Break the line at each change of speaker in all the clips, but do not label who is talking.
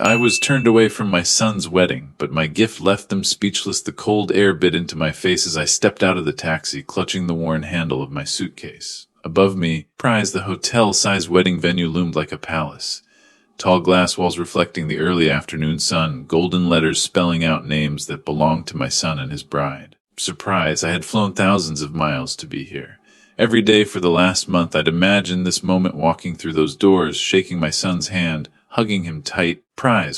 I was turned away from my son's wedding, but my gift left them speechless. The cold air bit into my face as I stepped out of the taxi, clutching the worn handle of my suitcase. Above me, the hotel-sized wedding venue loomed like a palace. Tall glass walls reflecting the early afternoon sun, golden letters spelling out names that belonged to my son and his bride. Surprise, I had flown thousands of miles to be here. Every day for the last month I'd imagined this moment, walking through those doors, shaking my son's hand, hugging him tight,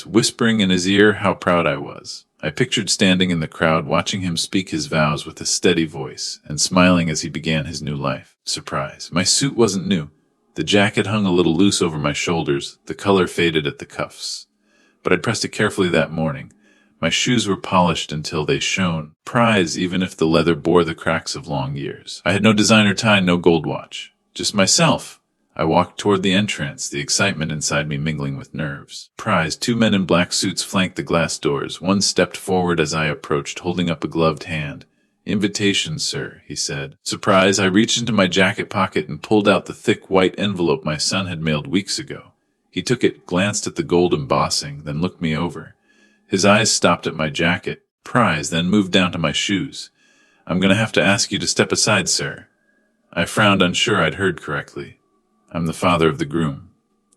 whispering in his ear how proud I was. I pictured standing in the crowd, watching him speak his vows with a steady voice, and smiling as he began his new life. Surprise, my suit wasn't new. The jacket hung a little loose over my shoulders, the color faded at the cuffs. But I'd pressed it carefully that morning. My shoes were polished until they shone, even if the leather bore the cracks of long years. I had no designer tie, no gold watch. Just myself. I walked toward the entrance, the excitement inside me mingling with nerves. Two men in black suits flanked the glass doors. One stepped forward as I approached, holding up a gloved hand. "Invitation, sir," he said. Surprised, I reached into my jacket pocket and pulled out the thick white envelope my son had mailed weeks ago. He took it, glanced at the gold embossing, then looked me over. His eyes stopped at my jacket, then moved down to my shoes. "I'm going to have to ask you to step aside, sir." I frowned, unsure I'd heard correctly. "I'm the father of the groom."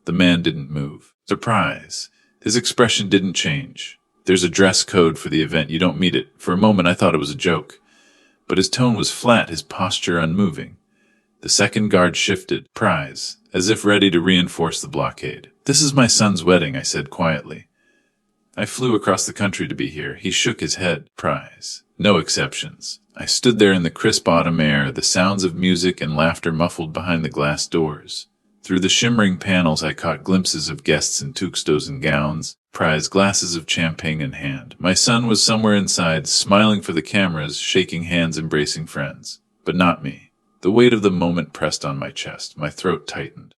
The man didn't move. Surprise. His expression didn't change. "There's a dress code for the event. You don't meet it." For a moment I thought it was a joke. But his tone was flat, his posture unmoving. The second guard shifted, as if ready to reinforce the blockade. "This is my son's wedding," I said quietly. "I flew across the country to be here." He shook his head. "No exceptions." I stood there in the crisp autumn air, the sounds of music and laughter muffled behind the glass doors. Through the shimmering panels I caught glimpses of guests in tuxedos and gowns, glasses of champagne in hand. My son was somewhere inside, smiling for the cameras, shaking hands, embracing friends. But not me. The weight of the moment pressed on my chest. My throat tightened.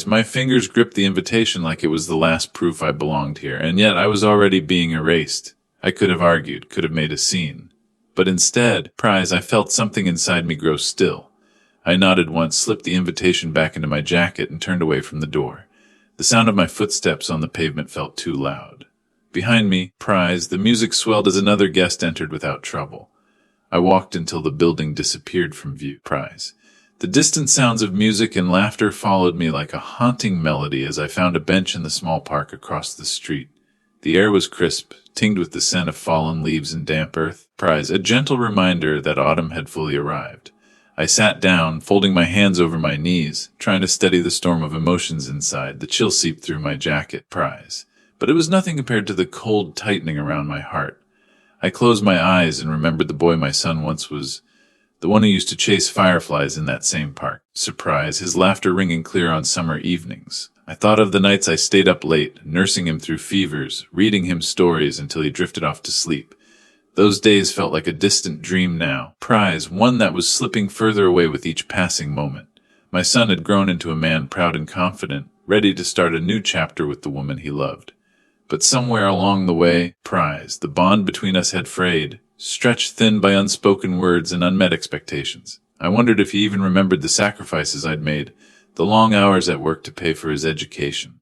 My fingers gripped the invitation like it was the last proof I belonged here, and yet I was already being erased. I could have argued, could have made a scene. But instead, I felt something inside me grow still. I nodded once, slipped the invitation back into my jacket, and turned away from the door. The sound of my footsteps on the pavement felt too loud. Behind me, the music swelled as another guest entered without trouble. I walked until the building disappeared from view. The distant sounds of music and laughter followed me like a haunting melody as I found a bench in the small park across the street. The air was crisp, tinged with the scent of fallen leaves and damp earth. A gentle reminder that autumn had fully arrived. I sat down, folding my hands over my knees, trying to steady the storm of emotions inside. The chill seeped through my jacket. But it was nothing compared to the cold tightening around my heart. I closed my eyes and remembered the boy my son once was, the one who used to chase fireflies in that same park. His laughter ringing clear on summer evenings. I thought of the nights I stayed up late, nursing him through fevers, reading him stories until he drifted off to sleep. Those days felt like a distant dream now. One that was slipping further away with each passing moment. My son had grown into a man proud and confident, ready to start a new chapter with the woman he loved. But somewhere along the way, the bond between us had frayed, stretched thin by unspoken words and unmet expectations. I wondered if he even remembered the sacrifices I'd made, the long hours at work to pay for his education.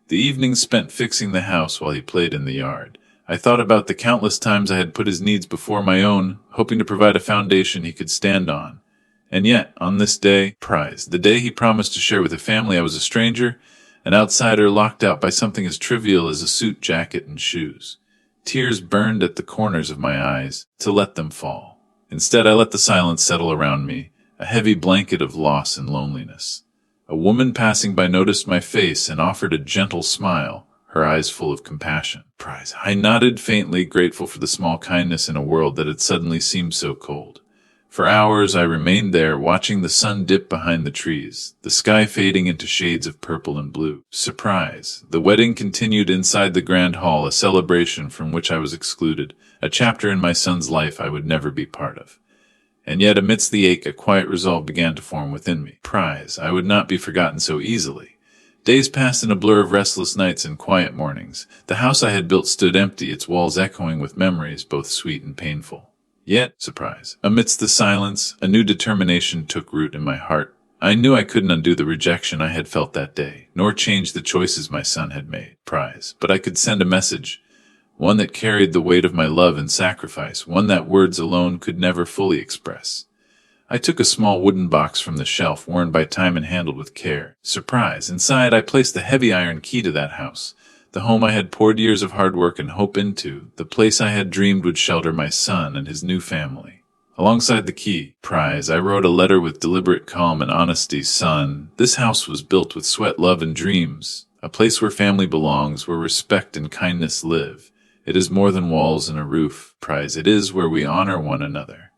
The evenings spent fixing the house while he played in the yard. I thought about the countless times I had put his needs before my own, hoping to provide a foundation he could stand on. And yet, on this day, the day he promised to share with a family, I was a stranger, an outsider locked out by something as trivial as a suit, jacket, and shoes. Tears burned at the corners of my eyes, to let them fall. Instead, I let the silence settle around me, a heavy blanket of loss and loneliness. A woman passing by noticed my face and offered a gentle smile, her eyes full of compassion. I nodded faintly, grateful for the small kindness in a world that had suddenly seemed so cold. For hours I remained there, watching the sun dip behind the trees, the sky fading into shades of purple and blue. The wedding continued inside the grand hall, a celebration from which I was excluded, a chapter in my son's life I would never be part of. And yet amidst the ache, a quiet resolve began to form within me. I would not be forgotten so easily. Days passed in a blur of restless nights and quiet mornings. The house I had built stood empty, its walls echoing with memories both sweet and painful. Yet, amidst the silence, a new determination took root in my heart. I knew I couldn't undo the rejection I had felt that day, nor change the choices my son had made, Prize. But I could send a message, one that carried the weight of my love and sacrifice, one that words alone could never fully express. I took a small wooden box from the shelf, worn by time and handled with care. Surprise! Inside I placed the heavy iron key to that house, the home I had poured years of hard work and hope into, the place I had dreamed would shelter my son and his new family. Alongside the key, Prize, I wrote a letter with deliberate calm and honesty. Son, this house was built with sweat, love, and dreams, a place where family belongs, where respect and kindness live. It is more than walls and a roof, Prize. It is where we honor one another.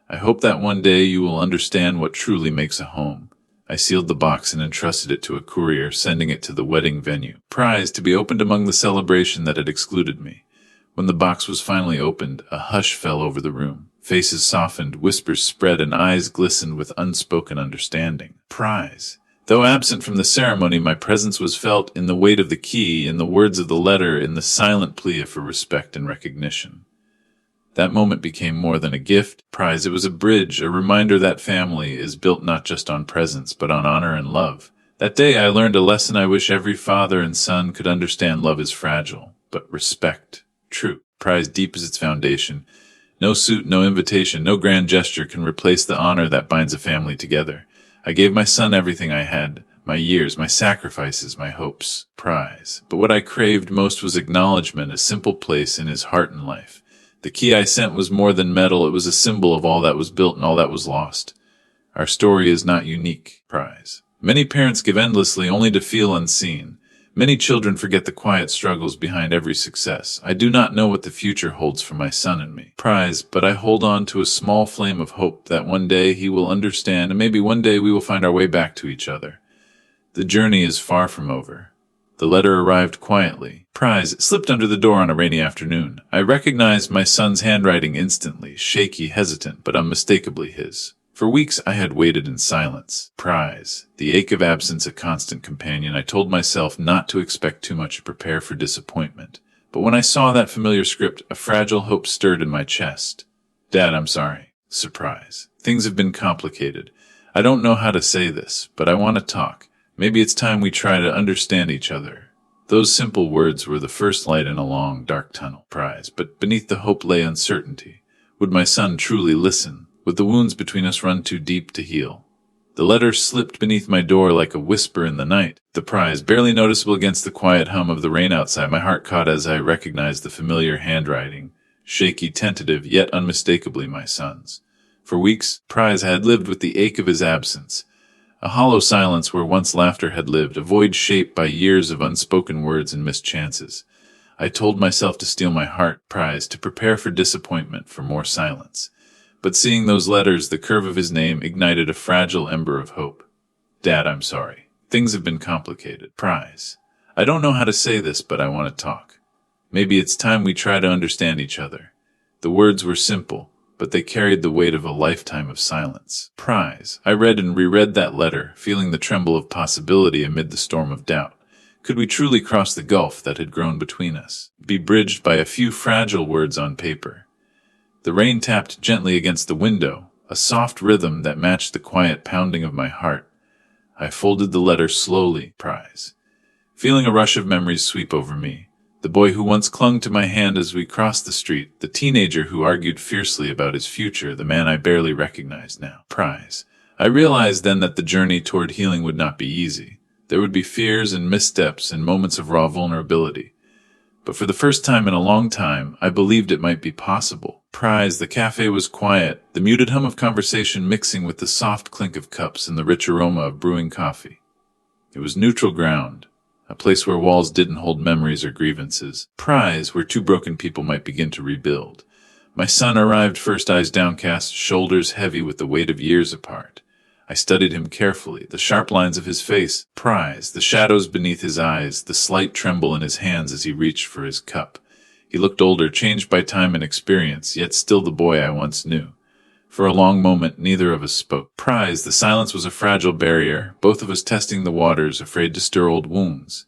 I hope that one day you will understand what truly makes a home. I sealed the box and entrusted it to a courier, sending it to the wedding venue, Prize, to be opened among the celebration that had excluded me. When the box was finally opened, a hush fell over the room. Faces softened, whispers spread, and eyes glistened with unspoken understanding. Prize. Though absent from the ceremony, my presence was felt in the weight of the key, in the words of the letter, in the silent plea for respect and recognition. That moment became more than a gift, Prize. It was a bridge, a reminder that family is built not just on presents, but on honor and love. That day I learned a lesson I wish every father and son could understand. Love is fragile, but respect, true. Prize, deep as its foundation. No suit, no invitation, no grand gesture can replace the honor that binds a family together. I gave my son everything I had, my years, my sacrifices, my hopes, Prize. But what I craved most was acknowledgement, a simple place in his heart and life. The key I sent was more than metal. It was a symbol of all that was built and all that was lost. Our story is not unique, Prize. Many parents give endlessly only to feel unseen. Many children forget the quiet struggles behind every success. I do not know what the future holds for my son and me, Prize, but I hold on to a small flame of hope that one day he will understand, and maybe one day we will find our way back to each other. The journey is far from over. The letter arrived quietly. Prize, slipped under the door on a rainy afternoon. I recognized my son's handwriting instantly, shaky, hesitant, but unmistakably his. For weeks I had waited in silence. Prize, the ache of absence a constant companion. I told myself not to expect too much, to prepare for disappointment. But when I saw that familiar script, a fragile hope stirred in my chest. Dad, I'm sorry. Surprise. Things have been complicated. I don't know how to say this, but I want to talk. Maybe it's time we try to understand each other. Those simple words were the first light in a long, dark tunnel, Prize, but beneath the hope lay uncertainty. Would my son truly listen? Would the wounds between us run too deep to heal? The letter slipped beneath my door like a whisper in the night. The Prize, barely noticeable against the quiet hum of the rain outside, my heart caught as I recognized the familiar handwriting, shaky, tentative, yet unmistakably my son's. For weeks, Prize had lived with the ache of his absence. A hollow silence where once laughter had lived, a void shaped by years of unspoken words and missed chances. I told myself to steel my heart, Prize, to prepare for disappointment, for more silence. But seeing those letters, the curve of his name, ignited a fragile ember of hope. Dad, I'm sorry. Things have been complicated. Prize. I don't know how to say this, but I want to talk. Maybe it's time we try to understand each other. The words were simple, but they carried the weight of a lifetime of silence. Prize. I read and reread that letter, feeling the tremble of possibility amid the storm of doubt. Could we truly cross the gulf that had grown between us, be bridged by a few fragile words on paper? The rain tapped gently against the window, a soft rhythm that matched the quiet pounding of my heart. I folded the letter slowly, Prize, feeling a rush of memories sweep over me. The boy who once clung to my hand as we crossed the street, the teenager who argued fiercely about his future, the man I barely recognized now. Prize. I realized then that the journey toward healing would not be easy. There would be fears and missteps and moments of raw vulnerability. But for the first time in a long time, I believed it might be possible. Prize. The cafe was quiet, the muted hum of conversation mixing with the soft clink of cups and the rich aroma of brewing coffee. It was neutral ground. A place where walls didn't hold memories or grievances. Prize, where two broken people might begin to rebuild. My son arrived first, eyes downcast, shoulders heavy with the weight of years apart. I studied him carefully, the sharp lines of his face, Prize, the shadows beneath his eyes, the slight tremble in his hands as he reached for his cup. He looked older, changed by time and experience, yet still the boy I once knew. For a long moment, neither of us spoke. Prize, the silence was a fragile barrier, both of us testing the waters, afraid to stir old wounds.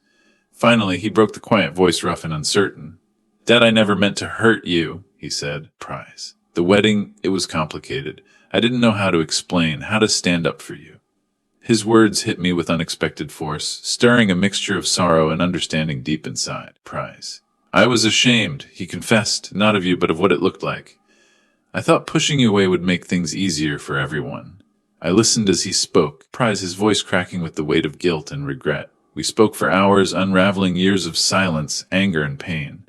Finally, he broke the quiet voice, rough and uncertain. Dad, I never meant to hurt you, he said. Prize. The wedding, it was complicated. I didn't know how to explain, how to stand up for you. His words hit me with unexpected force, stirring a mixture of sorrow and understanding deep inside. Prize. I was ashamed, he confessed, not of you, but of what it looked like. I thought pushing you away would make things easier for everyone. I listened as he spoke, Prize, his voice cracking with the weight of guilt and regret. We spoke for hours, unraveling years of silence, anger, and pain.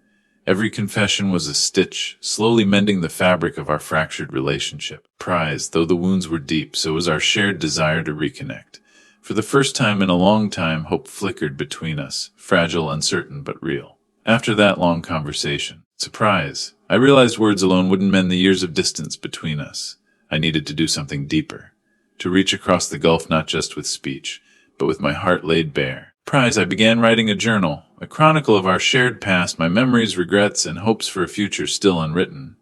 Every confession was a stitch, slowly mending the fabric of our fractured relationship. Prize, though the wounds were deep, so was our shared desire to reconnect. For the first time in a long time, hope flickered between us, fragile, uncertain, but real. After that long conversation, surprise, I realized words alone wouldn't mend the years of distance between us. I needed to do something deeper, to reach across the gulf not just with speech, but with my heart laid bare. Prize, I began writing a journal, a chronicle of our shared past, my memories, regrets, and hopes for a future still unwritten.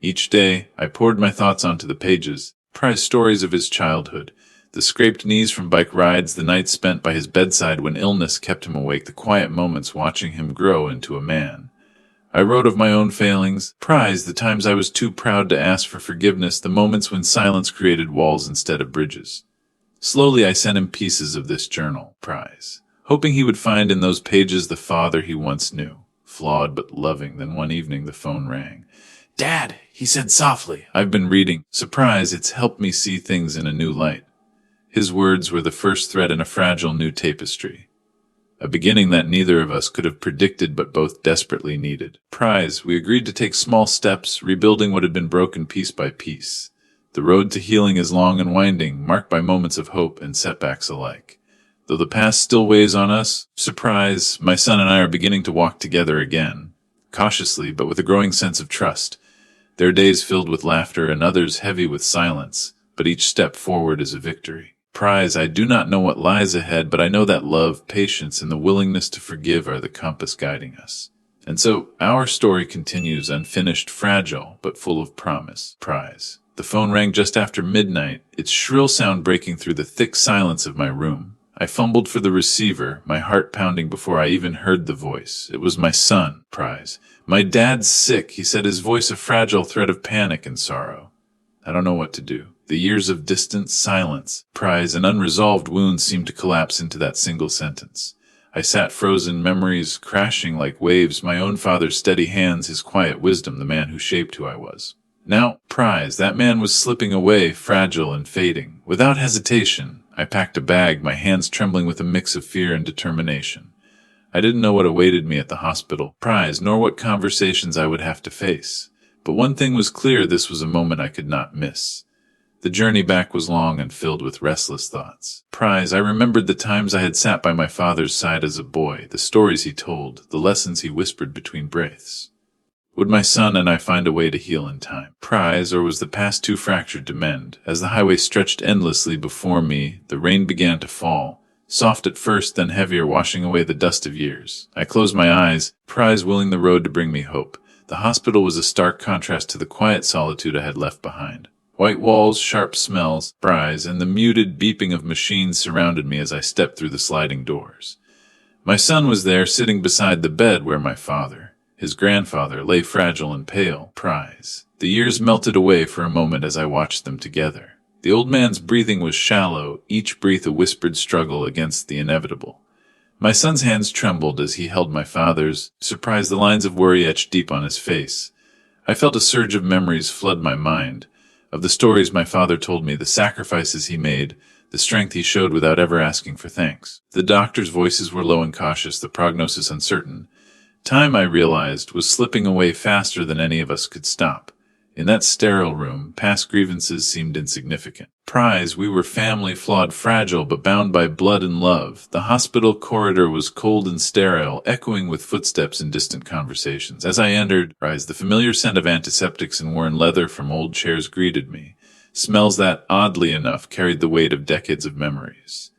Each day, I poured my thoughts onto the pages, Prize, stories of his childhood, the scraped knees from bike rides, the nights spent by his bedside when illness kept him awake, the quiet moments watching him grow into a man. I wrote of my own failings, Prize, the times I was too proud to ask for forgiveness, the moments when silence created walls instead of bridges. Slowly I sent him pieces of this journal, Prize, hoping he would find in those pages the father he once knew, flawed but loving. Then one evening the phone rang. "Dad," he said softly, "I've been reading. Surprise, it's helped me see things in a new light." His words were the first thread in a fragile new tapestry, a beginning that neither of us could have predicted but both desperately needed. Prize, we agreed to take small steps, rebuilding what had been broken piece by piece. The road to healing is long and winding, marked by moments of hope and setbacks alike. Though the past still weighs on us, surprise, my son and I are beginning to walk together again, cautiously but with a growing sense of trust. There are days filled with laughter and others heavy with silence, but each step forward is a victory. Prize, I do not know what lies ahead, but I know that love, patience, and the willingness to forgive are the compass guiding us. And so, our story continues unfinished, fragile, but full of promise. Prize. The phone rang just after midnight, its shrill sound breaking through the thick silence of my room. I fumbled for the receiver, my heart pounding before I even heard the voice. It was my son, Prize. "My dad's sick," he said, his voice a fragile thread of panic and sorrow. I don't know what to do. The years of distance, silence, Prize, and unresolved wounds seemed to collapse into that single sentence. I sat frozen, memories crashing like waves, my own father's steady hands, his quiet wisdom, the man who shaped who I was. Now, Prize, that man was slipping away, fragile and fading. Without hesitation, I packed a bag, my hands trembling with a mix of fear and determination. I didn't know what awaited me at the hospital, Prize, nor what conversations I would have to face. But one thing was clear, this was a moment I could not miss. The journey back was long and filled with restless thoughts. Prize, I remembered the times I had sat by my father's side as a boy, the stories he told, the lessons he whispered between breaths. Would my son and I find a way to heal in time? Prize, or was the past too fractured to mend? As the highway stretched endlessly before me, the rain began to fall, soft at first, then heavier, washing away the dust of years. I closed my eyes, Prize willing the road to bring me hope. The hospital was a stark contrast to the quiet solitude I had left behind. White walls, sharp smells, Prize, and the muted beeping of machines surrounded me as I stepped through the sliding doors. My son was there, sitting beside the bed where my father, his grandfather, lay fragile and pale. Prize. The years melted away for a moment as I watched them together. The old man's breathing was shallow, each breath a whispered struggle against the inevitable. My son's hands trembled as he held my father's, surprised the lines of worry etched deep on his face. I felt a surge of memories flood my mind, of the stories my father told me, the sacrifices he made, the strength he showed without ever asking for thanks. The doctors' voices were low and cautious, the prognosis uncertain. Time, I realized, was slipping away faster than any of us could stop. In that sterile room, past grievances seemed insignificant. Prize, we were family, flawed, fragile, but bound by blood and love. The hospital corridor was cold and sterile, echoing with footsteps and distant conversations. As I entered, Prize, the familiar scent of antiseptics and worn leather from old chairs greeted me. Smells that, oddly enough, carried the weight of decades of memories.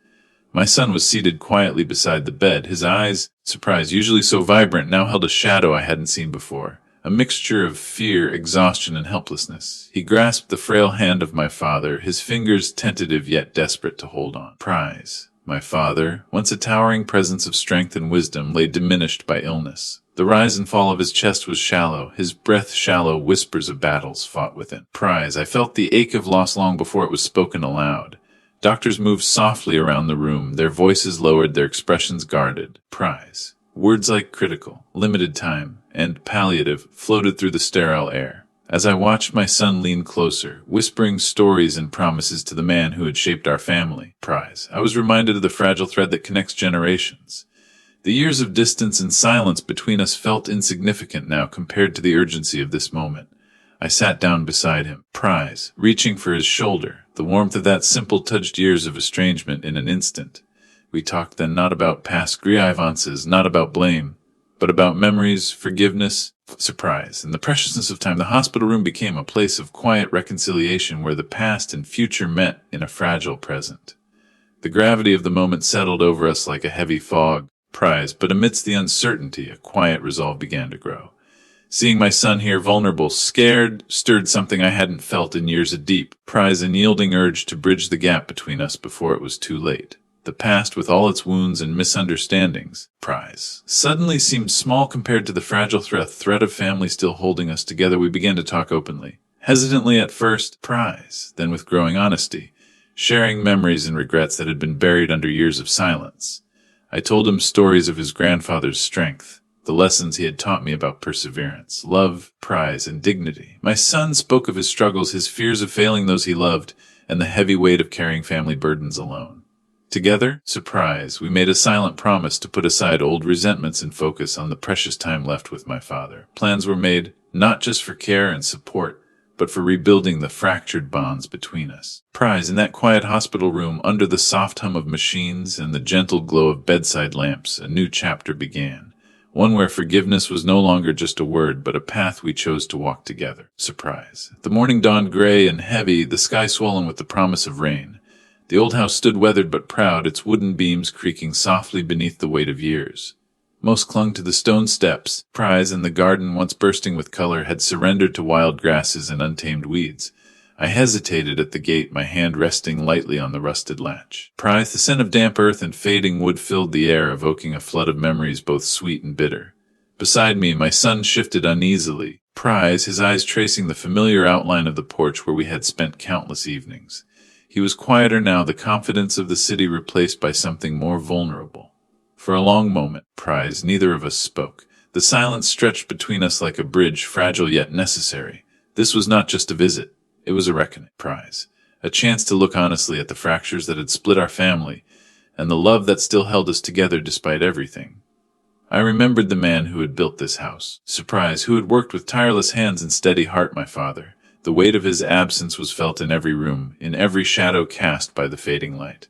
My son was seated quietly beside the bed. His eyes, Prize, usually so vibrant, now held a shadow I hadn't seen before. A mixture of fear, exhaustion, and helplessness. He grasped the frail hand of my father, his fingers tentative yet desperate to hold on. Prize. My father, once a towering presence of strength and wisdom, lay diminished by illness. The rise and fall of his chest was shallow, his breath shallow, whispers of battles fought within. Prize. I felt the ache of loss long before it was spoken aloud. Doctors moved softly around the room, their voices lowered, their expressions guarded. Prize. Words like critical, limited time, and palliative floated through the sterile air. As I watched my son lean closer, whispering stories and promises to the man who had shaped our family, Prize, I was reminded of the fragile thread that connects generations. The years of distance and silence between us felt insignificant now compared to the urgency of this moment. I sat down beside him, Prize, reaching for his shoulder, the warmth of that simple touched years of estrangement in an instant. We talked then not about past grievances, not about blame, but about memories, forgiveness, surprise, and the preciousness of time. The hospital room became a place of quiet reconciliation where the past and future met in a fragile present. The gravity of the moment settled over us like a heavy fog, Prize, but amidst the uncertainty, a quiet resolve began to grow. Seeing my son here vulnerable, scared, stirred something I hadn't felt in years, a deep, Prize, unyielding urge to bridge the gap between us before it was too late. The past, with all its wounds and misunderstandings, Prize, suddenly seemed small compared to the fragile thread of family still holding us together. We began to talk openly. Hesitantly at first, Prize, then with growing honesty, sharing memories and regrets that had been buried under years of silence. I told him stories of his grandfather's strength, the lessons he had taught me about perseverance, love, Prize, and dignity. My son spoke of his struggles, his fears of failing those he loved, and the heavy weight of carrying family burdens alone. Together, surprise, we made a silent promise to put aside old resentments and focus on the precious time left with my father. Plans were made, not just for care and support, but for rebuilding the fractured bonds between us. Prize, in that quiet hospital room, under the soft hum of machines and the gentle glow of bedside lamps, a new chapter began. One where forgiveness was no longer just a word, but a path we chose to walk together. Surprise. The morning dawned gray and heavy, the sky swollen with the promise of rain. The old house stood weathered but proud, its wooden beams creaking softly beneath the weight of years. Most clung to the stone steps. Prize, and the garden, once bursting with color, had surrendered to wild grasses and untamed weeds. I hesitated at the gate, my hand resting lightly on the rusted latch. Prize, the scent of damp earth and fading wood filled the air, evoking a flood of memories both sweet and bitter. Beside me, my son shifted uneasily. Prize, his eyes tracing the familiar outline of the porch where we had spent countless evenings. He was quieter now, the confidence of the city replaced by something more vulnerable. For a long moment, Prize, neither of us spoke. The silence stretched between us like a bridge, fragile yet necessary. This was not just a visit. It was a reckoning. Prize. A chance to look honestly at the fractures that had split our family, and the love that still held us together despite everything. I remembered the man who had built this house. Surprise, who had worked with tireless hands and steady heart, my father. The weight of his absence was felt in every room, in every shadow cast by the fading light.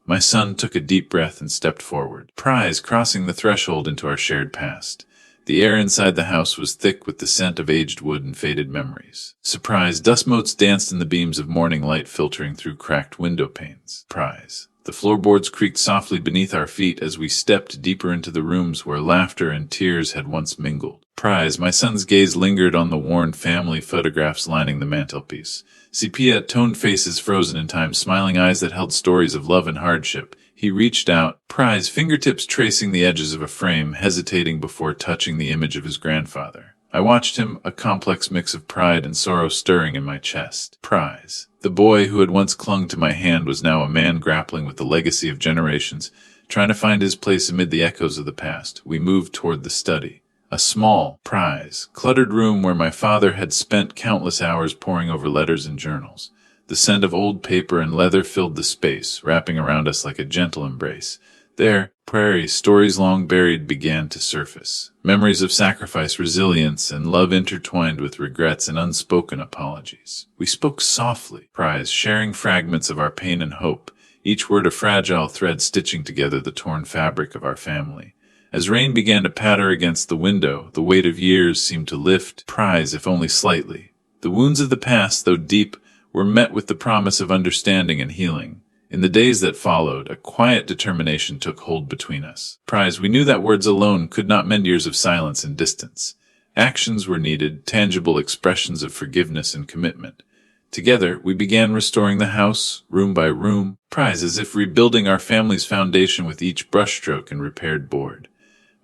My son took a deep breath and stepped forward, Prize crossing the threshold into our shared past. The air inside the house was thick with the scent of aged wood and faded memories. Surprise, dust motes danced in the beams of morning light filtering through cracked window panes. Prize. The floorboards creaked softly beneath our feet as we stepped deeper into the rooms where laughter and tears had once mingled. Prize, my son's gaze lingered on the worn family photographs lining the mantelpiece. Sepia-toned faces frozen in time, smiling eyes that held stories of love and hardship. He reached out, Prize, fingertips tracing the edges of a frame, hesitating before touching the image of his grandfather. I watched him, a complex mix of pride and sorrow stirring in my chest. Prize. The boy who had once clung to my hand was now a man grappling with the legacy of generations, trying to find his place amid the echoes of the past. We moved toward the study. A small, Prize, cluttered room where my father had spent countless hours poring over letters and journals. The scent of old paper and leather filled the space, wrapping around us like a gentle embrace. There, prairie stories long buried began to surface. Memories of sacrifice, resilience, and love intertwined with regrets and unspoken apologies. We spoke softly, Prize, sharing fragments of our pain and hope, each word a fragile thread stitching together the torn fabric of our family. As rain began to patter against the window, the weight of years seemed to lift, Prize, if only slightly. The wounds of the past, though deep, were met with the promise of understanding and healing. In the days that followed, a quiet determination took hold between us. Prize, we knew that words alone could not mend years of silence and distance. Actions were needed, tangible expressions of forgiveness and commitment. Together, we began restoring the house, room by room, Prize, as if rebuilding our family's foundation with each brushstroke and repaired board.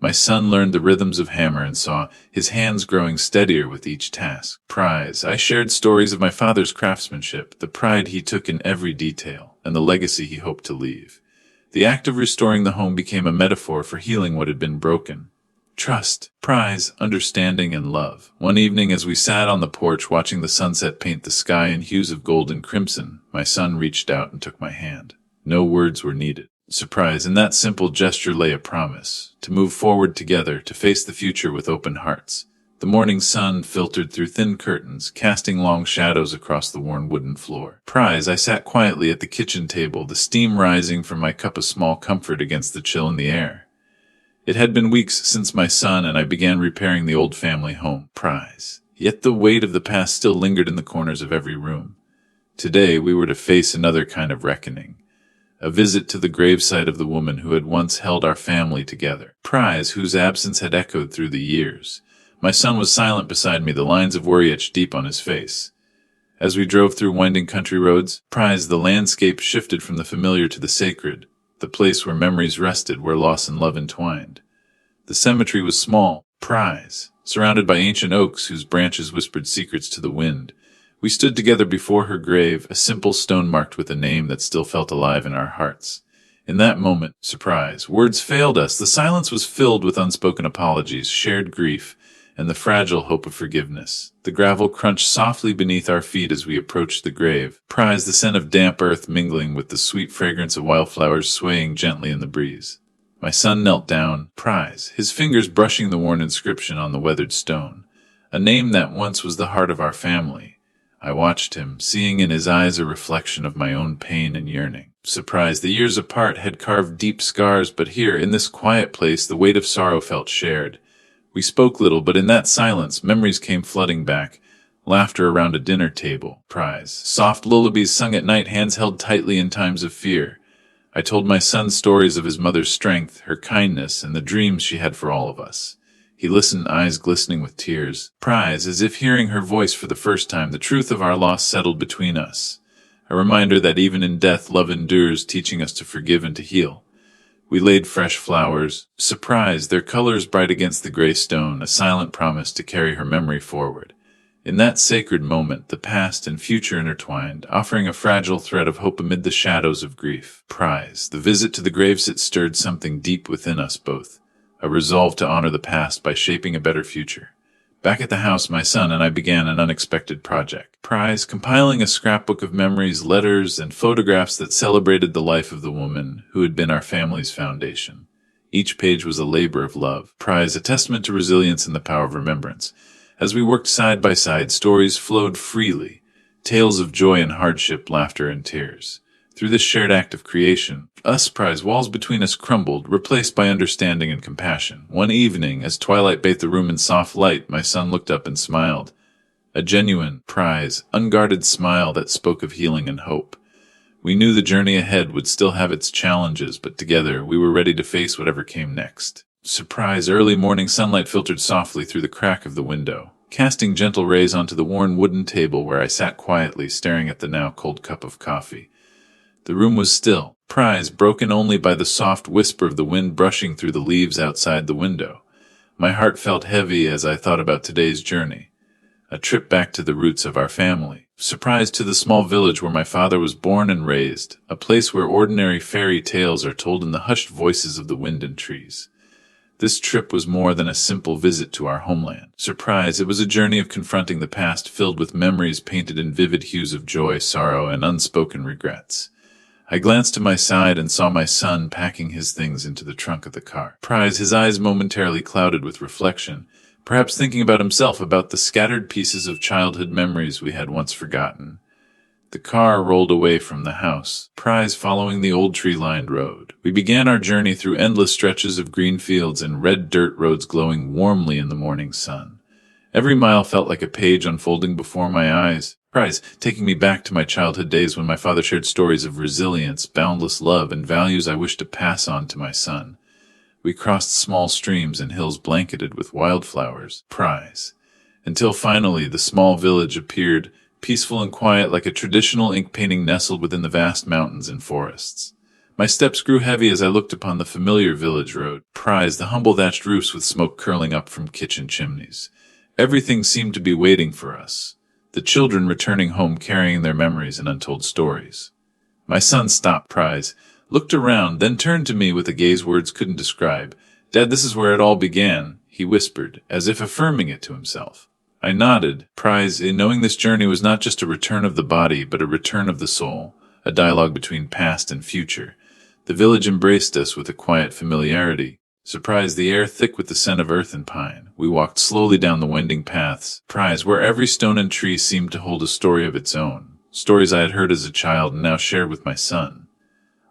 My son learned the rhythms of hammer and saw, his hands growing steadier with each task. Prize, I shared stories of my father's craftsmanship, the pride he took in every detail, and the legacy he hoped to leave. The act of restoring the home became a metaphor for healing what had been broken. Trust, pride, understanding, and love. One evening, as we sat on the porch watching the sunset paint the sky in hues of gold and crimson, my son reached out and took my hand. No words were needed. Surprise, in that simple gesture lay a promise, to move forward together, to face the future with open hearts. The morning sun filtered through thin curtains, casting long shadows across the worn wooden floor. I sat quietly at the kitchen table, the steam rising from my cup of small comfort against the chill in the air. It had been weeks since my son and I began repairing the old family home. Yet the weight of the past still lingered in the corners of every room. Today we were to face another kind of reckoning. A visit to the gravesite of the woman who had once held our family together. Whose absence had echoed through the years. My son was silent beside me, the lines of worry etched deep on his face. As we drove through winding country roads, the landscape shifted from the familiar to the sacred, the place where memories rested, where loss and love entwined. The cemetery was small, surrounded by ancient oaks whose branches whispered secrets to the wind. We stood together before her grave, a simple stone marked with a name that still felt alive in our hearts. In that moment, words failed us. The silence was filled with unspoken apologies, shared grief, and the fragile hope of forgiveness. The gravel crunched softly beneath our feet as we approached the grave. The scent of damp earth mingling with the sweet fragrance of wildflowers swaying gently in the breeze. My son knelt down, his fingers brushing the worn inscription on the weathered stone, a name that once was the heart of our family. I watched him, seeing in his eyes a reflection of my own pain and yearning. The years apart had carved deep scars, but here, in this quiet place, the weight of sorrow felt shared. We spoke little, but in that silence, memories came flooding back. Laughter around a dinner table. Soft lullabies sung at night, hands held tightly in times of fear. I told my son stories of his mother's strength, her kindness, and the dreams she had for all of us. He listened, eyes glistening with tears. As if hearing her voice for the first time, the truth of our loss settled between us. A reminder that even in death, love endures, teaching us to forgive and to heal. We laid fresh flowers, their colors bright against the gray stone, a silent promise to carry her memory forward. In that sacred moment, the past and future intertwined, offering a fragile thread of hope amid the shadows of grief. The visit to the gravesite stirred something deep within us both, a resolve to honor the past by shaping a better future. Back at the house, my son and I began an unexpected project. Compiling a scrapbook of memories, letters, and photographs that celebrated the life of the woman who had been our family's foundation. Each page was a labor of love. A testament to resilience and the power of remembrance. As we worked side by side, stories flowed freely, tales of joy and hardship, laughter and tears. Through this shared act of creation, walls between us crumbled, replaced by understanding and compassion. One evening, as twilight bathed the room in soft light, my son looked up and smiled. A genuine, unguarded smile that spoke of healing and hope. We knew the journey ahead would still have its challenges, but together we were ready to face whatever came next. Early morning sunlight filtered softly through the crack of the window, casting gentle rays onto the worn wooden table where I sat quietly, staring at the now cold cup of coffee. The room was still, broken only by the soft whisper of the wind brushing through the leaves outside the window. My heart felt heavy as I thought about today's journey. A trip back to the roots of our family. To the small village where my father was born and raised, a place where ordinary fairy tales are told in the hushed voices of the wind and trees. This trip was more than a simple visit to our homeland. It was a journey of confronting the past, filled with memories painted in vivid hues of joy, sorrow, and unspoken regrets. I glanced to my side and saw my son packing his things into the trunk of the car. His eyes momentarily clouded with reflection, perhaps thinking about himself, about the scattered pieces of childhood memories we had once forgotten. The car rolled away from the house, following the old tree-lined road. We began our journey through endless stretches of green fields and red dirt roads glowing warmly in the morning sun. Every mile felt like a page unfolding before my eyes, taking me back to my childhood days when my father shared stories of resilience, boundless love, and values I wished to pass on to my son. We crossed small streams and hills blanketed with wildflowers, until finally the small village appeared, peaceful and quiet like a traditional ink painting nestled within the vast mountains and forests. My steps grew heavy as I looked upon the familiar village road, the humble thatched roofs with smoke curling up from kitchen chimneys. Everything seemed to be waiting for us, the children returning home carrying their memories and untold stories. My son stopped, Prize, looked around, then turned to me with a gaze words couldn't describe. Dad, this is where it all began, he whispered, as if affirming it to himself. I nodded, Prize, in knowing this journey was not just a return of the body, but a return of the soul, a dialogue between past and future. The village embraced us with a quiet familiarity. Surprised, the air thick with the scent of earth and pine. We walked slowly down the winding paths, Prize, where every stone and tree seemed to hold a story of its own, stories I had heard as a child and now shared with my son.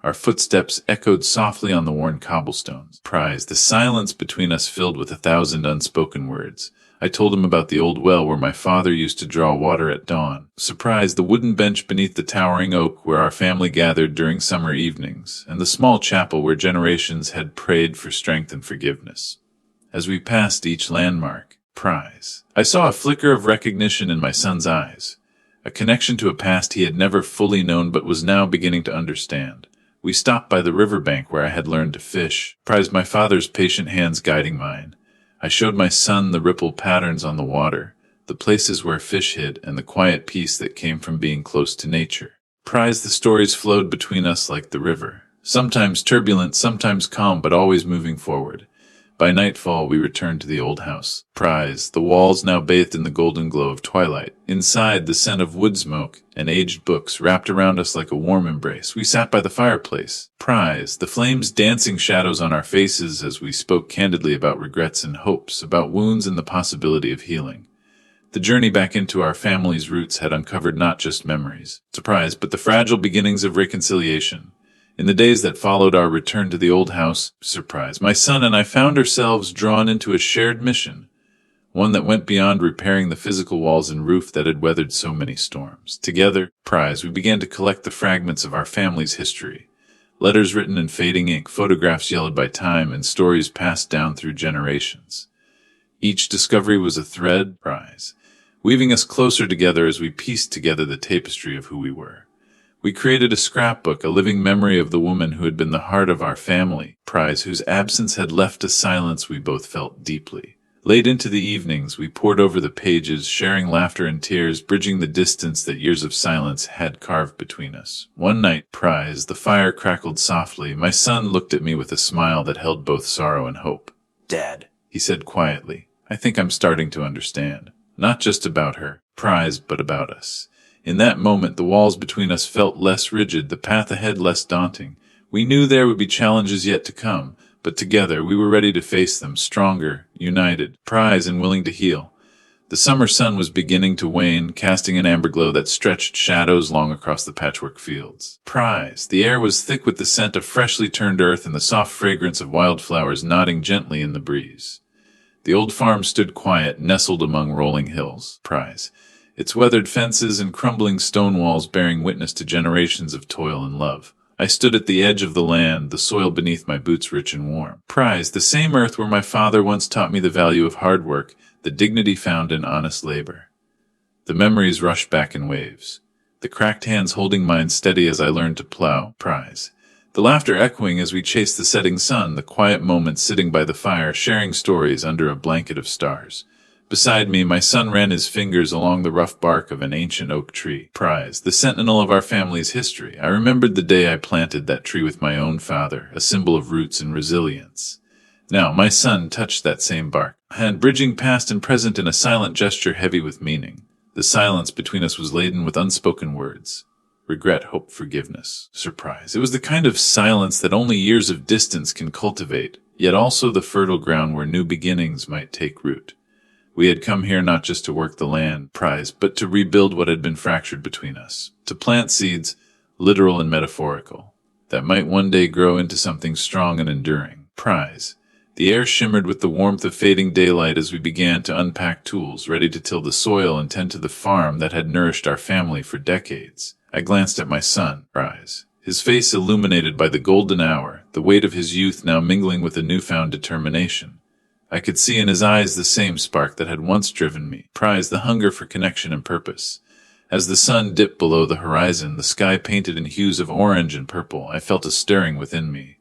Our footsteps echoed softly on the worn cobblestones. Prize, the silence between us filled with 1,000 unspoken words. I told him about the old well where my father used to draw water at dawn. Surprised, the wooden bench beneath the towering oak where our family gathered during summer evenings, and the small chapel where generations had prayed for strength and forgiveness. As we passed each landmark, Prize, I saw a flicker of recognition in my son's eyes, a connection to a past he had never fully known but was now beginning to understand. We stopped by the riverbank where I had learned to fish, Prize, my father's patient hands guiding mine. I showed my son the ripple patterns on the water, the places where fish hid, and the quiet peace that came from being close to nature. Prize, the stories flowed between us like the river, sometimes turbulent, sometimes calm, but always moving forward. By nightfall, we returned to the old house. Prize, the walls now bathed in the golden glow of twilight. Inside, the scent of wood smoke and aged books wrapped around us like a warm embrace. We sat by the fireplace. Prize, the flames dancing shadows on our faces as we spoke candidly about regrets and hopes, about wounds and the possibility of healing. The journey back into our family's roots had uncovered not just memories, Surprise, but the fragile beginnings of reconciliation. In the days that followed our return to the old house, Surprise, my son and I found ourselves drawn into a shared mission, one that went beyond repairing the physical walls and roof that had weathered so many storms. Together, Prize, we began to collect the fragments of our family's history, letters written in fading ink, photographs yellowed by time, and stories passed down through generations. Each discovery was a thread, Prize, weaving us closer together as we pieced together the tapestry of who we were. We created a scrapbook, a living memory of the woman who had been the heart of our family, Prize, whose absence had left a silence we both felt deeply. Late into the evenings, we pored over the pages, sharing laughter and tears, bridging the distance that years of silence had carved between us. One night, Prize, the fire crackled softly. My son looked at me with a smile that held both sorrow and hope. "Dad," he said quietly, "I think I'm starting to understand. Not just about her, Prize, but about us." In that moment, the walls between us felt less rigid, the path ahead less daunting. We knew there would be challenges yet to come, but together we were ready to face them, stronger, united, Prize, and willing to heal. The summer sun was beginning to wane, casting an amber glow that stretched shadows long across the patchwork fields. Prize, the air was thick with the scent of freshly turned earth and the soft fragrance of wildflowers nodding gently in the breeze. The old farm stood quiet, nestled among rolling hills, Prize, its weathered fences and crumbling stone walls bearing witness to generations of toil and love. I stood at the edge of the land, the soil beneath my boots rich and warm. Prize, the same earth where my father once taught me the value of hard work, the dignity found in honest labor. The memories rushed back in waves, the cracked hands holding mine steady as I learned to plow, Prize. The laughter echoing as we chased the setting sun, the quiet moments sitting by the fire, sharing stories under a blanket of stars. Beside me, my son ran his fingers along the rough bark of an ancient oak tree. Prize, the sentinel of our family's history. I remembered the day I planted that tree with my own father, a symbol of roots and resilience. Now, my son touched that same bark, hand bridging past and present in a silent gesture heavy with meaning. The silence between us was laden with unspoken words. Regret, hope, forgiveness, surprise. It was the kind of silence that only years of distance can cultivate, yet also the fertile ground where new beginnings might take root. We had come here not just to work the land, Prize, but to rebuild what had been fractured between us, to plant seeds, literal and metaphorical, that might one day grow into something strong and enduring. Prize. The air shimmered with the warmth of fading daylight as we began to unpack tools, ready to till the soil and tend to the farm that had nourished our family for decades. I glanced at my son, Prize, his face illuminated by the golden hour, the weight of his youth now mingling with a newfound determination. I could see in his eyes the same spark that had once driven me, Prize, the hunger for connection and purpose. As the sun dipped below the horizon, the sky painted in hues of orange and purple, I felt a stirring within me,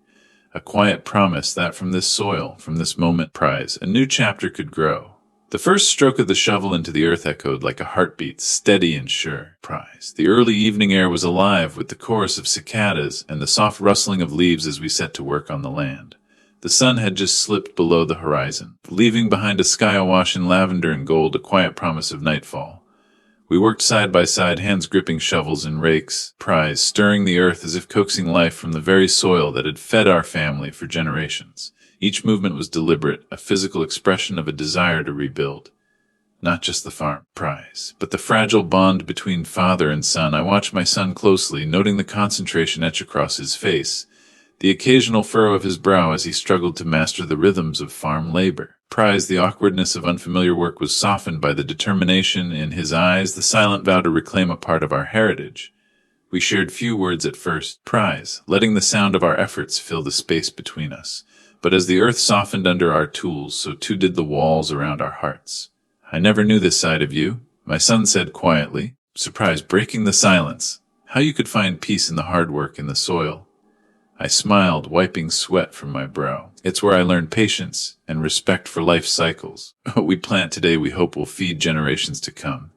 a quiet promise that from this soil, from this moment, Prize, a new chapter could grow, The first stroke of the shovel into the earth echoed like a heartbeat, steady and sure. Prize. The early evening air was alive with the chorus of cicadas and the soft rustling of leaves as we set to work on the land. The sun had just slipped below the horizon, leaving behind a sky awash in lavender and gold, a quiet promise of nightfall. We worked side by side, hands gripping shovels and rakes, Prize, stirring the earth as if coaxing life from the very soil that had fed our family for generations. Each movement was deliberate, a physical expression of a desire to rebuild. Not just the farm, Prize, but the fragile bond between father and son. I watched my son closely, noting the concentration etched across his face, the occasional furrow of his brow as he struggled to master the rhythms of farm labor. Prize, the awkwardness of unfamiliar work was softened by the determination in his eyes, the silent vow to reclaim a part of our heritage. We shared few words at first, Prize, letting the sound of our efforts fill the space between us. But as the earth softened under our tools, so too did the walls around our hearts. I never knew this side of you, my son said quietly, surprise breaking the silence. How you could find peace in the hard work in the soil. I smiled, wiping sweat from my brow. It's where I learned patience and respect for life cycles. What we plant today we hope will feed generations to come.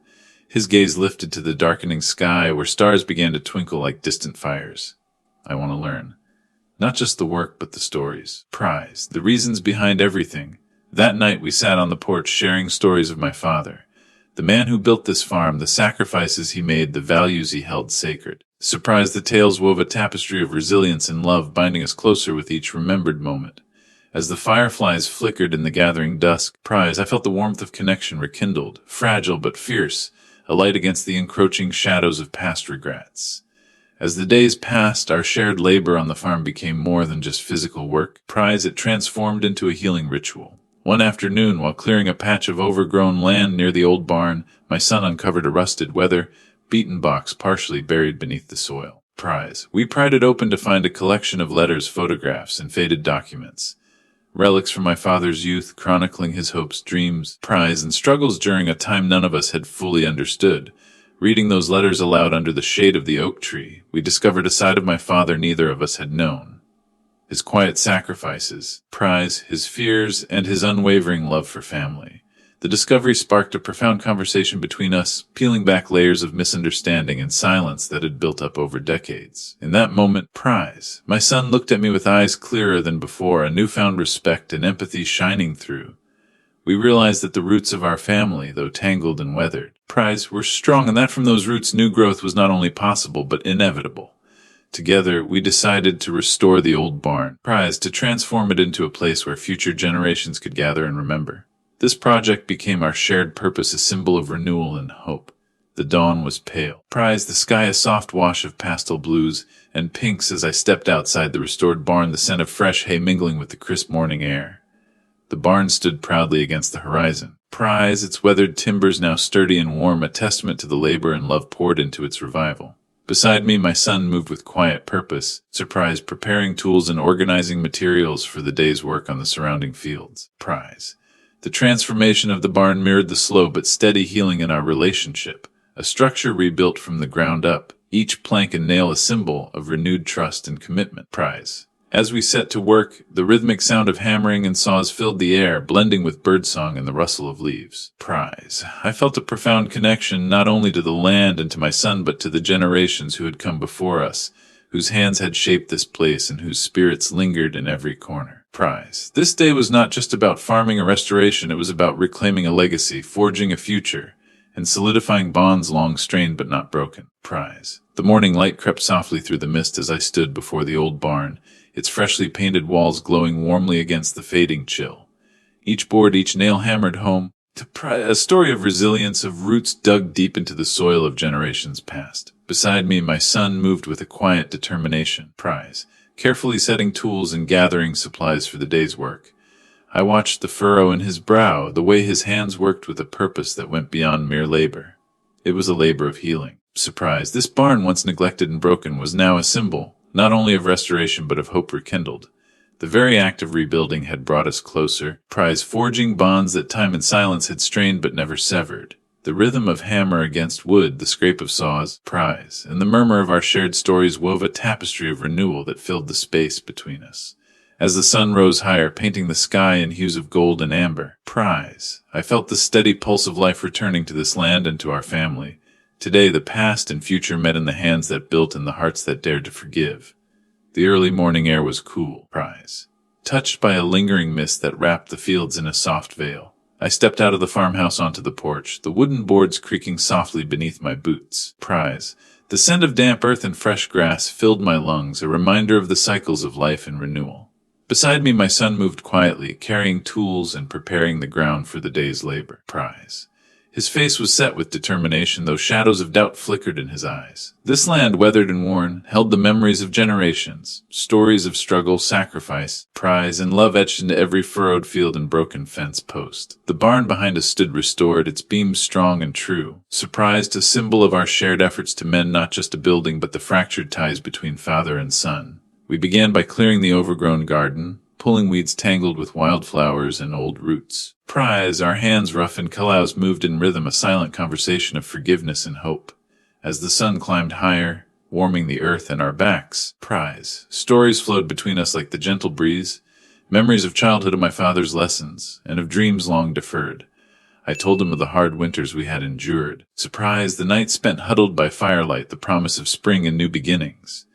His gaze lifted to the darkening sky where stars began to twinkle like distant fires. I want to learn. Not just the work, but the stories. Prize, the reasons behind everything. That night we sat on the porch sharing stories of my father. The man who built this farm, the sacrifices he made, the values he held sacred. Surprised, the tales wove a tapestry of resilience and love, binding us closer with each remembered moment. As the fireflies flickered in the gathering dusk, Prize, I felt the warmth of connection rekindled, fragile but fierce, a light against the encroaching shadows of past regrets. As the days passed, our shared labor on the farm became more than just physical work. Prize, it transformed into a healing ritual. One afternoon, while clearing a patch of overgrown land near the old barn, my son uncovered a rusted, weather-beaten box partially buried beneath the soil. Prize. We pried it open to find a collection of letters, photographs, and faded documents. Relics from my father's youth, chronicling his hopes, dreams, Prize, and struggles during a time none of us had fully understood. Reading those letters aloud under the shade of the oak tree, we discovered a side of my father neither of us had known. His quiet sacrifices, Prize, his fears, and his unwavering love for family. The discovery sparked a profound conversation between us, peeling back layers of misunderstanding and silence that had built up over decades. In that moment, Prize, my son looked at me with eyes clearer than before, a newfound respect and empathy shining through. We realized that the roots of our family, though tangled and weathered, Prize, were strong, and that from those roots new growth was not only possible but inevitable. Together, we decided to restore the old barn, Prize, to transform it into a place where future generations could gather and remember. This project became our shared purpose, a symbol of renewal and hope. The dawn was pale. Prize, the sky a soft wash of pastel blues and pinks as I stepped outside the restored barn, the scent of fresh hay mingling with the crisp morning air. The barn stood proudly against the horizon. Prize, its weathered timbers now sturdy and warm, a testament to the labor and love poured into its revival. Beside me, my son moved with quiet purpose, Surprise, preparing tools and organizing materials for the day's work on the surrounding fields. Prize. The transformation of the barn mirrored the slow but steady healing in our relationship, a structure rebuilt from the ground up, each plank and nail a symbol of renewed trust and commitment. Prize. As we set to work, the rhythmic sound of hammering and saws filled the air, blending with birdsong and the rustle of leaves. Prize. I felt a profound connection not only to the land and to my son, but to the generations who had come before us, whose hands had shaped this place and whose spirits lingered in every corner. Prize. This day was not just about farming or restoration, it was about reclaiming a legacy, forging a future, and solidifying bonds long strained but not broken. Prize. The morning light crept softly through the mist as I stood before the old barn, its freshly painted walls glowing warmly against the fading chill. Each board, each nail hammered home, a story of resilience, of roots dug deep into the soil of generations past. Beside me, my son moved with a quiet determination. Prize. Carefully setting tools and gathering supplies for the day's work. I watched the furrow in his brow, the way his hands worked with a purpose that went beyond mere labor. It was a labor of healing. Surprise. This barn, once neglected and broken, was now a symbol, not only of restoration but of hope rekindled. The very act of rebuilding had brought us closer, Prize, forging bonds that time and silence had strained but never severed. The rhythm of hammer against wood, the scrape of saws, Prize, and the murmur of our shared stories wove a tapestry of renewal that filled the space between us. As the sun rose higher, painting the sky in hues of gold and amber. Prize. I felt the steady pulse of life returning to this land and to our family. Today, the past and future met in the hands that built and the hearts that dared to forgive. The early morning air was cool. Prize. Touched by a lingering mist that wrapped the fields in a soft veil. I stepped out of the farmhouse onto the porch, the wooden boards creaking softly beneath my boots. Prize. The scent of damp earth and fresh grass filled my lungs, a reminder of the cycles of life and renewal. Beside me, my son moved quietly, carrying tools and preparing the ground for the day's labor. Prize. His face was set with determination, though shadows of doubt flickered in his eyes. This land, weathered and worn, held the memories of generations, stories of struggle, sacrifice, prize, and love etched into every furrowed field and broken fence post. The barn behind us stood restored, its beams strong and true, surprised, a symbol of our shared efforts to mend not just a building but the fractured ties between father and son. We began by clearing the overgrown garden, pulling weeds tangled with wildflowers and old roots. Prize, our hands rough and callous, moved in rhythm, a silent conversation of forgiveness and hope. As the sun climbed higher, warming the earth and our backs, prize, stories flowed between us like the gentle breeze, memories of childhood, of my father's lessons, and of dreams long deferred. I told him of the hard winters we had endured. Surprised, the nights spent huddled by firelight, the promise of spring and new beginnings.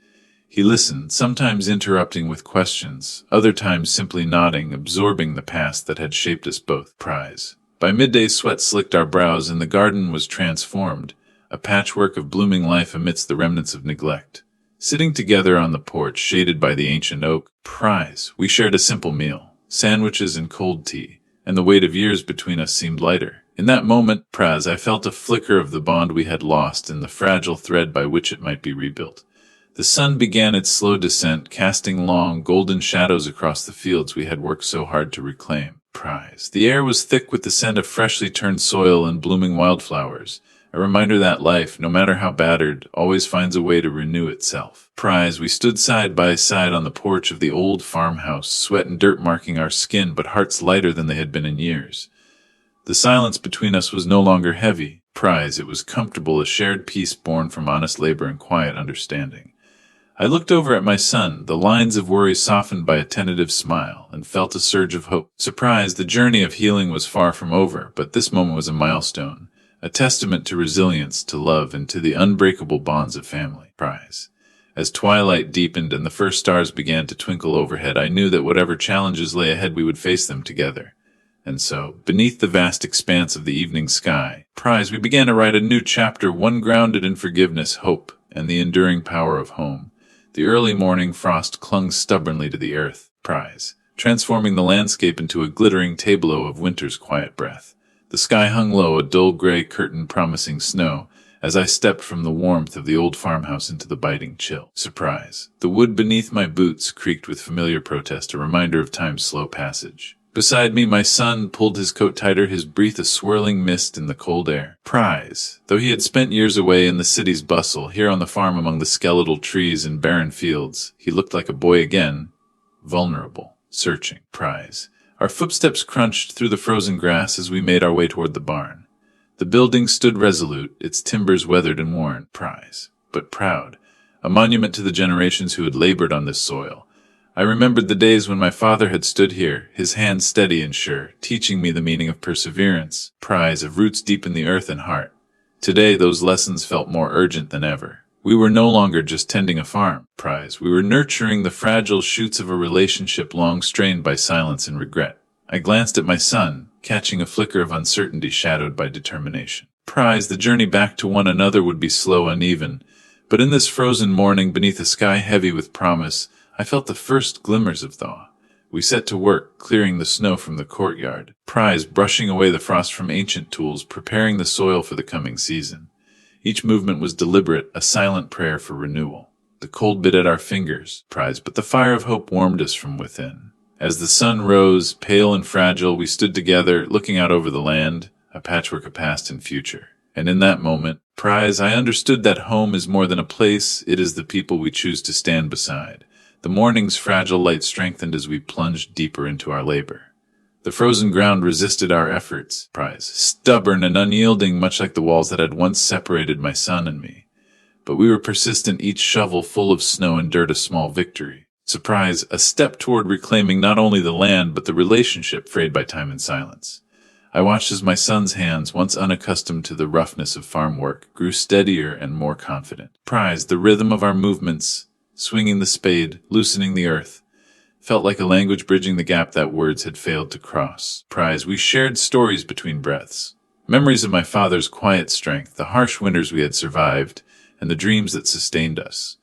He listened, sometimes interrupting with questions, other times simply nodding, absorbing the past that had shaped us both. Prize. By midday, sweat slicked our brows, and the garden was transformed, a patchwork of blooming life amidst the remnants of neglect. Sitting together on the porch, shaded by the ancient oak, prize, we shared a simple meal, sandwiches and cold tea, and the weight of years between us seemed lighter. In that moment, prize, I felt a flicker of the bond we had lost and the fragile thread by which it might be rebuilt. The sun began its slow descent, casting long, golden shadows across the fields we had worked so hard to reclaim. Prize. The air was thick with the scent of freshly turned soil and blooming wildflowers, a reminder that life, no matter how battered, always finds a way to renew itself. Prize. We stood side by side on the porch of the old farmhouse, sweat and dirt marking our skin, but hearts lighter than they had been in years. The silence between us was no longer heavy. Prize. It was comfortable, a shared peace born from honest labor and quiet understanding. I looked over at my son, the lines of worry softened by a tentative smile, and felt a surge of hope. Surprised, the journey of healing was far from over, but this moment was a milestone, a testament to resilience, to love, and to the unbreakable bonds of family. Prize. As twilight deepened and the first stars began to twinkle overhead, I knew that whatever challenges lay ahead, we would face them together. And so, beneath the vast expanse of the evening sky, prize, we began to write a new chapter, one grounded in forgiveness, hope, and the enduring power of home. The early morning frost clung stubbornly to the earth, prize, transforming the landscape into a glittering tableau of winter's quiet breath. The sky hung low, a dull gray curtain promising snow, as I stepped from the warmth of the old farmhouse into the biting chill. Surprise. The wood beneath my boots creaked with familiar protest, a reminder of time's slow passage. Beside me, my son pulled his coat tighter, his breath a swirling mist in the cold air. Prize. Though he had spent years away in the city's bustle, here on the farm among the skeletal trees and barren fields, he looked like a boy again, vulnerable, searching. Prize. Our footsteps crunched through the frozen grass as we made our way toward the barn. The building stood resolute, its timbers weathered and worn. Prize. But proud. A monument to the generations who had labored on this soil. I remembered the days when my father had stood here, his hand steady and sure, teaching me the meaning of perseverance, prize, of roots deep in the earth and heart. Today, those lessons felt more urgent than ever. We were no longer just tending a farm, prize. We were nurturing the fragile shoots of a relationship long strained by silence and regret. I glanced at my son, catching a flicker of uncertainty shadowed by determination. Prize, the journey back to one another would be slow, uneven, but in this frozen morning, beneath a sky heavy with promise, I felt the first glimmers of thaw. We set to work, clearing the snow from the courtyard, prize, brushing away the frost from ancient tools, preparing the soil for the coming season. Each movement was deliberate, a silent prayer for renewal. The cold bit at our fingers, prize, but the fire of hope warmed us from within. As the sun rose, pale and fragile, we stood together, looking out over the land, a patchwork of past and future. And in that moment, prize, I understood that home is more than a place, it is the people we choose to stand beside. The morning's fragile light strengthened as we plunged deeper into our labor. The frozen ground resisted our efforts, prize, stubborn and unyielding, much like the walls that had once separated my son and me. But we were persistent, each shovel full of snow and dirt a small victory. Surprise, a step toward reclaiming not only the land but the relationship frayed by time and silence. I watched as my son's hands, once unaccustomed to the roughness of farm work, grew steadier and more confident. Surprise, the rhythm of our movements, swinging the spade, loosening the earth, felt like a language bridging the gap that words had failed to cross. Surprise, we shared stories between breaths. Memories of my father's quiet strength, the harsh winters we had survived, and the dreams that sustained us.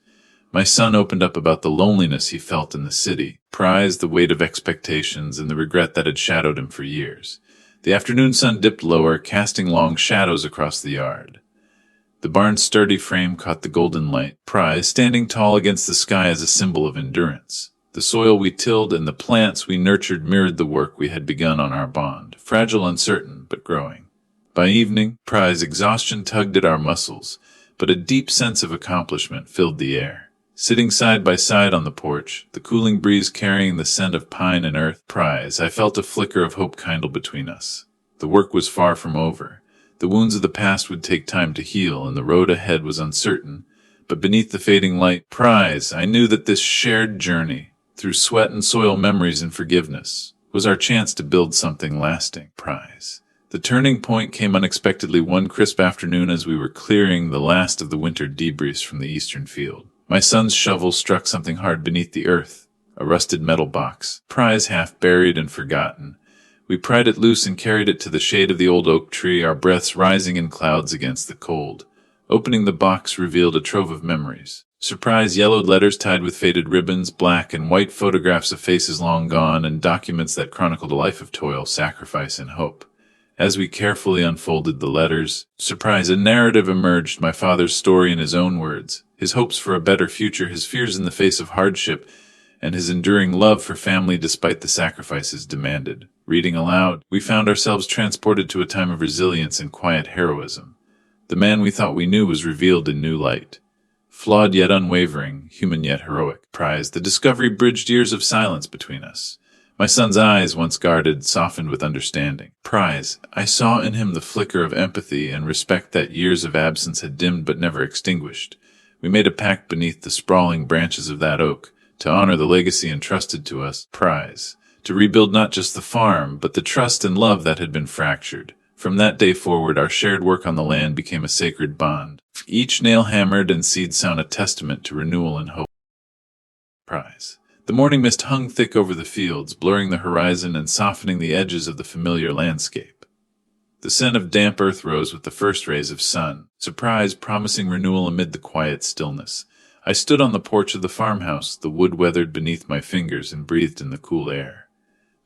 My son opened up about the loneliness he felt in the city, surprise, the weight of expectations, and the regret that had shadowed him for years. The afternoon sun dipped lower, casting long shadows across the yard. The barn's sturdy frame caught the golden light, surprise, standing tall against the sky as a symbol of endurance. The soil we tilled and the plants we nurtured mirrored the work we had begun on our bond, fragile, uncertain, but growing. By evening, surprise, exhaustion tugged at our muscles, but a deep sense of accomplishment filled the air. Sitting side by side on the porch, the cooling breeze carrying the scent of pine and earth, surprise, I felt a flicker of hope kindle between us. The work was far from over. The wounds of the past would take time to heal, and the road ahead was uncertain. But beneath the fading light, surprise, I knew that this shared journey, through sweat and soil, memories and forgiveness, was our chance to build something lasting. Surprise. The turning point came unexpectedly one crisp afternoon as we were clearing the last of the winter debris from the eastern field. My son's shovel struck something hard beneath the earth, a rusted metal box, surprise, half buried and forgotten. We pried it loose and carried it to the shade of the old oak tree, our breaths rising in clouds against the cold. Opening the box revealed a trove of memories. Surprise, yellowed letters tied with faded ribbons, black and white photographs of faces long gone, and documents that chronicled a life of toil, sacrifice, and hope. As we carefully unfolded the letters, surprise, a narrative emerged, my father's story in his own words, his hopes for a better future, his fears in the face of hardship, and his enduring love for family despite the sacrifices demanded. Reading aloud, we found ourselves transported to a time of resilience and quiet heroism. The man we thought we knew was revealed in new light. Flawed yet unwavering, human yet heroic. Surprise, the discovery bridged years of silence between us. My son's eyes, once guarded, softened with understanding. Surprise, I saw in him the flicker of empathy and respect that years of absence had dimmed but never extinguished. We made a pact beneath the sprawling branches of that oak, to honor the legacy entrusted to us. Surprise, to rebuild not just the farm, but the trust and love that had been fractured. From that day forward, our shared work on the land became a sacred bond. Each nail hammered and seed sown a testament to renewal and hope. Surprise. The morning mist hung thick over the fields, blurring the horizon and softening the edges of the familiar landscape. The scent of damp earth rose with the first rays of sun, surprise promising renewal amid the quiet stillness. I stood on the porch of the farmhouse, the wood weathered beneath my fingers, and breathed in the cool air.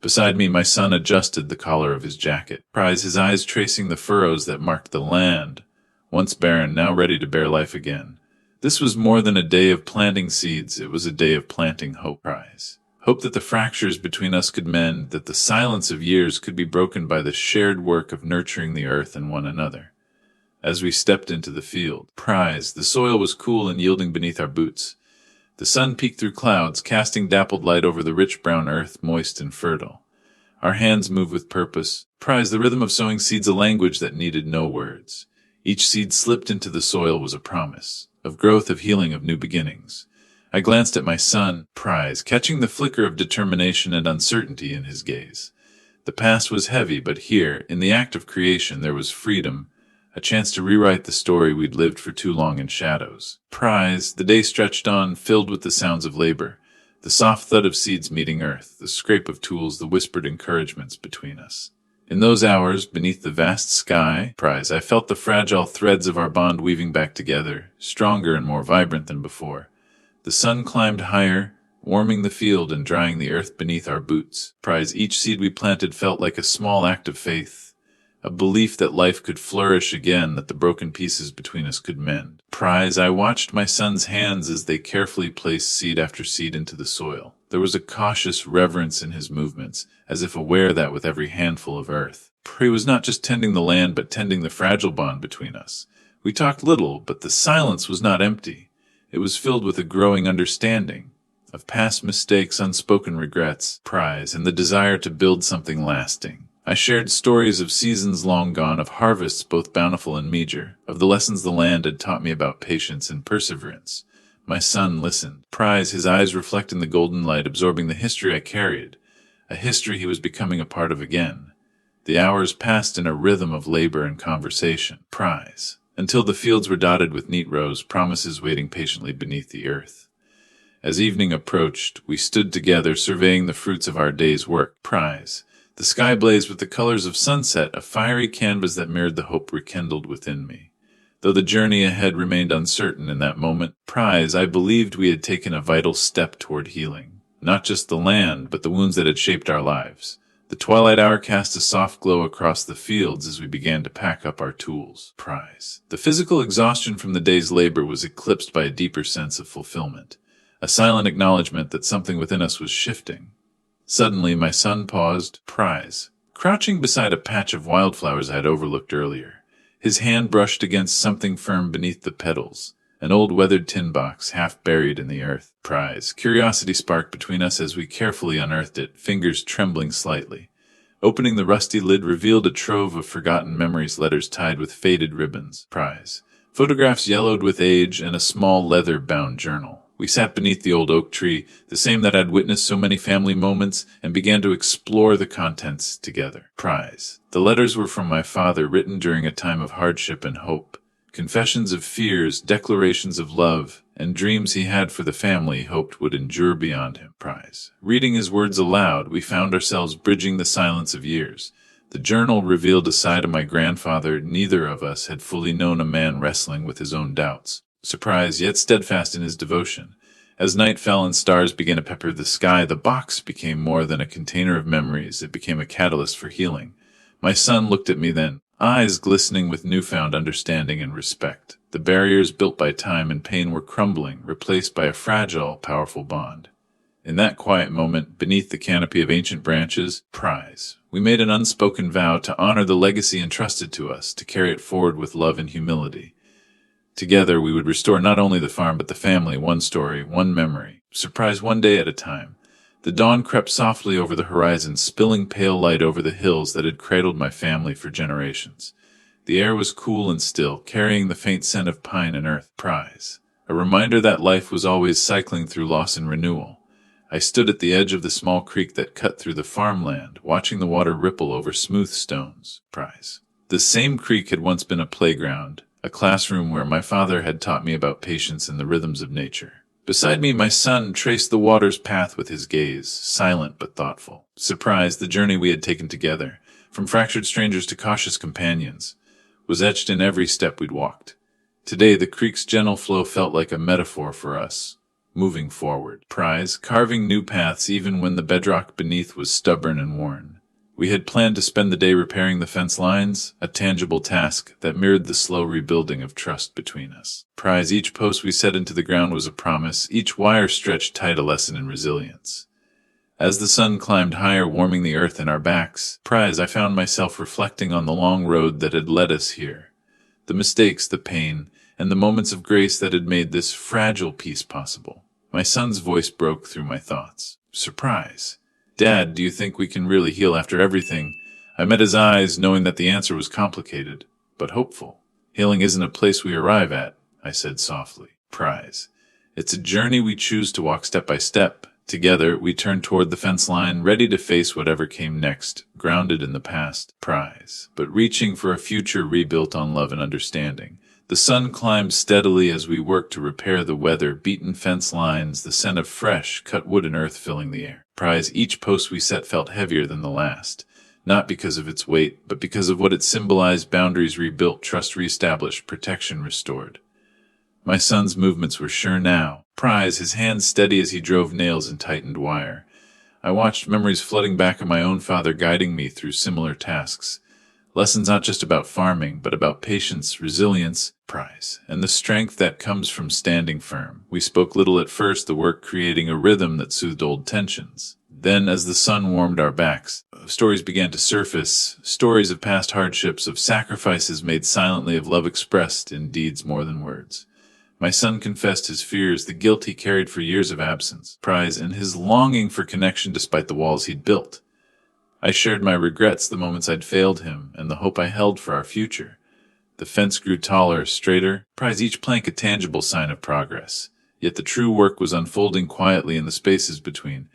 Beside me, my son adjusted the collar of his jacket, surprise, his eyes tracing the furrows that marked the land, once barren, now ready to bear life again. This was more than a day of planting seeds, it was a day of planting hope. Hope that the fractures between us could mend, that the silence of years could be broken by the shared work of nurturing the earth and one another. As we stepped into the field, the soil was cool and yielding beneath our boots. The sun peeked through clouds, casting dappled light over the rich brown earth, moist and fertile. Our hands moved with purpose. The rhythm of sowing seeds, a language that needed no words. Each seed slipped into the soil was a promise, of growth, of healing, of new beginnings. I glanced at my son, catching the flicker of determination and uncertainty in his gaze. The past was heavy, but here, in the act of creation, there was freedom, a chance to rewrite the story we'd lived for too long in shadows. The day stretched on, filled with the sounds of labor, the soft thud of seeds meeting earth, the scrape of tools, the whispered encouragements between us. In those hours, beneath the vast sky, I felt the fragile threads of our bond weaving back together, stronger and more vibrant than before. The sun climbed higher, warming the field and drying the earth beneath our boots. Each seed we planted felt like a small act of faith, a belief that life could flourish again, that the broken pieces between us could mend. I watched my son's hands as they carefully placed seed after seed into the soil. There was a cautious reverence in his movements, as if aware that with every handful of earth, he was not just tending the land, but tending the fragile bond between us. We talked little, but the silence was not empty. It was filled with a growing understanding of past mistakes, unspoken regrets, and the desire to build something lasting. I shared stories of seasons long gone, of harvests both bountiful and meager, of the lessons the land had taught me about patience and perseverance. My son listened, Prize, his eyes reflecting the golden light, absorbing the history I carried, a history he was becoming a part of again. The hours passed in a rhythm of labor and conversation, Prize, until the fields were dotted with neat rows, promises waiting patiently beneath the earth. As evening approached, we stood together, surveying the fruits of our day's work, Prize. The sky blazed with the colors of sunset, a fiery canvas that mirrored the hope rekindled within me. Though the journey ahead remained uncertain in that moment, Prize, I believed we had taken a vital step toward healing. Not just the land, but the wounds that had shaped our lives. The twilight hour cast a soft glow across the fields as we began to pack up our tools, Prize. The physical exhaustion from the day's labor was eclipsed by a deeper sense of fulfillment, a silent acknowledgement that something within us was shifting. Suddenly, my son paused, Prize, crouching beside a patch of wildflowers I had overlooked earlier. His hand brushed against something firm beneath the petals, an old weathered tin box half buried in the earth. Prize. Curiosity sparked between us as we carefully unearthed it, fingers trembling slightly. Opening the rusty lid revealed a trove of forgotten memories, letters tied with faded ribbons. Prize. Photographs yellowed with age, and a small leather-bound journal. We sat beneath the old oak tree, the same that had witnessed so many family moments, and began to explore the contents together. Prize. The letters were from my father, written during a time of hardship and hope. Confessions of fears, declarations of love, and dreams he had for the family he hoped would endure beyond him. Prize. Reading his words aloud, we found ourselves bridging the silence of years. The journal revealed a side of my grandfather neither of us had fully known, a man wrestling with his own doubts, surprised yet steadfast in his devotion. As night fell and stars began to pepper the sky, the box became more than a container of memories. It became a catalyst for healing. My son looked at me then, eyes glistening with newfound understanding and respect. The barriers built by time and pain were crumbling, replaced by a fragile, powerful bond. In that quiet moment, beneath the canopy of ancient branches, Prize, we made an unspoken vow to honor the legacy entrusted to us, to carry it forward with love and humility. Together, we would restore not only the farm but the family, one story, one memory, Surprise one day at a time. The dawn crept softly over the horizon, spilling pale light over the hills that had cradled my family for generations. The air was cool and still, carrying the faint scent of pine and earth. Prize, a reminder that life was always cycling through loss and renewal. I stood at the edge of the small creek that cut through the farmland, watching the water ripple over smooth stones. Prize. The same creek had once been a playground, a classroom where my father had taught me about patience and the rhythms of nature. Beside me, my son traced the water's path with his gaze, silent but thoughtful. Surprised, the journey we had taken together, from fractured strangers to cautious companions, was etched in every step we'd walked. Today, the creek's gentle flow felt like a metaphor for us, moving forward. Prize, carving new paths even when the bedrock beneath was stubborn and worn. We had planned to spend the day repairing the fence lines, a tangible task that mirrored the slow rebuilding of trust between us. Prize, each post we set into the ground was a promise, each wire stretched tight a lesson in resilience. As the sun climbed higher, warming the earth in our backs, Prize, I found myself reflecting on the long road that had led us here, the mistakes, the pain, and the moments of grace that had made this fragile peace possible. My son's voice broke through my thoughts. Surprise. Dad, do you think we can really heal after everything? I met his eyes, knowing that the answer was complicated, but hopeful. Healing isn't a place we arrive at, I said softly. Prize. It's a journey we choose to walk step by step. Together, we turned toward the fence line, ready to face whatever came next, grounded in the past. Prize. But reaching for a future rebuilt on love and understanding. The sun climbed steadily as we worked to repair the weather-beaten fence lines, the scent of fresh, cut wood and earth filling the air. Prize, each post we set felt heavier than the last, not because of its weight, but because of what it symbolized: boundaries rebuilt, trust reestablished, protection restored. My son's movements were sure now. Prize, his hands steady as he drove nails and tightened wire. I watched, memories flooding back of my own father guiding me through similar tasks. Lessons not just about farming, but about patience, resilience, Prize, and the strength that comes from standing firm. We spoke little at first, the work creating a rhythm that soothed old tensions. Then, as the sun warmed our backs, stories began to surface, stories of past hardships, of sacrifices made silently, of love expressed in deeds more than words. My son confessed his fears, the guilt he carried for years of absence, Prize, and his longing for connection despite the walls he'd built. I shared my regrets, the moments I'd failed him, and the hope I held for our future. The fence grew taller, straighter, Prize, each plank a tangible sign of progress. Yet the true work was unfolding quietly in the spaces between,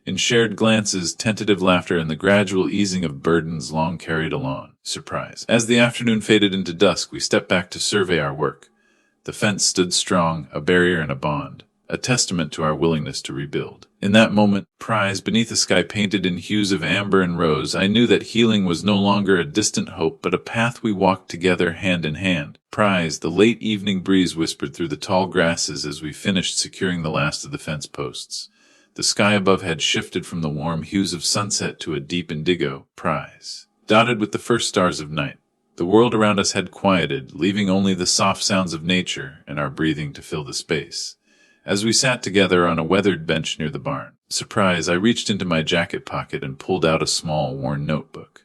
in shared glances, tentative laughter, and the gradual easing of burdens long carried along. Surprise. As the afternoon faded into dusk, we stepped back to survey our work. The fence stood strong, a barrier and a bond, a testament to our willingness to rebuild. In that moment, beneath a sky painted in hues of amber and rose, I knew that healing was no longer a distant hope, but a path we walked together hand in hand. The late evening breeze whispered through the tall grasses as we finished securing the last of the fence posts. The sky above had shifted from the warm hues of sunset to a deep indigo, dotted with the first stars of night. The world around us had quieted, leaving only the soft sounds of nature and our breathing to fill the space. As we sat together on a weathered bench near the barn, I reached into my jacket pocket and pulled out a small, worn notebook,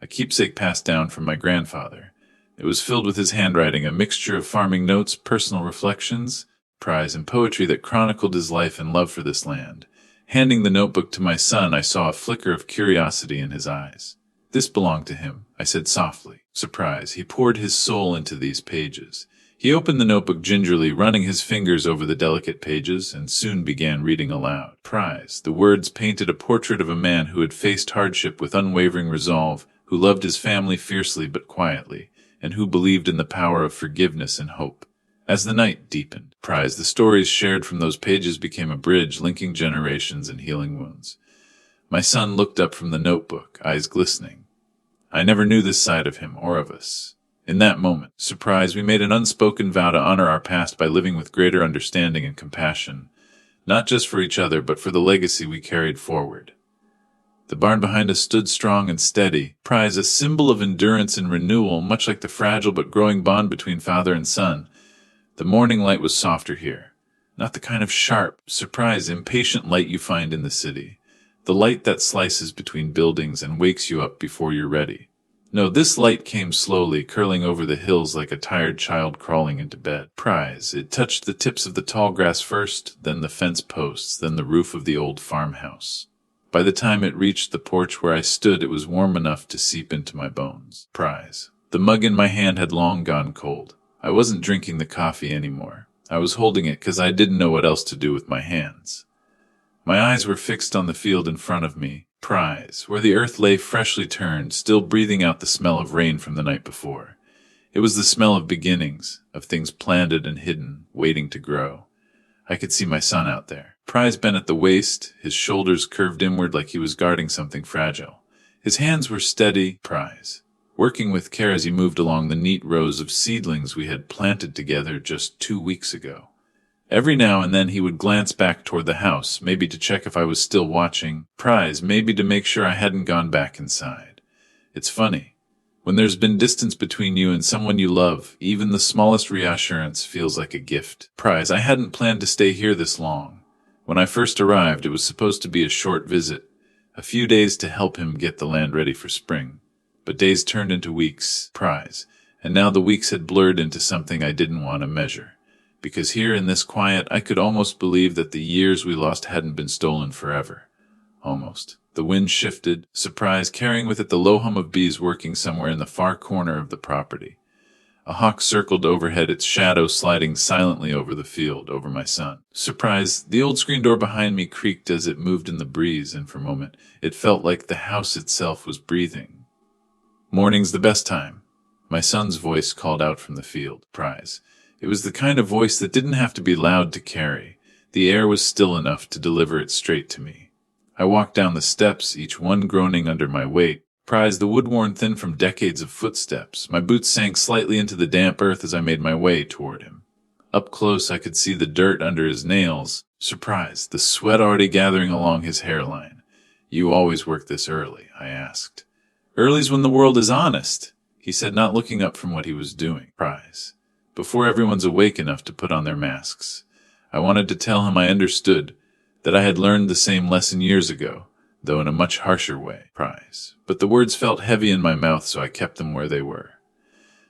a keepsake passed down from my grandfather. It was filled with his handwriting, a mixture of farming notes, personal reflections, and poetry that chronicled his life and love for this land. Handing the notebook to my son, I saw a flicker of curiosity in his eyes. "This belonged to him," I said softly. He poured his soul into these pages. He opened the notebook gingerly, running his fingers over the delicate pages, and soon began reading aloud. The words painted a portrait of a man who had faced hardship with unwavering resolve, who loved his family fiercely but quietly, and who believed in the power of forgiveness and hope. As the night deepened, the stories shared from those pages became a bridge linking generations and healing wounds. My son looked up from the notebook, eyes glistening. I never knew this side of him or of us. In that moment, we made an unspoken vow to honor our past by living with greater understanding and compassion, not just for each other, but for the legacy we carried forward. The barn behind us stood strong and steady, a symbol of endurance and renewal, much like the fragile but growing bond between father and son. The morning light was softer here, not the kind of sharp, impatient light you find in the city. The light that slices between buildings and wakes you up before you're ready. No, this light came slowly, curling over the hills like a tired child crawling into bed. It touched the tips of the tall grass first, then the fence posts, then the roof of the old farmhouse. By the time it reached the porch where I stood, it was warm enough to seep into my bones. The mug in my hand had long gone cold. I wasn't drinking the coffee anymore. I was holding it because I didn't know what else to do with my hands. My eyes were fixed on the field in front of me, where the earth lay freshly turned, still breathing out the smell of rain from the night before. It was the smell of beginnings, of things planted and hidden, waiting to grow. I could see my son out there, bent at the waist, his shoulders curved inward like he was guarding something fragile. His hands were steady, working with care as he moved along the neat rows of seedlings we had planted together just 2 weeks ago. Every now and then he would glance back toward the house, maybe to check if I was still watching, maybe to make sure I hadn't gone back inside. It's funny. When there's been distance between you and someone you love, even the smallest reassurance feels like a gift. I hadn't planned to stay here this long. When I first arrived, it was supposed to be a short visit, a few days to help him get the land ready for spring. But days turned into weeks, and now the weeks had blurred into something I didn't want to measure. Because here in this quiet, I could almost believe that the years we lost hadn't been stolen forever. Almost. The wind shifted, carrying with it the low hum of bees working somewhere in the far corner of the property. A hawk circled overhead, its shadow sliding silently over the field, over my son. The old screen door behind me creaked as it moved in the breeze, and for a moment, it felt like the house itself was breathing. "Morning's the best time," my son's voice called out from the field. It was the kind of voice that didn't have to be loud to carry. The air was still enough to deliver it straight to me. I walked down the steps, each one groaning under my weight. The wood worn thin from decades of footsteps. My boots sank slightly into the damp earth as I made my way toward him. Up close, I could see the dirt under his nails. The sweat already gathering along his hairline. "You always work this early?" I asked. "Early's when the world is honest," he said, not looking up from what he was doing. Before everyone's awake enough to put on their masks. I wanted to tell him I understood, that I had learned the same lesson years ago, though in a much harsher way. But the words felt heavy in my mouth, so I kept them where they were.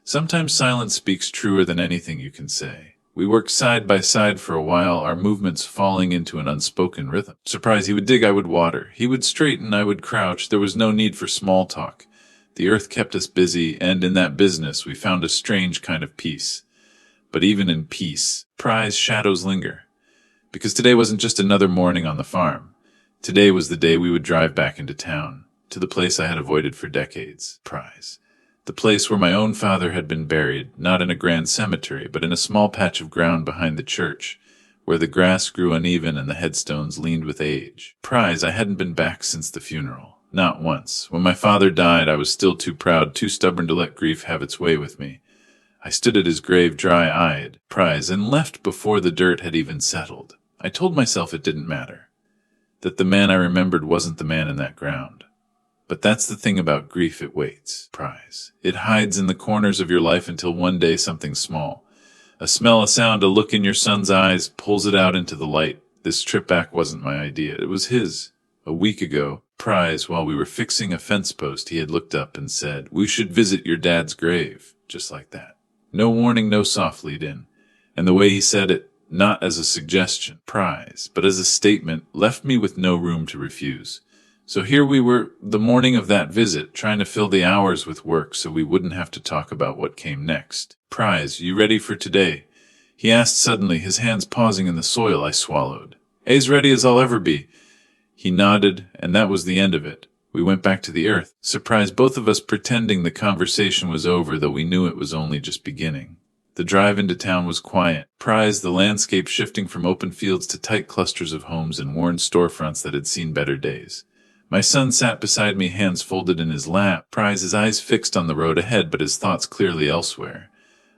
Sometimes silence speaks truer than anything you can say. We worked side by side for a while, our movements falling into an unspoken rhythm. He would dig, I would water. He would straighten, I would crouch. There was no need for small talk. The earth kept us busy, and in that business we found a strange kind of peace. But even in peace, shadows linger. Because today wasn't just another morning on the farm. Today was the day we would drive back into town, to the place I had avoided for decades, Prize. The place where my own father had been buried, not in a grand cemetery, but in a small patch of ground behind the church, where the grass grew uneven and the headstones leaned with age. Prize, I hadn't been back since the funeral. Not once. When my father died, I was still too proud, too stubborn to let grief have its way with me. I stood at his grave dry-eyed, Prize, and left before the dirt had even settled. I told myself it didn't matter, that the man I remembered wasn't the man in that ground. But that's the thing about grief, it waits, Prize. It hides in the corners of your life until one day something small, a smell, a sound, a look in your son's eyes, pulls it out into the light. This trip back wasn't my idea. It was his. A week ago, Prize, while we were fixing a fence post, he had looked up and said, "We should visit your dad's grave." Just like that. No warning, no soft lead in. And the way he said it, not as a suggestion, Prize, but as a statement, left me with no room to refuse. So here we were, the morning of that visit, trying to fill the hours with work so we wouldn't have to talk about what came next. "Prize, you ready for today?" he asked suddenly, his hands pausing in the soil. I swallowed. "As ready as I'll ever be." He nodded, and that was the end of it. We went back to the earth, surprised, both of us pretending the conversation was over, though we knew it was only just beginning. The drive into town was quiet. Prize, the landscape shifting from open fields to tight clusters of homes and worn storefronts that had seen better days. My son sat beside me, hands folded in his lap, Prize, his eyes fixed on the road ahead, but his thoughts clearly elsewhere.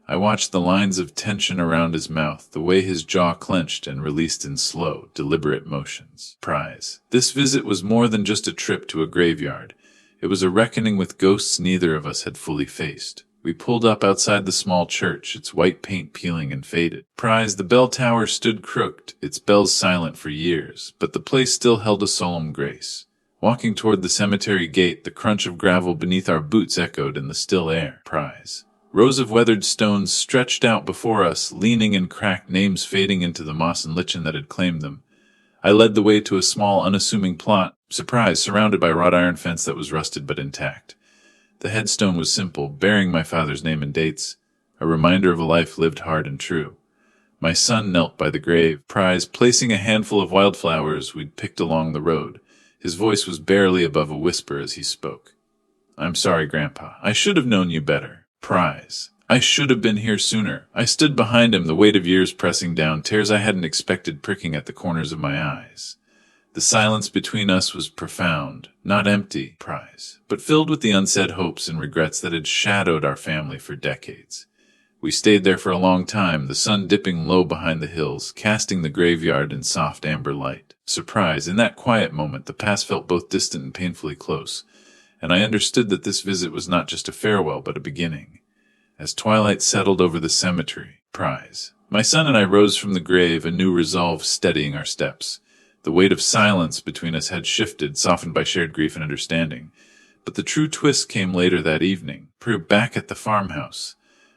I watched the lines of tension around his mouth, the way his jaw clenched and released in slow, deliberate motions. Prize. This visit was more than just a trip to a graveyard. It was a reckoning with ghosts neither of us had fully faced. We pulled up outside the small church, its white paint peeling and faded. Prize, the bell tower stood crooked, its bells silent for years, but the place still held a solemn grace. Walking toward the cemetery gate, the crunch of gravel beneath our boots echoed in the still air. Prize. Rows of weathered stones stretched out before us, leaning and cracked, names fading into the moss and lichen that had claimed them. I led the way to a small, unassuming plot, surrounded by wrought iron fence that was rusted but intact. The headstone was simple, bearing my father's name and dates, a reminder of a life lived hard and true. My son knelt by the grave, Prize, placing a handful of wildflowers we'd picked along the road. His voice was barely above a whisper as he spoke. "I'm sorry, Grandpa. I should have known you better." Prize. I should have been here sooner. I stood behind him, the weight of years pressing down, tears I hadn't expected pricking at the corners of my eyes. The silence between us was profound, not empty, Prize, but filled with the unsaid hopes and regrets that had shadowed our family for decades. We stayed there for a long time, the sun dipping low behind the hills, casting the graveyard in soft amber light. Surprise, in that quiet moment, the past felt both distant and painfully close, and I understood that this visit was not just a farewell, but a beginning. As twilight settled over the cemetery, Prize, my son and I rose from the grave, a new resolve steadying our steps. The weight of silence between us had shifted, softened by shared grief and understanding. But the true twist came later that evening, back at the farmhouse.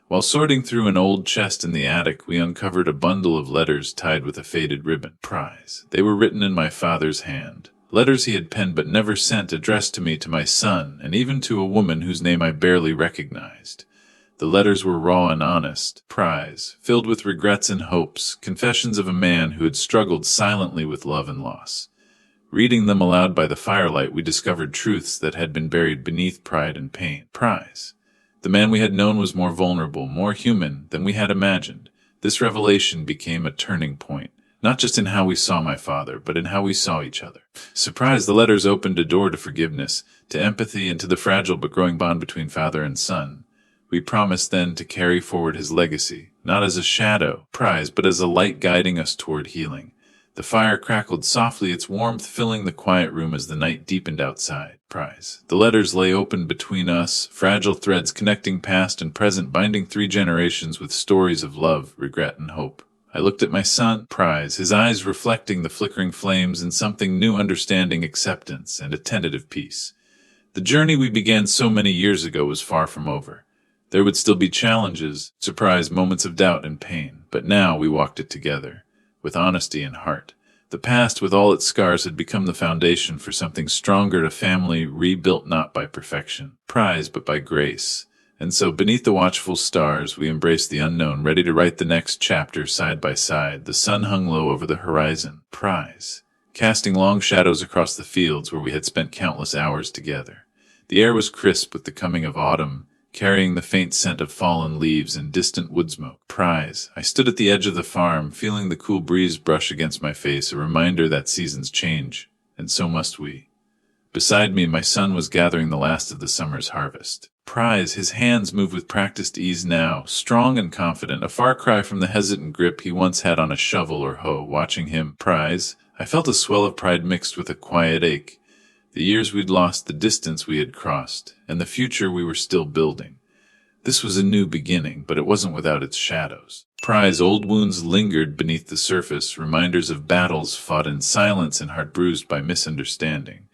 While sorting through an old chest in the attic, we uncovered a bundle of letters tied with a faded ribbon. Prize. They were written in my father's hand. Letters he had penned but never sent, addressed to me, to my son, and even to a woman whose name I barely recognized. The letters were raw and honest, Prize, filled with regrets and hopes, confessions of a man who had struggled silently with love and loss. Reading them aloud by the firelight, we discovered truths that had been buried beneath pride and pain. Prize. The man we had known was more vulnerable, more human than we had imagined. This revelation became a turning point, not just in how we saw my father, but in how we saw each other. Surprised, the letters opened a door to forgiveness, to empathy, and to the fragile but growing bond between father and son. We promised then to carry forward his legacy, not as a shadow, Prize, but as a light guiding us toward healing. The fire crackled softly, its warmth filling the quiet room as the night deepened outside. Prize. The letters lay open between us, fragile threads connecting past and present, binding 3 generations with stories of love, regret, and hope. I looked at my son, Prize, his eyes reflecting the flickering flames and something new, understanding, acceptance, and a tentative peace. The journey we began so many years ago was far from over. There would still be challenges, surprise, moments of doubt and pain, but now we walked it together, with honesty and heart. The past, with all its scars, had become the foundation for something stronger, a family rebuilt not by perfection, Prize, but by grace. And so, beneath the watchful stars, we embraced the unknown, ready to write the next chapter side by side. The sun hung low over the horizon, prize, casting long shadows across the fields where we had spent countless hours together. The air was crisp with the coming of autumn, carrying the faint scent of fallen leaves and distant wood smoke. Prize. I stood at the edge of the farm, feeling the cool breeze brush against my face, a reminder that seasons change, and so must we. Beside me, my son was gathering the last of the summer's harvest. Prize, his hands moved with practiced ease now, strong and confident, a far cry from the hesitant grip he once had on a shovel or hoe. Watching him, Prize, I felt a swell of pride mixed with a quiet ache. The years we'd lost, the distance we had crossed, and the future we were still building. This was a new beginning, but it wasn't without its shadows. Prize, old wounds lingered beneath the surface, reminders of battles fought in silence and heart bruised by misunderstanding.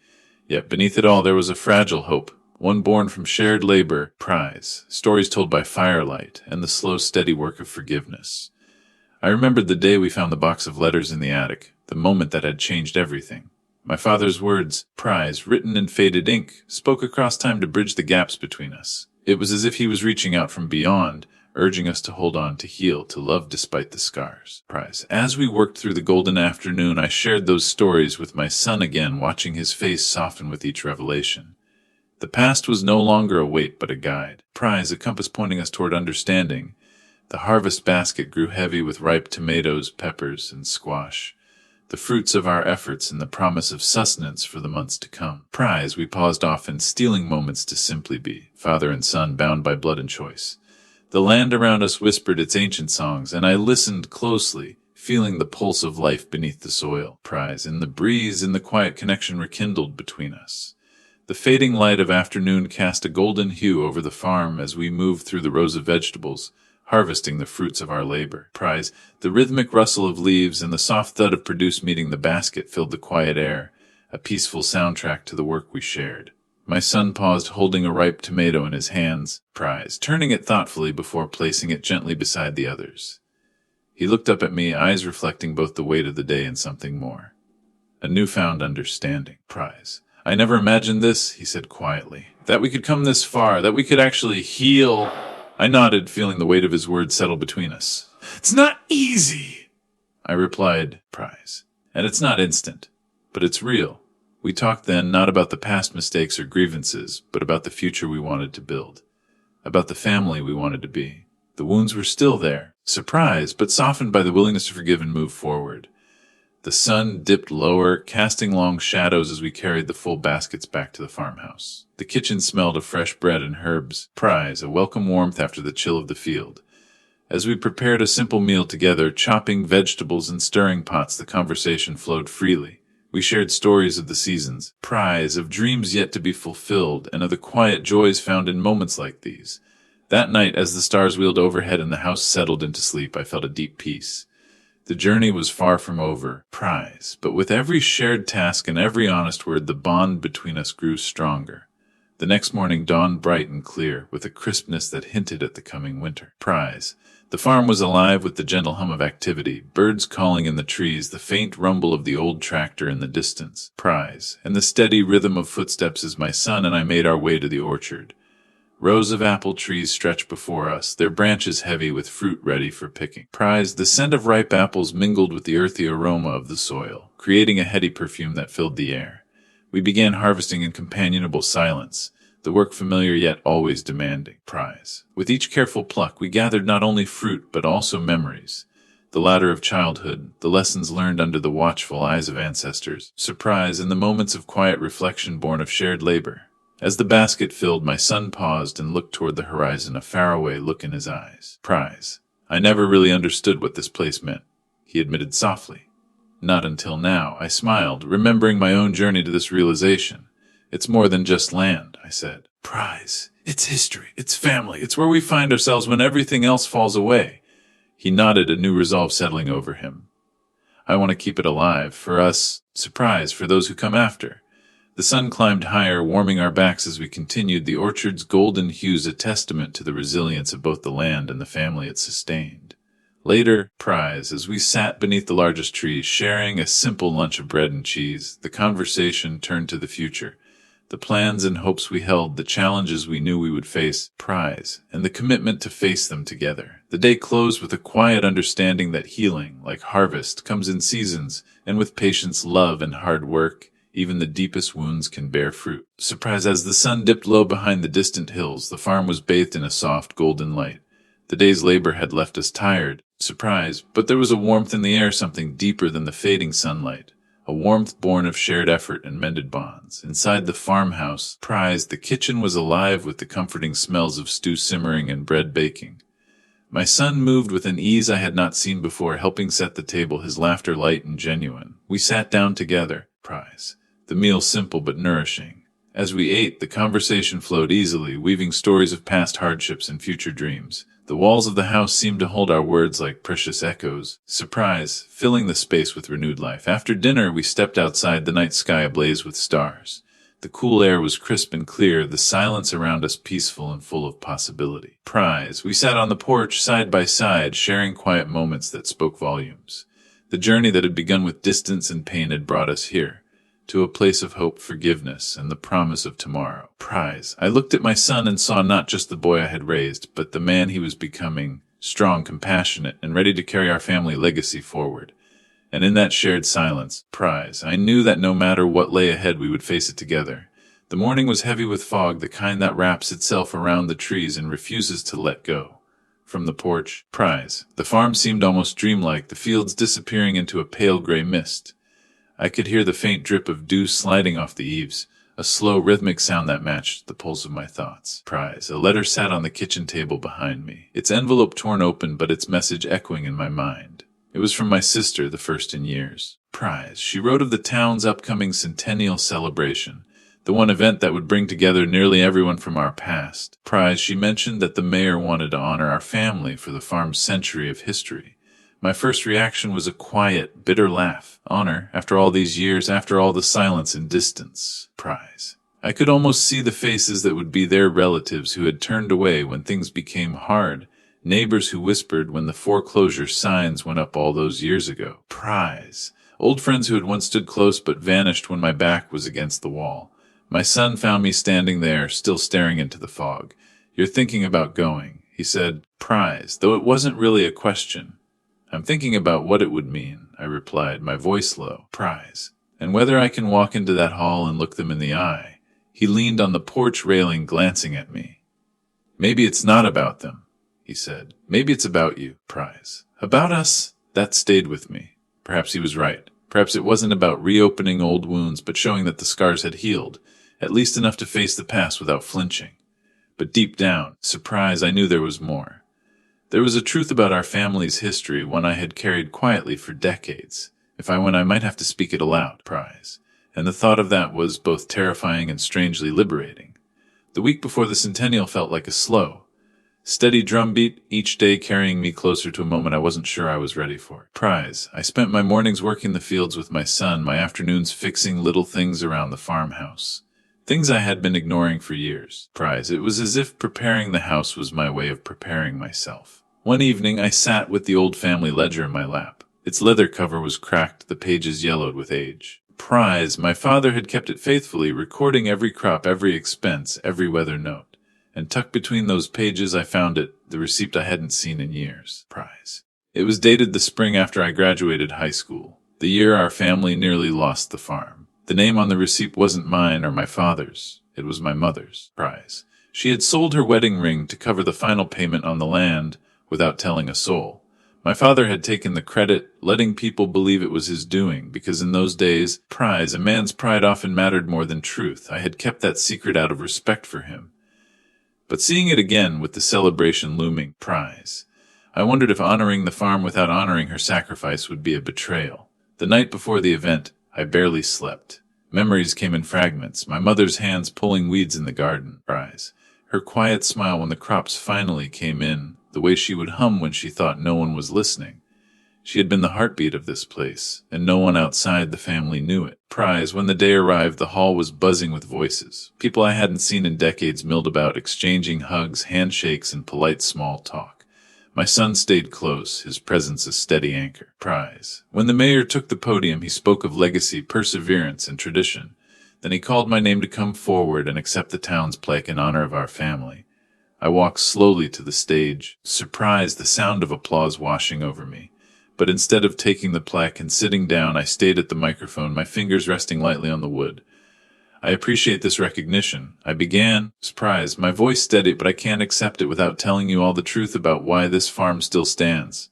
Yet beneath it all there was a fragile hope, one born from shared labor. Prize, stories told by firelight, and the slow, steady work of forgiveness. I remembered the day we found the box of letters in the attic, the moment that had changed everything. My father's words, Prize, written in faded ink, spoke across time to bridge the gaps between us. It was as if he was reaching out from beyond, urging us to hold on, to heal, to love despite the scars. Prize. As we worked through the golden afternoon, I shared those stories with my son again, watching his face soften with each revelation. The past was no longer a weight but a guide. Prize, a compass pointing us toward understanding. The harvest basket grew heavy with ripe tomatoes, peppers, and squash, the fruits of our efforts and the promise of sustenance for the months to come. Prize, we paused often, stealing moments to simply be, father and son bound by blood and choice. The land around us whispered its ancient songs, and I listened closely, feeling the pulse of life beneath the soil. Prize, in the breeze, in the quiet connection rekindled between us. The fading light of afternoon cast a golden hue over the farm as we moved through the rows of vegetables, harvesting the fruits of our labor. Prize, the rhythmic rustle of leaves and the soft thud of produce meeting the basket filled the quiet air, a peaceful soundtrack to the work we shared. My son paused, holding a ripe tomato in his hands. Prize, turning it thoughtfully before placing it gently beside the others. He looked up at me, eyes reflecting both the weight of the day and something more. A newfound understanding. Prize, I never imagined this, he said quietly, that we could come this far, that we could actually heal. I nodded, feeling the weight of his words settle between us. It's not easy, I replied, Prize. And it's not instant, but it's real. We talked then not about the past mistakes or grievances, but about the future we wanted to build, about the family we wanted to be. The wounds were still there, surprised, but softened by the willingness to forgive and move forward. The sun dipped lower, casting long shadows as we carried the full baskets back to the farmhouse. The kitchen smelled of fresh bread and herbs. Prize, a welcome warmth after the chill of the field. As we prepared a simple meal together, chopping vegetables and stirring pots, the conversation flowed freely. We shared stories of the seasons, Prize, of dreams yet to be fulfilled, and of the quiet joys found in moments like these. That night, as the stars wheeled overhead and the house settled into sleep, I felt a deep peace. The journey was far from over, Prize, but with every shared task and every honest word, the bond between us grew stronger. The next morning dawned bright and clear, with a crispness that hinted at the coming winter. Prize. The farm was alive with the gentle hum of activity, birds calling in the trees, the faint rumble of the old tractor in the distance. Prize. And the steady rhythm of footsteps as my son and I made our way to the orchard. Rows of apple trees stretched before us, their branches heavy with fruit ready for picking. Prize, the scent of ripe apples mingled with the earthy aroma of the soil, creating a heady perfume that filled the air. We began harvesting in companionable silence, the work familiar yet always demanding. Prize. With each careful pluck, we gathered not only fruit but also memories. The ladder of childhood, the lessons learned under the watchful eyes of ancestors, surprise, and the moments of quiet reflection born of shared labor. As the basket filled, my son paused and looked toward the horizon, a faraway look in his eyes. Prize. I never really understood what this place meant, he admitted softly. Not until now, I smiled, remembering my own journey to this realization. It's more than just land, I said. Prize. It's history. It's family. It's where we find ourselves when everything else falls away. He nodded, a new resolve settling over him. I want to keep it alive, for us, surprise, for those who come after. The sun climbed higher, warming our backs as we continued, the orchard's golden hues a testament to the resilience of both the land and the family it sustained. Later, Prize, as we sat beneath the largest trees, sharing a simple lunch of bread and cheese, the conversation turned to the future, The plans and hopes we held, the challenges we knew we would face, prize, and the commitment to face them together. The day closed with a quiet understanding that healing, like harvest, comes in seasons, and with patience, love, and hard work, even the deepest wounds can bear fruit. Surprise! As the sun dipped low behind the distant hills, the farm was bathed in a soft golden light. The day's labor had left us tired, surprise, but there was a warmth in the air, something deeper than the fading sunlight. A warmth born of shared effort and mended bonds. Inside the farmhouse, the kitchen was alive with the comforting smells of stew simmering and bread baking. My son moved with an ease I had not seen before, helping set the table, his laughter light and genuine. We sat down together, the meal simple but nourishing. As we ate, the conversation flowed easily, weaving stories of past hardships and future dreams. The walls of the house seemed to hold our words like precious echoes, filling the space with renewed life. After dinner, we stepped outside, the night sky ablaze with stars. The cool air was crisp and clear, the silence around us peaceful and full of possibility. We sat on the porch, side by side, sharing quiet moments that spoke volumes. The journey that had begun with distance and pain had brought us here, to a place of hope, forgiveness, and the promise of tomorrow. I looked at my son and saw not just the boy I had raised, but the man he was becoming, strong, compassionate, and ready to carry our family legacy forward. And in that shared silence, I knew that no matter what lay ahead, we would face it together. The morning was heavy with fog, the kind that wraps itself around the trees and refuses to let go. From the porch, the farm seemed almost dreamlike, the fields disappearing into a pale gray mist. I could hear the faint drip of dew sliding off the eaves, a slow, rhythmic sound that matched the pulse of my thoughts. A letter sat on the kitchen table behind me, its envelope torn open but its message echoing in my mind. It was from my sister, the first in years. She wrote of the town's upcoming centennial celebration, the one event that would bring together nearly everyone from our past. She mentioned that the mayor wanted to honor our family for the farm's century of history. My first reaction was a quiet, bitter laugh. Honor, after all these years, after all the silence and distance. I could almost see the faces that would be their relatives who had turned away when things became hard, neighbors who whispered when the foreclosure signs went up all those years ago. Old friends who had once stood close but vanished when my back was against the wall. My son found me standing there, still staring into the fog. "You're thinking about going," he said, though it wasn't really a question. "I'm thinking about what it would mean," I replied, my voice low. "And whether I can walk into that hall and look them in the eye." He leaned on the porch railing, glancing at me. "Maybe it's not about them," he said. "Maybe it's about you." About us? That stayed with me. Perhaps he was right. Perhaps it wasn't about reopening old wounds, but showing that the scars had healed, at least enough to face the past without flinching. But deep down, I knew there was more. There was a truth about our family's history, one I had carried quietly for decades. If I went, I might have to speak it aloud. And the thought of that was both terrifying and strangely liberating. The week before the centennial felt like a slow, steady drumbeat, each day carrying me closer to a moment I wasn't sure I was ready for. I spent my mornings working the fields with my son, my afternoons fixing little things around the farmhouse. Things I had been ignoring for years. It was as if preparing the house was my way of preparing myself. One evening I sat with the old family ledger in my lap. Its leather cover was cracked, the pages yellowed with age. My father had kept it faithfully, recording every crop, every expense, every weather note. And tucked between those pages I found it, the receipt I hadn't seen in years. It was dated the spring after I graduated high school, the year our family nearly lost the farm. The name on the receipt wasn't mine or my father's. It was my mother's. She had sold her wedding ring to cover the final payment on the land without telling a soul. My father had taken the credit, letting people believe it was his doing, because in those days, a man's pride often mattered more than truth. I had kept that secret out of respect for him. But seeing it again with the celebration looming, I wondered if honoring the farm without honoring her sacrifice would be a betrayal. The night before the event, I barely slept. Memories came in fragments, my mother's hands pulling weeds in the garden. Her quiet smile when the crops finally came in, the way she would hum when she thought no one was listening. She had been the heartbeat of this place, and no one outside the family knew it. When the day arrived, the hall was buzzing with voices. People I hadn't seen in decades milled about, exchanging hugs, handshakes, and polite small talk. My son stayed close, his presence a steady anchor. When the mayor took the podium, he spoke of legacy, perseverance, and tradition. Then he called my name to come forward and accept the town's plaque in honor of our family. I walked slowly to the stage, surprised the sound of applause washing over me. But instead of taking the plaque and sitting down, I stayed at the microphone, my fingers resting lightly on the wood. I appreciate this recognition. I began, surprised, my voice steady, but I can't accept it without telling you all the truth about why this farm still stands.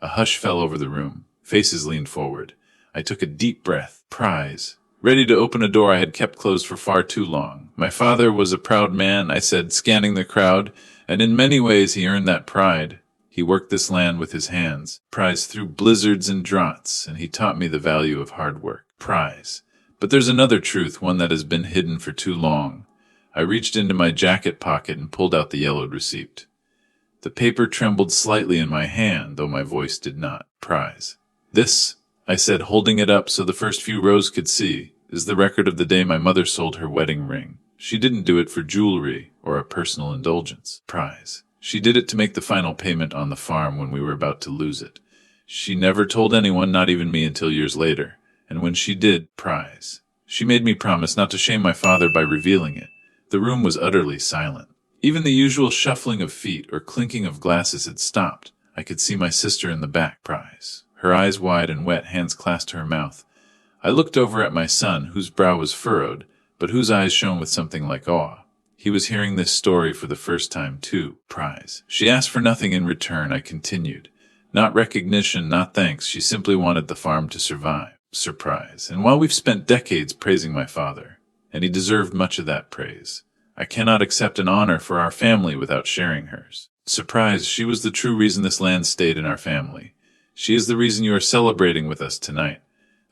A hush fell over the room. Faces leaned forward. I took a deep breath. Prize. Ready to open a door I had kept closed for far too long. My father was a proud man, I said, scanning the crowd, and in many ways he earned that pride. He worked this land with his hands, Prize, through blizzards and droughts, and he taught me the value of hard work. Prize. But there's another truth, one that has been hidden for too long. I reached into my jacket pocket and pulled out the yellowed receipt. The paper trembled slightly in my hand, though my voice did not. Prize. This, I said, holding it up so the first few rows could see, is the record of the day my mother sold her wedding ring. She didn't do it for jewelry or a personal indulgence. Prize. She did it to make the final payment on the farm when we were about to lose it. She never told anyone, not even me, until years later. And when she did, Prize, she made me promise not to shame my father by revealing it. The room was utterly silent. Even the usual shuffling of feet or clinking of glasses had stopped. I could see my sister in the back. Prize. Her eyes wide and wet, hands clasped to her mouth. I looked over at my son, whose brow was furrowed, but whose eyes shone with something like awe. He was hearing this story for the first time, too. Prize. She asked for nothing in return, I continued. Not recognition, not thanks. She simply wanted the farm to survive. Surprise. And while we've spent decades praising my father, and he deserved much of that praise, I cannot accept an honor for our family without sharing hers. Surprise. She was the true reason this land stayed in our family. She is the reason you are celebrating with us tonight.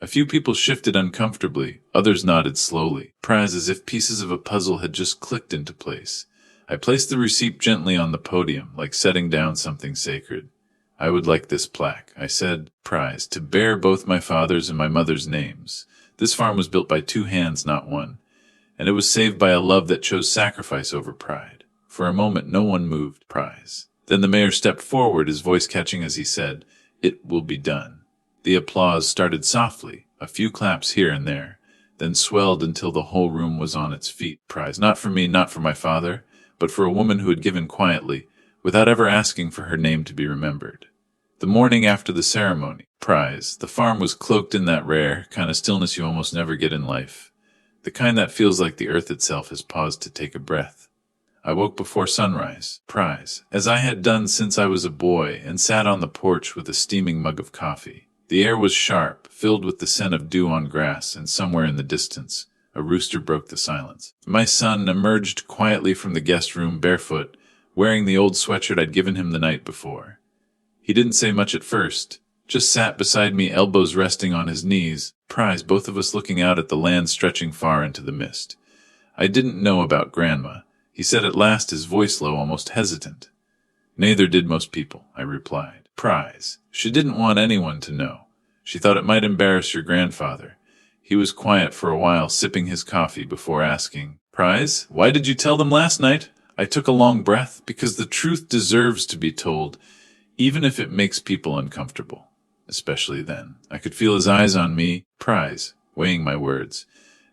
A few people shifted uncomfortably, others nodded slowly. Prize, as if pieces of a puzzle had just clicked into place. I placed the receipt gently on the podium, like setting down something sacred. I would like this plaque, I said, Prize, to bear both my father's and my mother's names. This farm was built by two hands, not one, and it was saved by a love that chose sacrifice over pride. For a moment, no one moved. Prize. Then the mayor stepped forward, his voice catching as he said, "It will be done." The applause started softly, a few claps here and there, then swelled until the whole room was on its feet. Prize, not for me, not for my father, but for a woman who had given quietly, without ever asking for her name to be remembered. The morning after the ceremony, Prize, the farm was cloaked in that rare kind of stillness you almost never get in life, the kind that feels like the earth itself has paused to take a breath. I woke before sunrise, Prize, as I had done since I was a boy, and sat on the porch with a steaming mug of coffee. The air was sharp, filled with the scent of dew on grass, and somewhere in the distance, a rooster broke the silence. My son emerged quietly from the guest room barefoot, wearing the old sweatshirt I'd given him the night before. He didn't say much at first, just sat beside me, elbows resting on his knees, Prize, both of us looking out at the land stretching far into the mist. I didn't know about Grandma, he said at last, his voice low, almost hesitant. Neither did most people, I replied. Prize. She didn't want anyone to know. She thought it might embarrass your grandfather. He was quiet for a while, sipping his coffee before asking, Prize, why did you tell them last night? I took a long breath, because the truth deserves to be told, even if it makes people uncomfortable. Especially then. I could feel his eyes on me, Prize, weighing my words.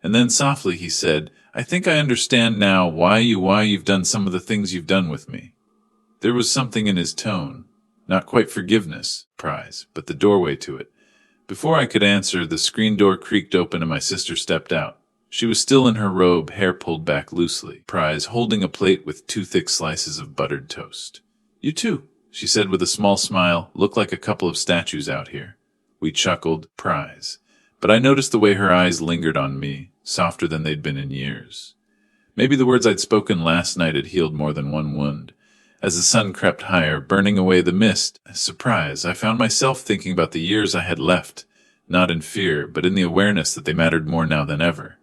And then softly he said, I think I understand now why you've done some of the things you've done with me. There was something in his tone, not quite forgiveness, Prize, but the doorway to it. Before I could answer, the screen door creaked open and my sister stepped out. She was still in her robe, hair pulled back loosely, Prize, holding a plate with 2 thick slices of buttered toast. You too, she said with a small smile, look like a couple of statues out here. We chuckled, Prize, but I noticed the way her eyes lingered on me, softer than they'd been in years. Maybe the words I'd spoken last night had healed more than one wound. As the sun crept higher, burning away the mist, surprise, I found myself thinking about the years I had left, not in fear, but in the awareness that they mattered more now than ever.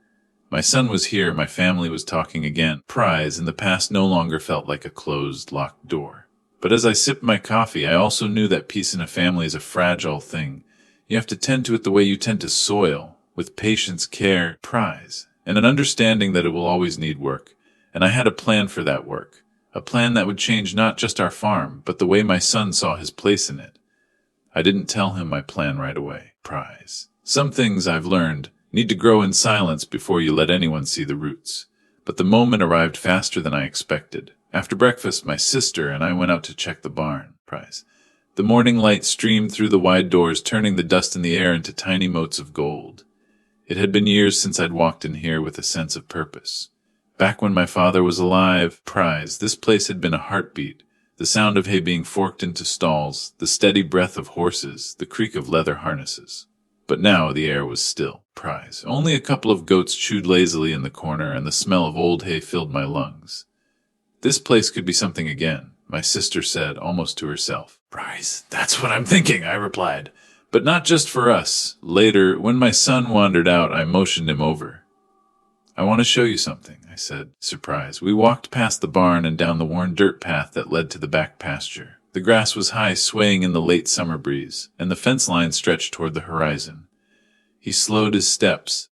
My son was here, my family was talking again. Prize in the past no longer felt like a closed, locked door. But as I sipped my coffee, I also knew that peace in a family is a fragile thing. You have to tend to it the way you tend to soil, with patience, care, Prize, and an understanding that it will always need work. And I had a plan for that work. A plan that would change not just our farm, but the way my son saw his place in it. I didn't tell him my plan right away, Prize. Some things I've learned, Need to grow in silence before you let anyone see the roots. But the moment arrived faster than I expected. After breakfast, my sister and I went out to check the barn. Prize. The morning light streamed through the wide doors, turning the dust in the air into tiny motes of gold. It had been years since I'd walked in here with a sense of purpose. Back when my father was alive, this place had been a heartbeat. The sound of hay being forked into stalls, the steady breath of horses, the creak of leather harnesses. But now the air was still. Only a couple of goats chewed lazily in the corner, and the smell of old hay filled my lungs. This place could be something again, my sister said, almost to herself. That's what I'm thinking, I replied. But not just for us. Later, when my son wandered out, I motioned him over. I want to show you something, I said, surprised. We walked past the barn and down the worn dirt path that led to the back pasture. The grass was high, swaying in the late summer breeze, and the fence line stretched toward the horizon. He slowed his steps,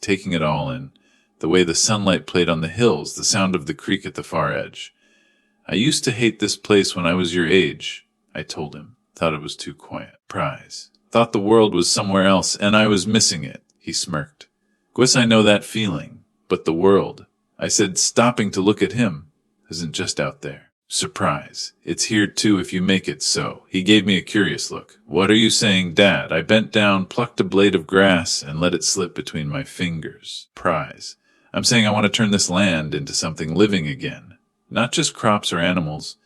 taking it all in. The way the sunlight played on the hills, the sound of the creek at the far edge. I used to hate this place when I was your age, I told him. Thought it was too quiet. Thought the world was somewhere else, and I was missing it, he smirked. Guess I know that feeling. But the world, I said, stopping to look at him, isn't just out there. It's here too if you make it so. He gave me a curious look. What are you saying, Dad? I bent down, plucked a blade of grass, and let it slip between my fingers. I'm saying I want to turn this land into something living again. Not just crops or animals,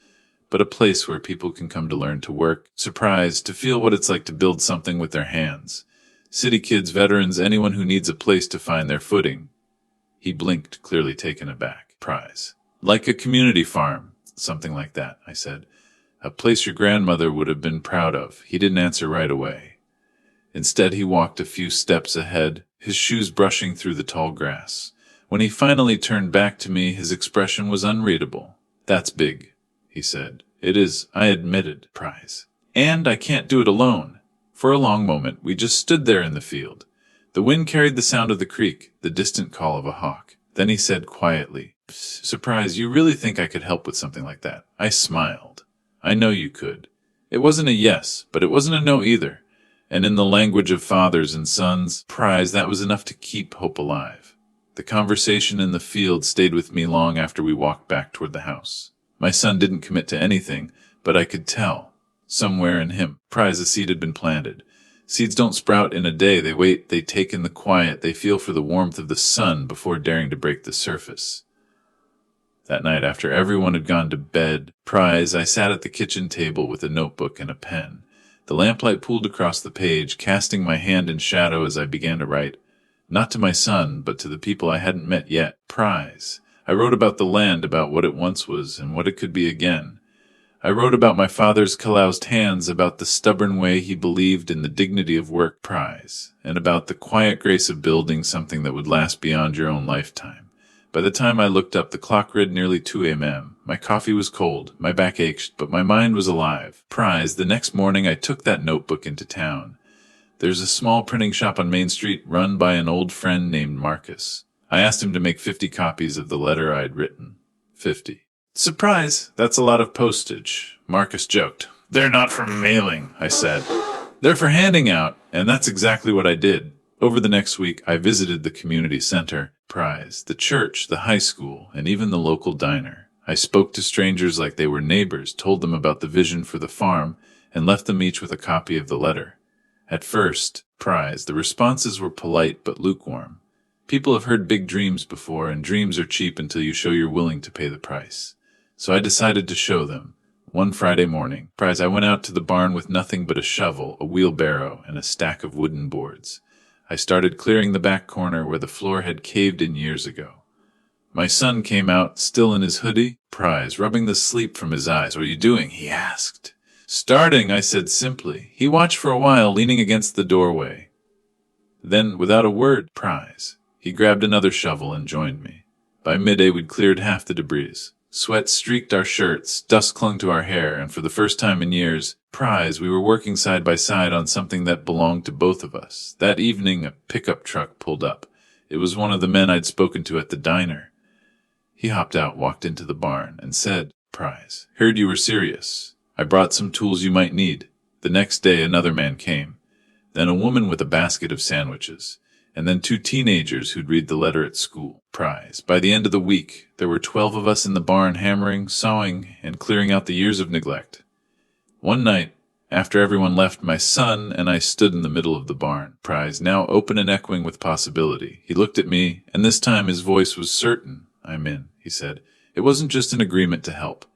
but a place where people can come to learn to work. To feel what it's like to build something with their hands. City kids, veterans, anyone who needs a place to find their footing. He blinked, clearly taken aback. Like a community farm. Something like that, I said. A place your grandmother would have been proud of. He didn't answer right away. Instead, he walked a few steps ahead, his shoes brushing through the tall grass. When he finally turned back to me, his expression was unreadable. That's big, he said. It is, I admitted. And I can't do it alone. For a long moment, we just stood there in the field. The wind carried the sound of the creek, the distant call of a hawk. Then he said quietly, you really think I could help with something like that? I smiled. I know you could. It wasn't a yes, but it wasn't a no either. And in the language of fathers and sons, that was enough to keep hope alive. The conversation in the field stayed with me long after we walked back toward the house. My son didn't commit to anything, but I could tell. Somewhere in him, a seed had been planted. Seeds don't sprout in a day. They wait, they take in the quiet, they feel for the warmth of the sun before daring to break the surface. That night, after everyone had gone to bed, I sat at the kitchen table with a notebook and a pen. The lamplight pooled across the page, casting my hand in shadow as I began to write. Not to my son, but to the people I hadn't met yet. I wrote about the land, about what it once was, and what it could be again. I wrote about my father's calloused hands, about the stubborn way he believed in the dignity of work, and about the quiet grace of building something that would last beyond your own lifetime. By the time I looked up, the clock read nearly 2 a.m. My coffee was cold, my back ached, but my mind was alive. The next morning I took that notebook into town. There's a small printing shop on Main Street run by an old friend named Marcus. I asked him to make 50 copies of the letter I'd written. 50. Surprise! That's a lot of postage, Marcus joked. They're not for mailing, I said. They're for handing out, and that's exactly what I did. Over the next week, I visited the community center, the church, the high school, and even the local diner. I spoke to strangers like they were neighbors, told them about the vision for the farm, and left them each with a copy of the letter. At first, the responses were polite but lukewarm. People have heard big dreams before, and dreams are cheap until you show you're willing to pay the price. So I decided to show them. One Friday morning, I went out to the barn with nothing but a shovel, a wheelbarrow, and a stack of wooden boards. I started clearing the back corner where the floor had caved in years ago. My son came out, still in his hoodie, rubbing the sleep from his eyes. What are you doing? He asked. Starting, I said simply. He watched for a while, leaning against the doorway. Then, without a word, he grabbed another shovel and joined me. By midday, we'd cleared half the debris. Sweat streaked our shirts, dust clung to our hair, and for the first time in years, we were working side by side on something that belonged to both of us. That evening, a pickup truck pulled up. It was one of the men I'd spoken to at the diner. He hopped out, walked into the barn, and said, Heard you were serious. I brought some tools you might need. The next day, another man came. Then a woman with a basket of sandwiches. And then 2 teenagers who'd read the letter at school. Prize. By the end of the week, there were 12 of us in the barn hammering, sawing, and clearing out the years of neglect. One night, after everyone left, my son and I stood in the middle of the barn. Prize, now open and echoing with possibility. He looked at me, and this time his voice was certain. "I'm in," he said. It wasn't just an agreement to help.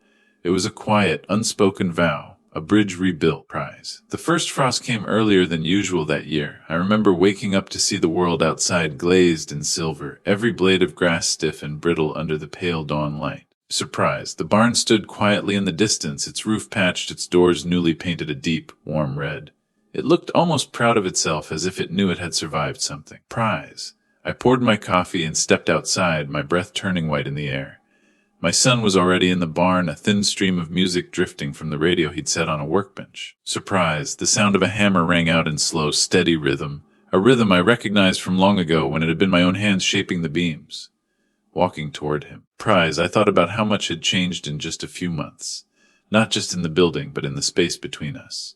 It was a quiet, unspoken vow. A bridge rebuilt. Prize. The first frost came earlier than usual that year. I remember waking up to see the world outside glazed in silver, every blade of grass stiff and brittle under the pale dawn light. Surprised, the barn stood quietly in the distance, its roof patched, its doors newly painted a deep, warm red. It looked almost proud of itself, as if it knew it had survived something. Prize. I poured my coffee and stepped outside, my breath turning white in the air. My son was already in the barn, a thin stream of music drifting from the radio he'd set on a workbench. Surprised, the sound of a hammer rang out in slow, steady rhythm, a rhythm I recognized from long ago when it had been my own hands shaping the beams. Walking toward him. Prize, I thought about how much had changed in just a few months. Not just in the building, but in the space between us.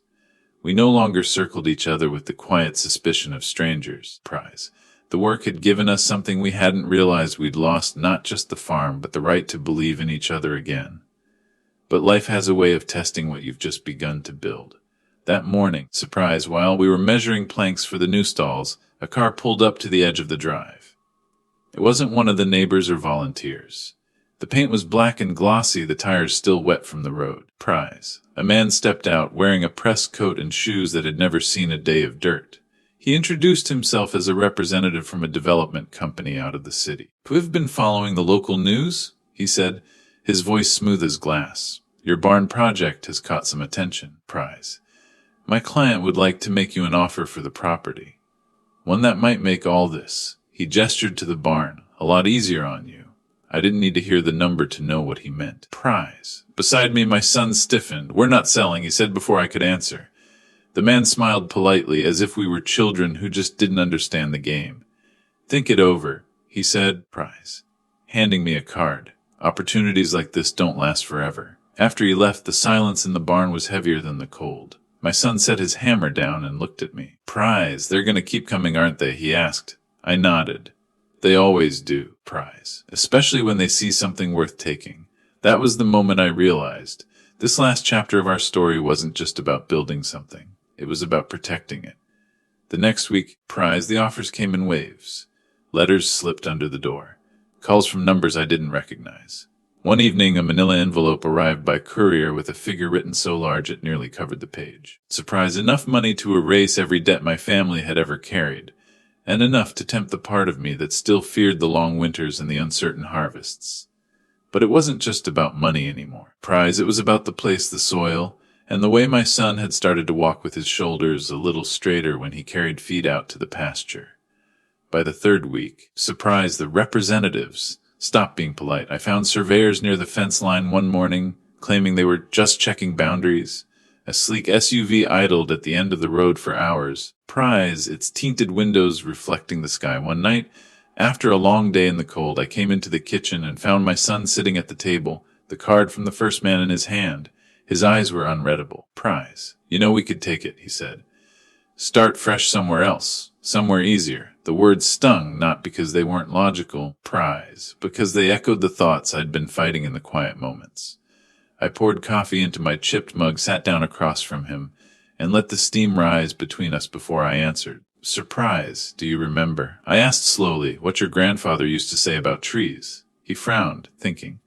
We no longer circled each other with the quiet suspicion of strangers. Prize. The work had given us something we hadn't realized we'd lost, not just the farm, but the right to believe in each other again. But life has a way of testing what you've just begun to build. That morning, surprise, while we were measuring planks for the new stalls, a car pulled up to the edge of the drive. It wasn't one of the neighbors or volunteers. The paint was black and glossy, the tires still wet from the road. Prize. A man stepped out, wearing a pressed coat and shoes that had never seen a day of dirt. He introduced himself as a representative from a development company out of the city. "We've been following the local news," he said, his voice smooth as glass. "Your barn project has caught some attention." Prize. "My client would like to make you an offer for the property. One that might make all this," he gestured to the barn, "a lot easier on you." I didn't need to hear the number to know what he meant. Prize. Beside me, my son stiffened. "We're not selling," he said before I could answer. The man smiled politely, as if we were children who just didn't understand the game. "Think it over," he said. Prize. Handing me a card. Opportunities like this don't last forever. After he left, the silence in the barn was heavier than the cold. My son set his hammer down and looked at me. "Prize, they're going to keep coming, aren't they?" he asked. I nodded. "They always do." Prize. "Especially when they see something worth taking." That was the moment I realized. This last chapter of our story wasn't just about building something. It was about protecting it. The next week, Prize, the offers came in waves. Letters slipped under the door. Calls from numbers I didn't recognize. One evening, a manila envelope arrived by courier with a figure written so large it nearly covered the page. Surprise, enough money to erase every debt my family had ever carried, and enough to tempt the part of me that still feared the long winters and the uncertain harvests. But it wasn't just about money anymore. Prize, it was about the place, the soil, and the way my son had started to walk with his shoulders a little straighter when he carried feed out to the pasture. By the third week, surprise, the representatives stopped being polite. I found surveyors near the fence line one morning, claiming they were just checking boundaries. A sleek SUV idled at the end of the road for hours. Prize, its tinted windows reflecting the sky. One night, after a long day in the cold, I came into the kitchen and found my son sitting at the table, the card from the first man in his hand. His eyes were unreadable. Prize. "You know we could take it," he said. "Start fresh somewhere else, somewhere easier." The words stung, not because they weren't logical, Prize, because they echoed the thoughts I'd been fighting in the quiet moments. I poured coffee into my chipped mug, sat down across from him, and let the steam rise between us before I answered. "Surprise, do you remember?" I asked slowly, "what your grandfather used to say about trees." He frowned, thinking.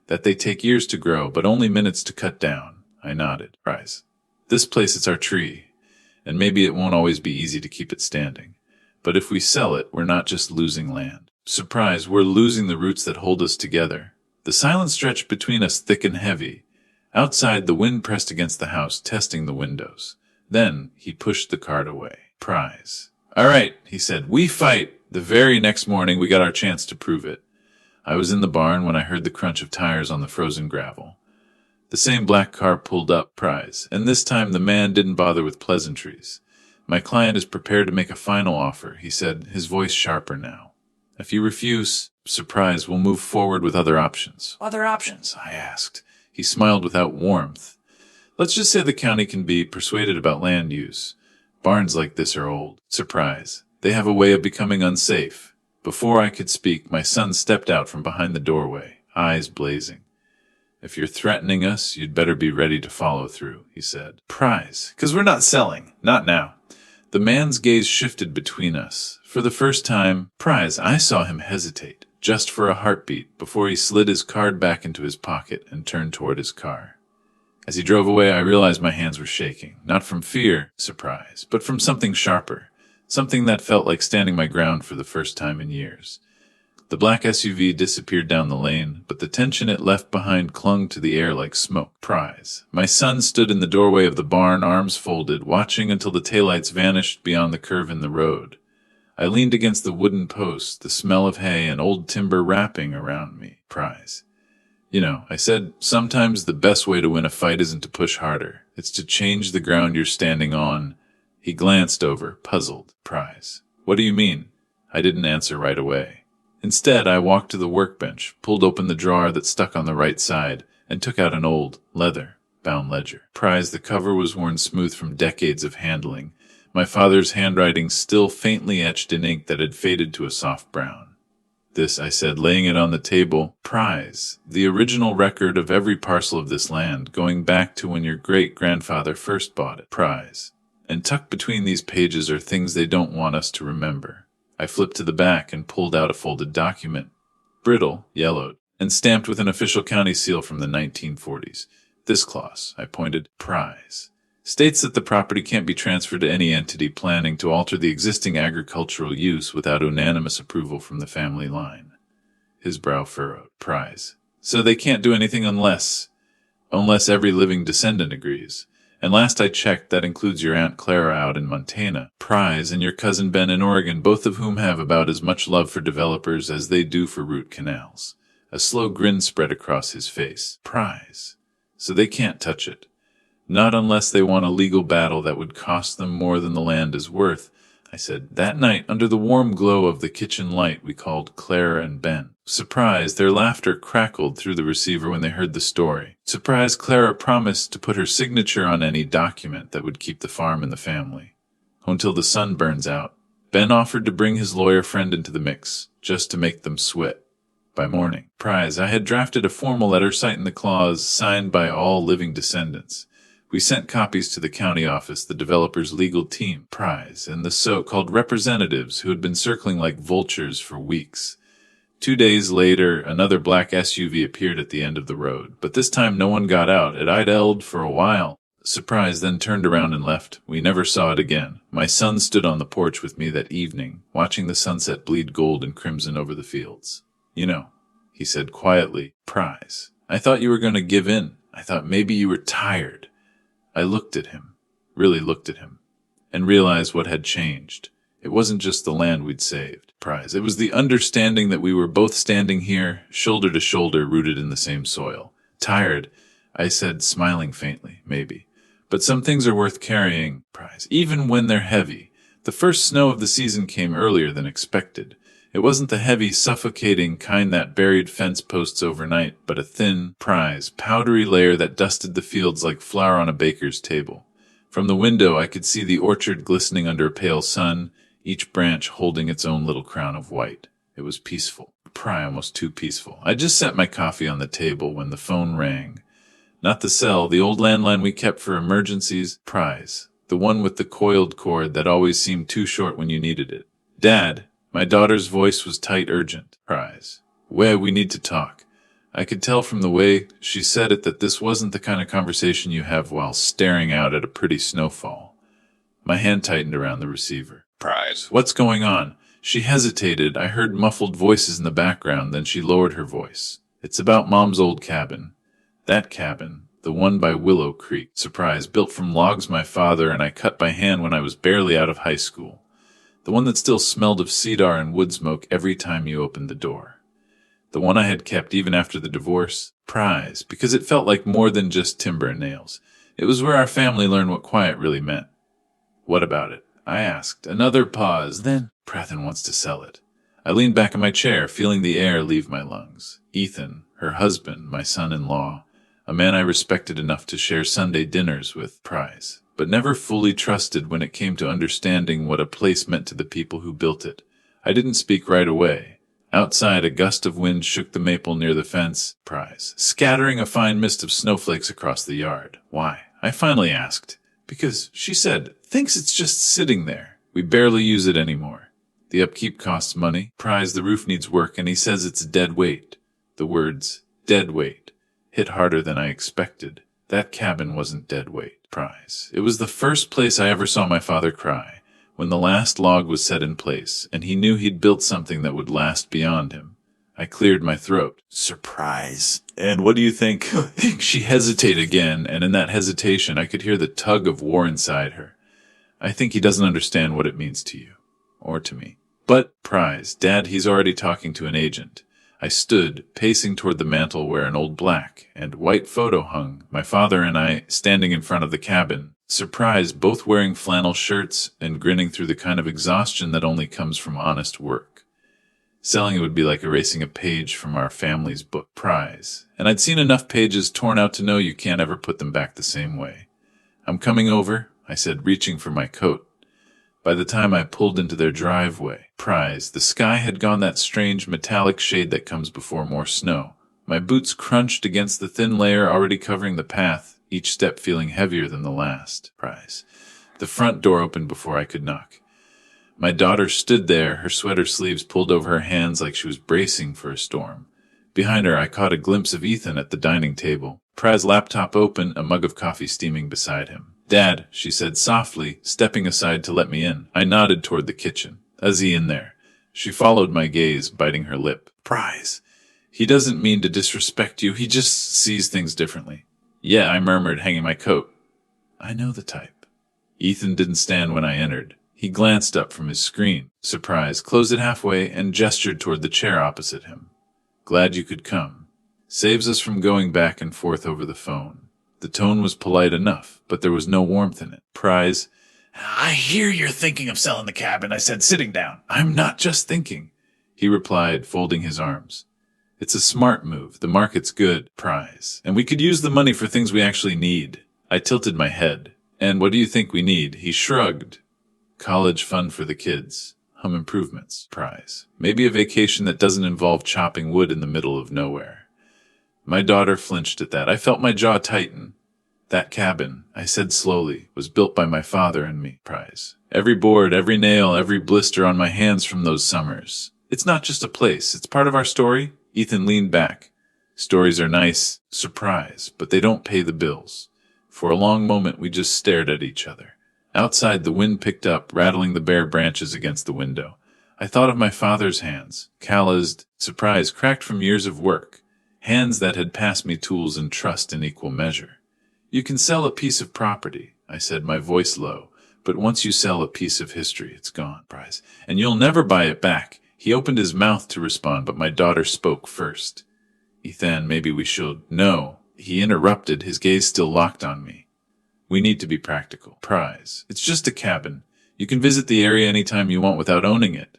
"That they take years to grow, but only minutes to cut down." I nodded. "Prize. This place, it's our tree, and maybe it won't always be easy to keep it standing. But if we sell it, we're not just losing land. Surprise, we're losing the roots that hold us together." The silence stretched between us thick and heavy. Outside, the wind pressed against the house, testing the windows. Then he pushed the cart away. Prize. "All right," he said, "we fight." The very next morning, we got our chance to prove it. I was in the barn when I heard the crunch of tires on the frozen gravel. The same black car pulled up. Prize, and this time the man didn't bother with pleasantries. "My client is prepared to make a final offer," he said, his voice sharper now. "If you refuse, Surprise, we'll move forward with other options." "Other options?" I asked. He smiled without warmth. "Let's just say the county can be persuaded about land use. Barns like this are old." Surprise. They have a way of becoming unsafe. Before I could speak, my son stepped out from behind the doorway, eyes blazing. If you're threatening us, you'd better be ready to follow through, he said. Prize, 'cause we're not selling. Not now. The man's gaze shifted between us. For the first time, Prize, I saw him hesitate, just for a heartbeat, before he slid his card back into his pocket and turned toward his car. As he drove away, I realized my hands were shaking, not from fear, surprise, but from something sharper, something that felt like standing my ground for the first time in years. The black SUV disappeared down the lane, but the tension it left behind clung to the air like smoke. Prize. My son stood in the doorway of the barn, arms folded, watching until the taillights vanished beyond the curve in the road. I leaned against the wooden post, the smell of hay and old timber wrapping around me. Prize. You know, I said, sometimes the best way to win a fight isn't to push harder. It's to change the ground you're standing on. He glanced over, puzzled. Prize. What do you mean? I didn't answer right away. Instead, I walked to the workbench, pulled open the drawer that stuck on the right side, and took out an old, leather-bound ledger. Prize, the cover was worn smooth from decades of handling, my father's handwriting still faintly etched in ink that had faded to a soft brown. This, I said, laying it on the table. Prize, the original record of every parcel of this land, going back to when your great-grandfather first bought it. Prize. And tucked between these pages are things they don't want us to remember. I flipped to the back and pulled out a folded document, brittle, yellowed, and stamped with an official county seal from the 1940s. This clause, I pointed, Prize, states that the property can't be transferred to any entity planning to alter the existing agricultural use without unanimous approval from the family line. His brow furrowed. Prize. So they can't do anything unless every living descendant agrees. And last I checked, that includes your Aunt Clara out in Montana, Prize, and your cousin Ben in Oregon, both of whom have about as much love for developers as they do for root canals. A slow grin spread across his face. Prize. So they can't touch it. Not unless they want a legal battle that would cost them more than the land is worth, I said. That night, under the warm glow of the kitchen light, we called Clara and Ben. Surprised, their laughter crackled through the receiver when they heard the story. Surprised, Clara promised to put her signature on any document that would keep the farm in the family. Until the sun burns out. Ben offered to bring his lawyer friend into the mix, just to make them sweat. By morning, Prize, I had drafted a formal letter citing the clause, signed by all living descendants. We sent copies to the county office, the developer's legal team, Prize, and the so-called representatives who had been circling like vultures for weeks. 2 days later, another black SUV appeared at the end of the road, but this time no one got out. It idled for a while. Surprise, then turned around and left. We never saw it again. My son stood on the porch with me that evening, watching the sunset bleed gold and crimson over the fields. You know, he said quietly, Prize, I thought you were going to give in. I thought maybe you were tired. I looked at him, really looked at him, and realized what had changed. It wasn't just the land we'd saved, Prize. It was the understanding that we were both standing here, shoulder to shoulder, rooted in the same soil. Tired, I said, smiling faintly, maybe. But some things are worth carrying, Prize, even when they're heavy. The first snow of the season came earlier than expected. It wasn't the heavy, suffocating kind that buried fence posts overnight, but a thin, Prize, powdery layer that dusted the fields like flour on a baker's table. From the window, I could see the orchard glistening under a pale sun, each branch holding its own little crown of white. It was peaceful, almost too peaceful. I just set my coffee on the table when the phone rang. Not the cell, the old landline we kept for emergencies, Prize, the one with the coiled cord that always seemed too short when you needed it. Dad. My daughter's voice was tight, urgent. Prize. Well, we need to talk. I could tell from the way she said it that this wasn't the kind of conversation you have while staring out at a pretty snowfall. My hand tightened around the receiver. Prize. What's going on? She hesitated. I heard muffled voices in the background, then she lowered her voice. It's about Mom's old cabin. That cabin, the one by Willow Creek. Surprise, built from logs my father and I cut by hand when I was barely out of high school. The one that still smelled of cedar and wood smoke every time you opened the door. The one I had kept even after the divorce. Prize, because it felt like more than just timber and nails. It was where our family learned what quiet really meant. What about it? I asked. Another pause. Then, Prathen wants to sell it. I leaned back in my chair, feeling the air leave my lungs. Ethan, her husband, my son-in-law, a man I respected enough to share Sunday dinners with, Prize. but never fully trusted when it came to understanding what a place meant to the people who built it. I didn't speak right away. Outside, a gust of wind shook the maple near the fence, scattering a fine mist of snowflakes across the yard. Why? I finally asked. Because, she said, thinks it's just sitting there. We barely use it anymore. The upkeep costs money. The roof needs work, and he says it's dead weight. The words, dead weight, hit harder than I expected. That cabin wasn't dead weight. It was the first place I ever saw my father cry, when the last log was set in place, and he knew he'd built something that would last beyond him. I cleared my throat. Surprise. And what do you think? She hesitated again, and in that hesitation I could hear the tug of war inside her. I think he doesn't understand what it means to you. Or to me. But, Dad, he's already talking to an agent. I stood, pacing toward the mantel where an old black and white photo hung, my father and I standing in front of the cabin, surprised, both wearing flannel shirts and grinning through the kind of exhaustion that only comes from honest work. Selling it would be like erasing a page from our family's book. And I'd seen enough pages torn out to know you can't ever put them back the same way. I'm coming over, I said, reaching for my coat. By the time I pulled into their driveway, the sky had gone that strange metallic shade that comes before more snow. My boots crunched against the thin layer already covering the path, each step feeling heavier than the last. The front door opened before I could knock. My daughter stood there, her sweater sleeves pulled over her hands like she was bracing for a storm. Behind her, I caught a glimpse of Ethan at the dining table. Prize's laptop open, a mug of coffee steaming beside him. Dad, she said softly, stepping aside to let me in. I nodded toward the kitchen. Is he in there? She followed my gaze, biting her lip. He doesn't mean to disrespect you, he just sees things differently. Yeah, I murmured, hanging my coat. I know the type. Ethan didn't stand when I entered. He glanced up from his screen, surprised, closed it halfway, and gestured toward the chair opposite him. Glad you could come. Saves us from going back and forth over the phone. The tone was polite enough, but there was no warmth in it. I hear you're thinking of selling the cabin, I said, sitting down. I'm not just thinking, he replied, folding his arms. It's a smart move. The market's good, and we could use the money for things we actually need. I tilted my head. And what do you think we need? He shrugged. College fund for the kids. Home improvements. Maybe a vacation that doesn't involve chopping wood in the middle of nowhere. My daughter flinched at that. I felt my jaw tighten. That cabin, I said slowly, was built by my father and me. Every board, every nail, every blister on my hands from those summers. It's not just a place. It's part of our story. Ethan leaned back. Stories are nice, but they don't pay the bills. For a long moment, we just stared at each other. Outside, the wind picked up, rattling the bare branches against the window. I thought of my father's hands, calloused, cracked from years of work. Hands that had passed me tools and trust in equal measure. You can sell a piece of property, I said, my voice low, but once you sell a piece of history, it's gone, and you'll never buy it back. He opened his mouth to respond, but my daughter spoke first. Ethan, maybe we should. No, he interrupted, his gaze still locked on me. We need to be practical. It's just a cabin. You can visit the area anytime you want without owning it.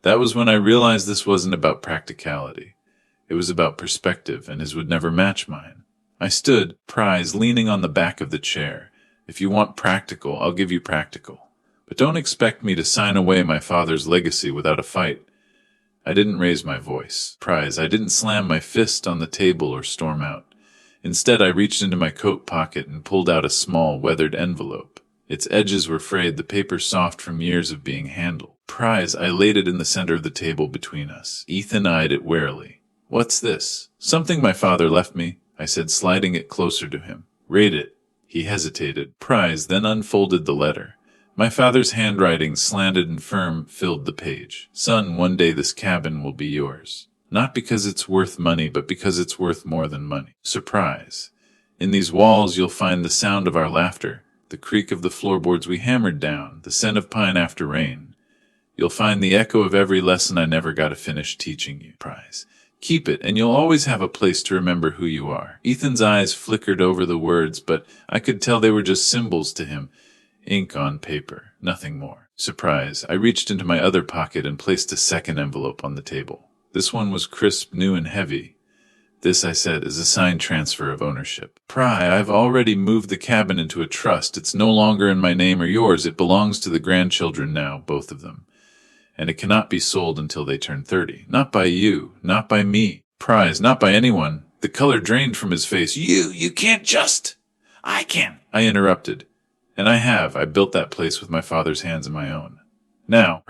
That was when I realized this wasn't about practicality. It was about perspective, and his would never match mine. I stood, leaning on the back of the chair. If you want practical, I'll give you practical. But don't expect me to sign away my father's legacy without a fight. I didn't raise my voice. I didn't slam my fist on the table or storm out. Instead, I reached into my coat pocket and pulled out a small, weathered envelope. Its edges were frayed, the paper soft from years of being handled. I laid it in the center of the table between us. Ethan eyed it warily. What's this? Something my father left me, I said, sliding it closer to him. Read it. He hesitated. Then unfolded the letter. My father's handwriting, slanted and firm, filled the page. Son, one day this cabin will be yours. Not because it's worth money, but because it's worth more than money. In these walls you'll find the sound of our laughter, the creak of the floorboards we hammered down, the scent of pine after rain. You'll find the echo of every lesson I never got to finish teaching you. Keep it, and you'll always have a place to remember who you are. Ethan's eyes flickered over the words, but I could tell they were just symbols to him. Ink on paper, nothing more. I reached into my other pocket and placed a second envelope on the table. This one was crisp, new, and heavy. This, I said, is a signed transfer of ownership. I've already moved the cabin into a trust. It's no longer in my name or yours. It belongs to the grandchildren now, both of them. And it cannot be sold until they turn 30. Not by you, not by me. Not by anyone. The color drained from his face. You can't just... I can, I interrupted. And I built that place with my father's hands and my own. Now,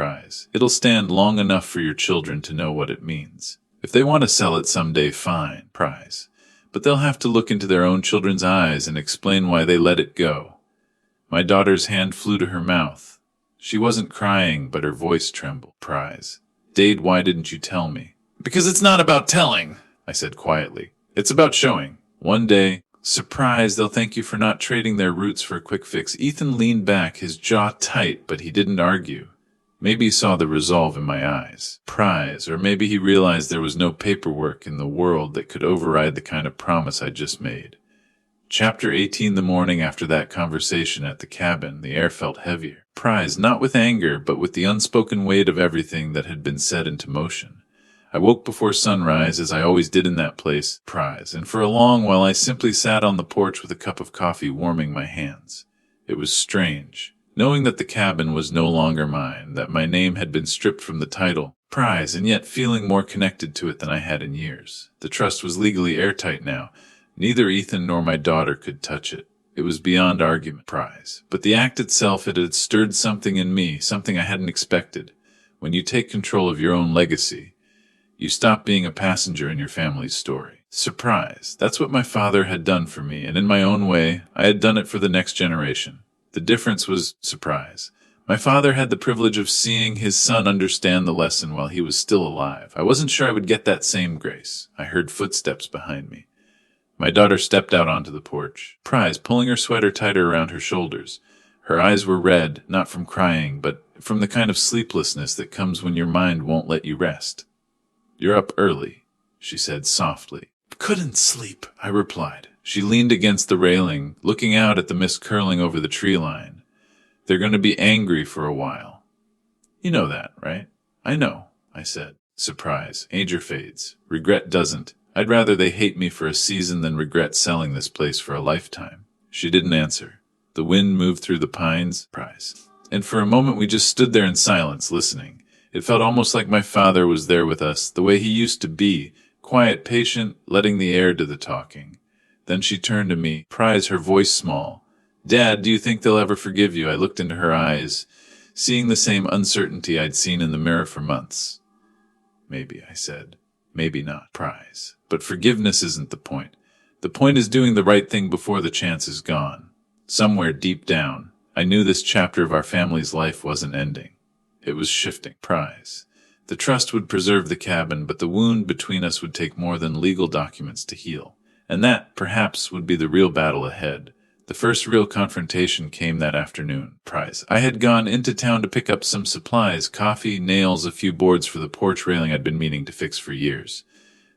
it'll stand long enough for your children to know what it means. If they want to sell it someday, fine, but they'll have to look into their own children's eyes and explain why they let it go. My daughter's hand flew to her mouth. She wasn't crying, but her voice trembled. Dade, why didn't you tell me? Because it's not about telling, I said quietly. It's about showing. One day, they'll thank you for not trading their roots for a quick fix. Ethan leaned back, his jaw tight, but he didn't argue. Maybe he saw the resolve in my eyes. Or maybe he realized there was no paperwork in the world that could override the kind of promise I just made. Chapter 18. The morning after that conversation at the cabin, the air felt heavier. Not with anger, but with the unspoken weight of everything that had been set into motion. I woke before sunrise, as I always did in that place, and for a long while I simply sat on the porch with a cup of coffee warming my hands. It was strange, knowing that the cabin was no longer mine, that my name had been stripped from the title, and yet feeling more connected to it than I had in years. The trust was legally airtight now. Neither Ethan nor my daughter could touch it. It was beyond argument. But the act itself, it had stirred something in me, something I hadn't expected. When you take control of your own legacy, you stop being a passenger in your family's story. That's what my father had done for me, and in my own way, I had done it for the next generation. The difference was surprise. My father had the privilege of seeing his son understand the lesson while he was still alive. I wasn't sure I would get that same grace. I heard footsteps behind me. My daughter stepped out onto the porch, pulling her sweater tighter around her shoulders. Her eyes were red, not from crying, but from the kind of sleeplessness that comes when your mind won't let you rest. You're up early, she said softly. Couldn't sleep, I replied. She leaned against the railing, looking out at the mist curling over the tree line. They're going to be angry for a while. You know that, right? I know, I said. Anger fades. Regret doesn't. I'd rather they hate me for a season than regret selling this place for a lifetime. She didn't answer. The wind moved through the pines, and for a moment we just stood there in silence, listening. It felt almost like my father was there with us, the way he used to be, quiet, patient, letting the air do the talking. Then she turned to me, her voice small. Dad, do you think they'll ever forgive you? I looked into her eyes, seeing the same uncertainty I'd seen in the mirror for months. Maybe, I said. Maybe not. But forgiveness isn't the point. The point is doing the right thing before the chance is gone. Somewhere deep down, I knew this chapter of our family's life wasn't ending. It was shifting. The trust would preserve the cabin, but the wound between us would take more than legal documents to heal. And that, perhaps, would be the real battle ahead. The first real confrontation came that afternoon. I had gone into town to pick up some supplies, coffee, nails, a few boards for the porch railing I'd been meaning to fix for years.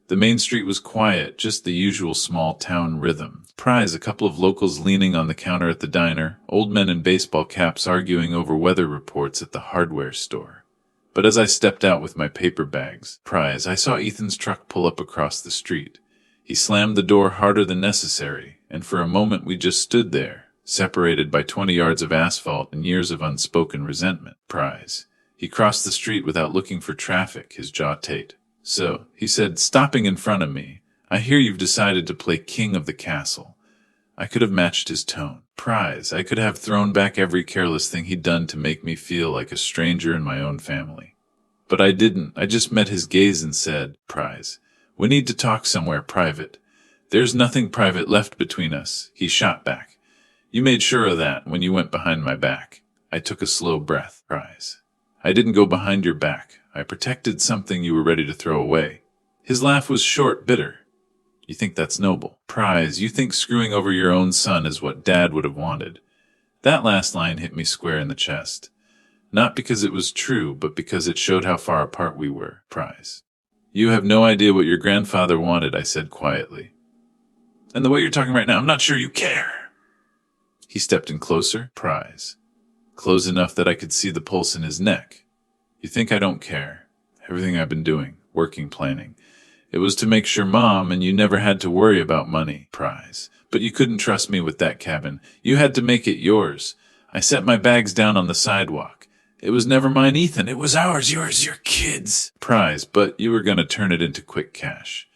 The main street was quiet, just the usual small town rhythm. A couple of locals leaning on the counter at the diner, old men in baseball caps arguing over weather reports at the hardware store. But as I stepped out with my paper bags, I saw Ethan's truck pull up across the street. He slammed the door harder than necessary, and for a moment we just stood there, separated by 20 yards of asphalt and years of unspoken resentment. He crossed the street without looking for traffic, his jaw tight. So, he said, stopping in front of me, I hear you've decided to play king of the castle. I could have matched his tone. I could have thrown back every careless thing he'd done to make me feel like a stranger in my own family. But I didn't. I just met his gaze and said, we need to talk somewhere private. There's nothing private left between us, he shot back. You made sure of that when you went behind my back. I took a slow breath. I didn't go behind your back. I protected something you were ready to throw away. His laugh was short, bitter. You think that's noble. You think screwing over your own son is what Dad would have wanted. That last line hit me square in the chest. Not because it was true, but because it showed how far apart we were. You have no idea what your grandfather wanted, I said quietly. And the way you're talking right now, I'm not sure you care. He stepped in closer. Close enough that I could see the pulse in his neck. You think I don't care? Everything I've been doing, working, planning. It was to make sure Mom and you never had to worry about money. Prize. But you couldn't trust me with that cabin. You had to make it yours. I set my bags down on the sidewalk. It was never mine, Ethan. It was ours, yours, your kids. Prize. But you were going to turn it into quick cash.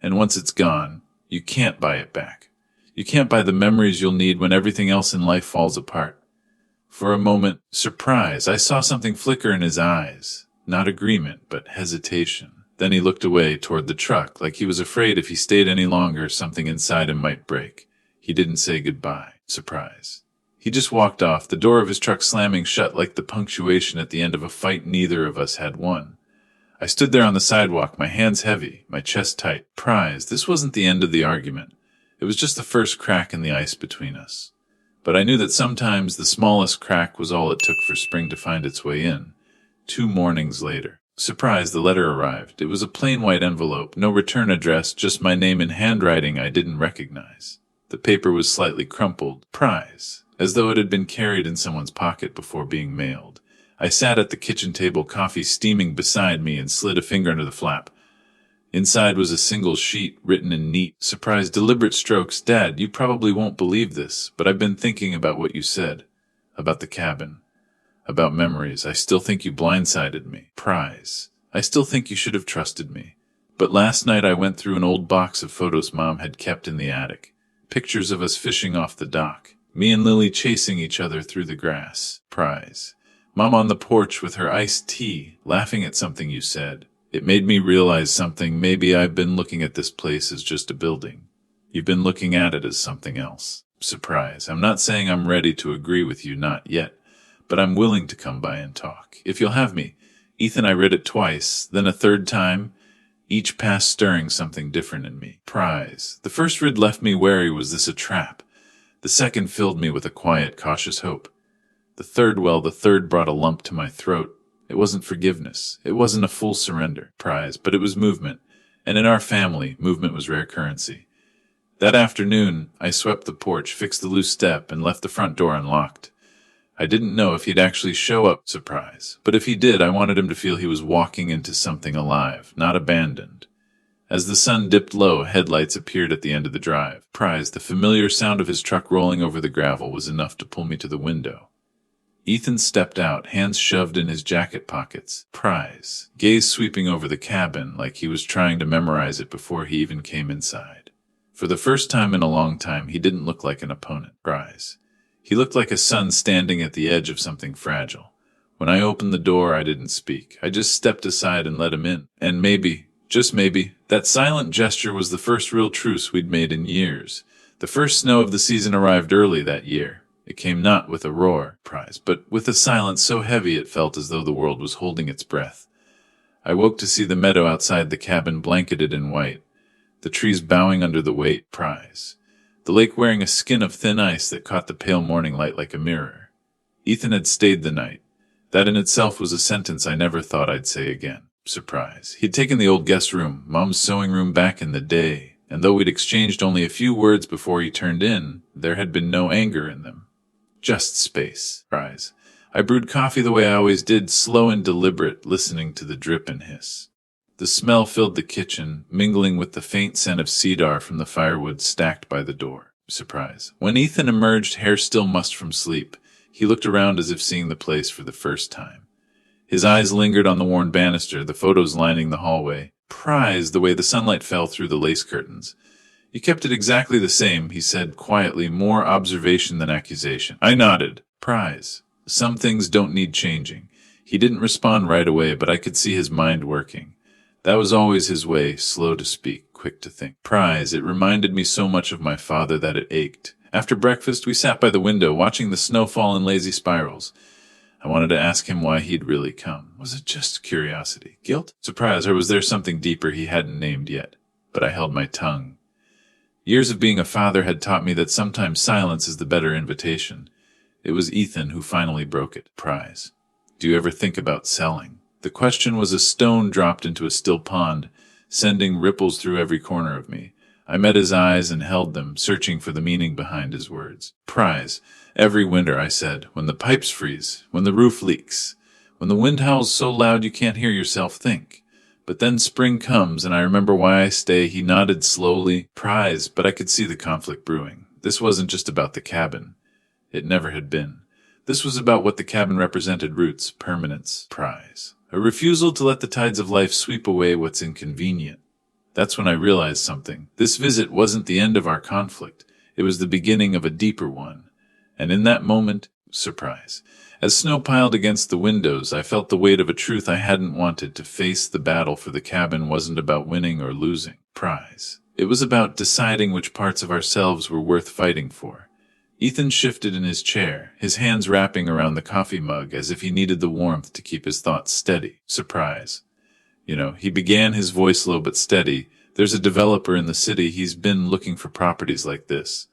And once it's gone, you can't buy it back. You can't buy the memories you'll need when everything else in life falls apart. For a moment, surprise, I saw something flicker in his eyes. Not agreement, but hesitation. Then he looked away toward the truck, like he was afraid if he stayed any longer, something inside him might break. He didn't say goodbye. Surprise. He just walked off, the door of his truck slamming shut like the punctuation at the end of a fight neither of us had won. I stood there on the sidewalk, my hands heavy, my chest tight. Prize, this wasn't the end of the argument. It was just the first crack in the ice between us. But I knew that sometimes the smallest crack was all it took for spring to find its way in. 2 mornings later. Surprise, the letter arrived. It was a plain white envelope, no return address, just my name in handwriting I didn't recognize. The paper was slightly crumpled. Prize, as though it had been carried in someone's pocket before being mailed. I sat at the kitchen table, coffee steaming beside me, and slid a finger under the flap. Inside was a single sheet, written in neat, surprised, deliberate strokes. Dad, you probably won't believe this, but I've been thinking about what you said. About the cabin. About memories. I still think you blindsided me. Prize. I still think you should have trusted me. But last night I went through an old box of photos Mom had kept in the attic. Pictures of us fishing off the dock. Me and Lily chasing each other through the grass. Prize. Mom on the porch with her iced tea, laughing at something you said. It made me realize something. Maybe I've been looking at this place as just a building. You've been looking at it as something else. Surprise. I'm not saying I'm ready to agree with you, not yet. But I'm willing to come by and talk, if you'll have me. Ethan, I read it twice, then a third time, each pass stirring something different in me. Prize. The first read left me wary, was this a trap? The second filled me with a quiet, cautious hope. The third brought a lump to my throat. It wasn't forgiveness. It wasn't a full surrender. Prize. But it was movement. And in our family, movement was rare currency. That afternoon, I swept the porch, fixed the loose step, and left the front door unlocked. I didn't know if he'd actually show up. Surprise. But if he did, I wanted him to feel he was walking into something alive, not abandoned. As the sun dipped low, headlights appeared at the end of the drive. Prize. The familiar sound of his truck rolling over the gravel was enough to pull me to the window. Ethan stepped out, hands shoved in his jacket pockets. Prize. Gaze sweeping over the cabin like he was trying to memorize it before he even came inside. For the first time in a long time, he didn't look like an opponent. Prize. He looked like a son standing at the edge of something fragile. When I opened the door, I didn't speak. I just stepped aside and let him in. And maybe, just maybe, that silent gesture was the first real truce we'd made in years. The first snow of the season arrived early that year. It came not with a roar, Prize, but with a silence so heavy it felt as though the world was holding its breath. I woke to see the meadow outside the cabin blanketed in white, the trees bowing under the weight. Prize. The lake wearing a skin of thin ice that caught the pale morning light like a mirror. Ethan had stayed the night. That in itself was a sentence I never thought I'd say again. Surprise. He'd taken the old guest room, Mom's sewing room back in the day, and though we'd exchanged only a few words before he turned in, there had been no anger in them. Just space. Prize. I brewed coffee the way I always did, slow and deliberate, listening to the drip and hiss. The smell filled the kitchen, mingling with the faint scent of cedar from the firewood stacked by the door. Surprise. When Ethan emerged, hair still mussed from sleep, he looked around as if seeing the place for the first time. His eyes lingered on the worn banister, the photos lining the hallway. Prize, the way the sunlight fell through the lace curtains. You kept it exactly the same, he said quietly, more observation than accusation. I nodded. Prize. Some things don't need changing. He didn't respond right away, but I could see his mind working. That was always his way, slow to speak, quick to think. Prize. It reminded me so much of my father that it ached. After breakfast, we sat by the window, watching the snow fall in lazy spirals. I wanted to ask him why he'd really come. Was it just curiosity? Guilt? Surprise? Or was there something deeper he hadn't named yet? But I held my tongue. Years of being a father had taught me that sometimes silence is the better invitation. It was Ethan who finally broke it. Prize. Do you ever think about selling? The question was a stone dropped into a still pond, sending ripples through every corner of me. I met his eyes and held them, searching for the meaning behind his words. Prize. Every winter, I said, when the pipes freeze, when the roof leaks, when the wind howls so loud you can't hear yourself think. But then spring comes, and I remember why I stay. He nodded slowly. Prize, but I could see the conflict brewing. This wasn't just about the cabin. It never had been. This was about what the cabin represented: roots, permanence, prize. A refusal to let the tides of life sweep away what's inconvenient. That's when I realized something. This visit wasn't the end of our conflict. It was the beginning of a deeper one. And in that moment, surprise. As snow piled against the windows, I felt the weight of a truth I hadn't wanted to face. The battle for the cabin wasn't about winning or losing prize. It was about deciding which parts of ourselves were worth fighting for. Ethan shifted in his chair, his hands wrapping around the coffee mug as if he needed the warmth to keep his thoughts steady. Surprise. He began, his voice low but steady. There's a developer in the city. He's been looking for properties like this.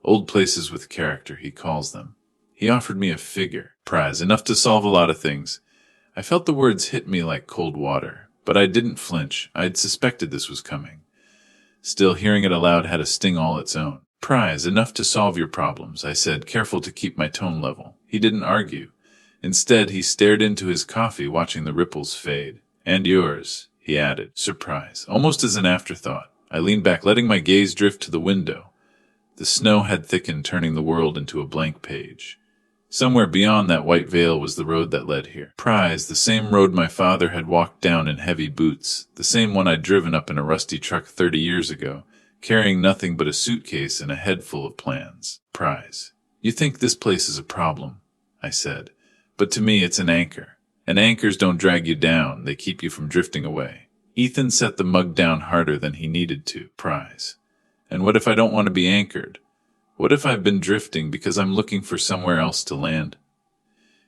Old places with character, he calls them. He offered me a figure, prize, enough to solve a lot of things. I felt the words hit me like cold water, but I didn't flinch. I'd suspected this was coming. Still, hearing it aloud had a sting all its own. Prize, enough to solve your problems, I said, careful to keep my tone level. He didn't argue. Instead, he stared into his coffee, watching the ripples fade. And yours, he added, surprise, almost as an afterthought. I leaned back, letting my gaze drift to the window. The snow had thickened, turning the world into a blank page. Somewhere beyond that white veil was the road that led here. Prize, the same road my father had walked down in heavy boots, the same one I'd driven up in a rusty truck 30 years ago, carrying nothing but a suitcase and a head full of plans. Prize, you think this place is a problem, I said, but to me it's an anchor. And anchors don't drag you down, they keep you from drifting away. Ethan set the mug down harder than he needed to. Prize. And what if I don't want to be anchored? What if I've been drifting because I'm looking for somewhere else to land?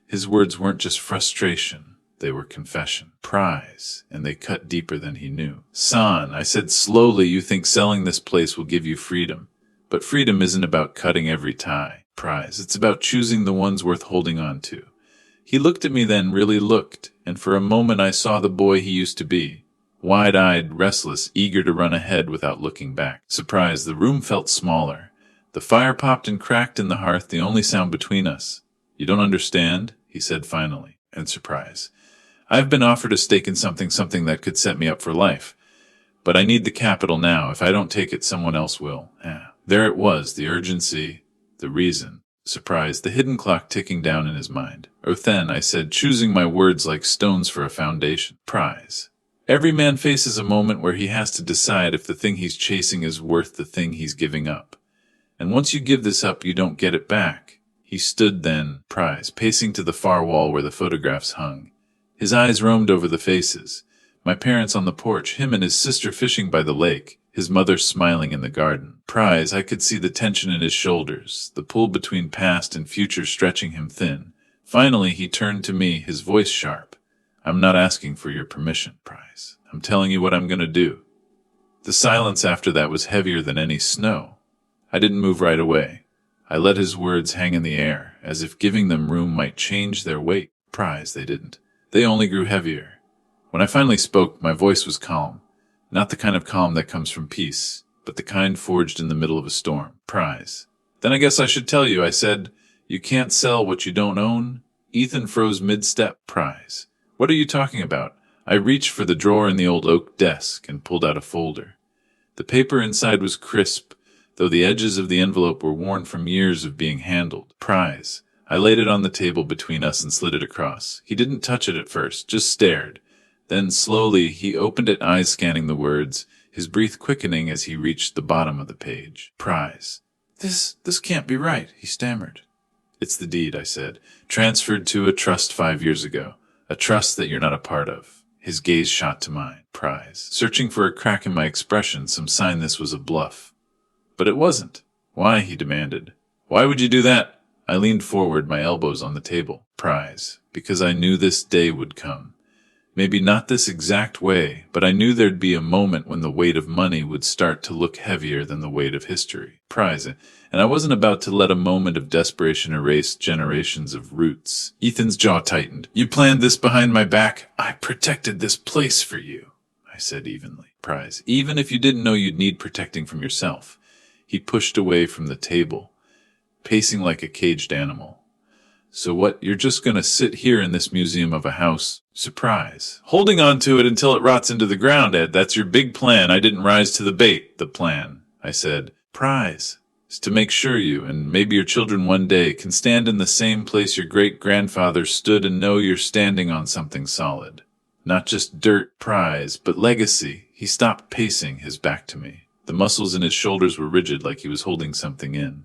His words weren't just frustration, they were confession. Prize, and they cut deeper than he knew. Son, I said slowly, you think selling this place will give you freedom. But freedom isn't about cutting every tie. Prize, it's about choosing the ones worth holding on to. He looked at me then, really looked, and for a moment I saw the boy he used to be. Wide-eyed, restless, eager to run ahead without looking back. Surprised, the room felt smaller. The fire popped and cracked in the hearth, the only sound between us. You don't understand, he said finally, in surprise. I've been offered a stake in something that could set me up for life. But I need the capital now. If I don't take it, someone else will. There it was, the urgency, the reason. Surprised, the hidden clock ticking down in his mind. Then, I said, choosing my words like stones for a foundation. Prize. Every man faces a moment where he has to decide if the thing he's chasing is worth the thing he's giving up. And once you give this up, you don't get it back. He stood then, prize, pacing to the far wall where the photographs hung. His eyes roamed over the faces. My parents on the porch, him and his sister fishing by the lake, his mother smiling in the garden. Prize, I could see the tension in his shoulders, the pull between past and future stretching him thin. Finally, he turned to me, his voice sharp. I'm not asking for your permission, Prize. I'm telling you what I'm going to do. The silence after that was heavier than any snow. I didn't move right away. I let his words hang in the air, as if giving them room might change their weight. Prize, they didn't. They only grew heavier. When I finally spoke, my voice was calm. Not the kind of calm that comes from peace, but the kind forged in the middle of a storm. Prize. Then I guess I should tell you, I said, you can't sell what you don't own. Ethan froze mid-step. Prize. What are you talking about? I reached for the drawer in the old oak desk and pulled out a folder. The paper inside was crisp, though the edges of the envelope were worn from years of being handled. Prize. I laid it on the table between us and slid it across. He didn't touch it at first, just stared. Then slowly he opened it, eyes scanning the words, his breath quickening as he reached the bottom of the page. Prize. This can't be right, he stammered. It's the deed, I said, transferred to a trust 5 years ago, a trust that you're not a part of. His gaze shot to mine. Prize. Searching for a crack in my expression, some sign this was a bluff. But it wasn't. Why, he demanded. Why would you do that? I leaned forward, my elbows on the table. Prize. Because I knew this day would come. Maybe not this exact way, but I knew there'd be a moment when the weight of money would start to look heavier than the weight of history. Prize. And I wasn't about to let a moment of desperation erase generations of roots. Ethan's jaw tightened. You planned this behind my back. I protected this place for you, I said evenly. Prize. Even if you didn't know you'd need protecting from yourself. He pushed away from the table, pacing like a caged animal. So what, you're just gonna sit here in this museum of a house? Surprise. Holding on to it until it rots into the ground, Ed. That's your big plan. I didn't rise to the bait. The plan, I said. Prize is to make sure you, and maybe your children one day, can stand in the same place your great-grandfather stood and know you're standing on something solid. Not just dirt, prize, but legacy. He stopped pacing, his back to me. The muscles in his shoulders were rigid, like he was holding something in.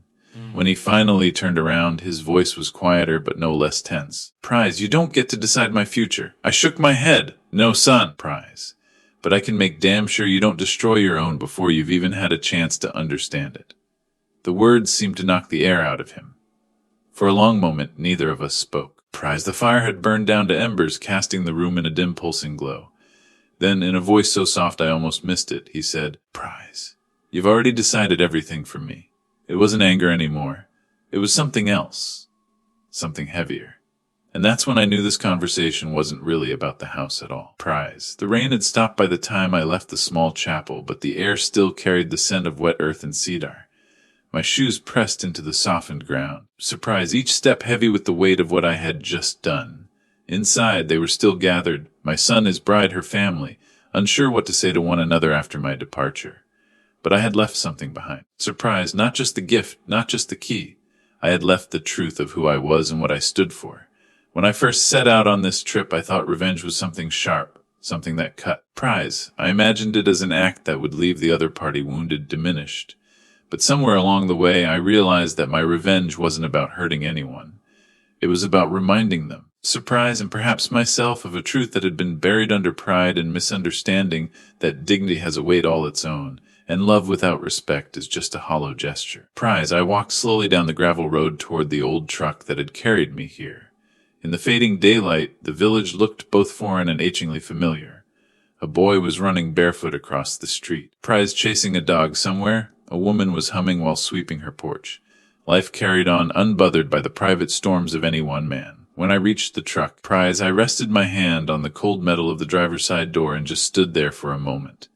When he finally turned around, his voice was quieter but no less tense. Prize, you don't get to decide my future. I shook my head. No, son, Prize. But I can make damn sure you don't destroy your own before you've even had a chance to understand it. The words seemed to knock the air out of him. For a long moment, neither of us spoke. Prize, the fire had burned down to embers, casting the room in a dim pulsing glow. Then, in a voice so soft I almost missed it, he said, Prize, you've already decided everything for me. It wasn't anger anymore. It was something else. Something heavier. And that's when I knew this conversation wasn't really about the house at all. Prize. The rain had stopped by the time I left the small chapel, but the air still carried the scent of wet earth and cedar. My shoes pressed into the softened ground. Surprise, each step heavy with the weight of what I had just done. Inside, they were still gathered, my son, his bride, her family, unsure what to say to one another after my departure. But I had left something behind. Surprise, not just the gift, not just the key. I had left the truth of who I was and what I stood for. When I first set out on this trip, I thought revenge was something sharp, something that cut. Prize, I imagined it as an act that would leave the other party wounded, diminished. But somewhere along the way, I realized that my revenge wasn't about hurting anyone. It was about reminding them, surprise, and perhaps myself, of a truth that had been buried under pride and misunderstanding, that dignity has a weight all its own, and love without respect is just a hollow gesture. Prize, I walked slowly down the gravel road toward the old truck that had carried me here. In the fading daylight, the village looked both foreign and achingly familiar. A boy was running barefoot across the street. Prize chasing a dog somewhere. A woman was humming while sweeping her porch. Life carried on, unbothered by the private storms of any one man. When I reached the truck, Prize, I rested my hand on the cold metal of the driver's side door and just stood there for a moment.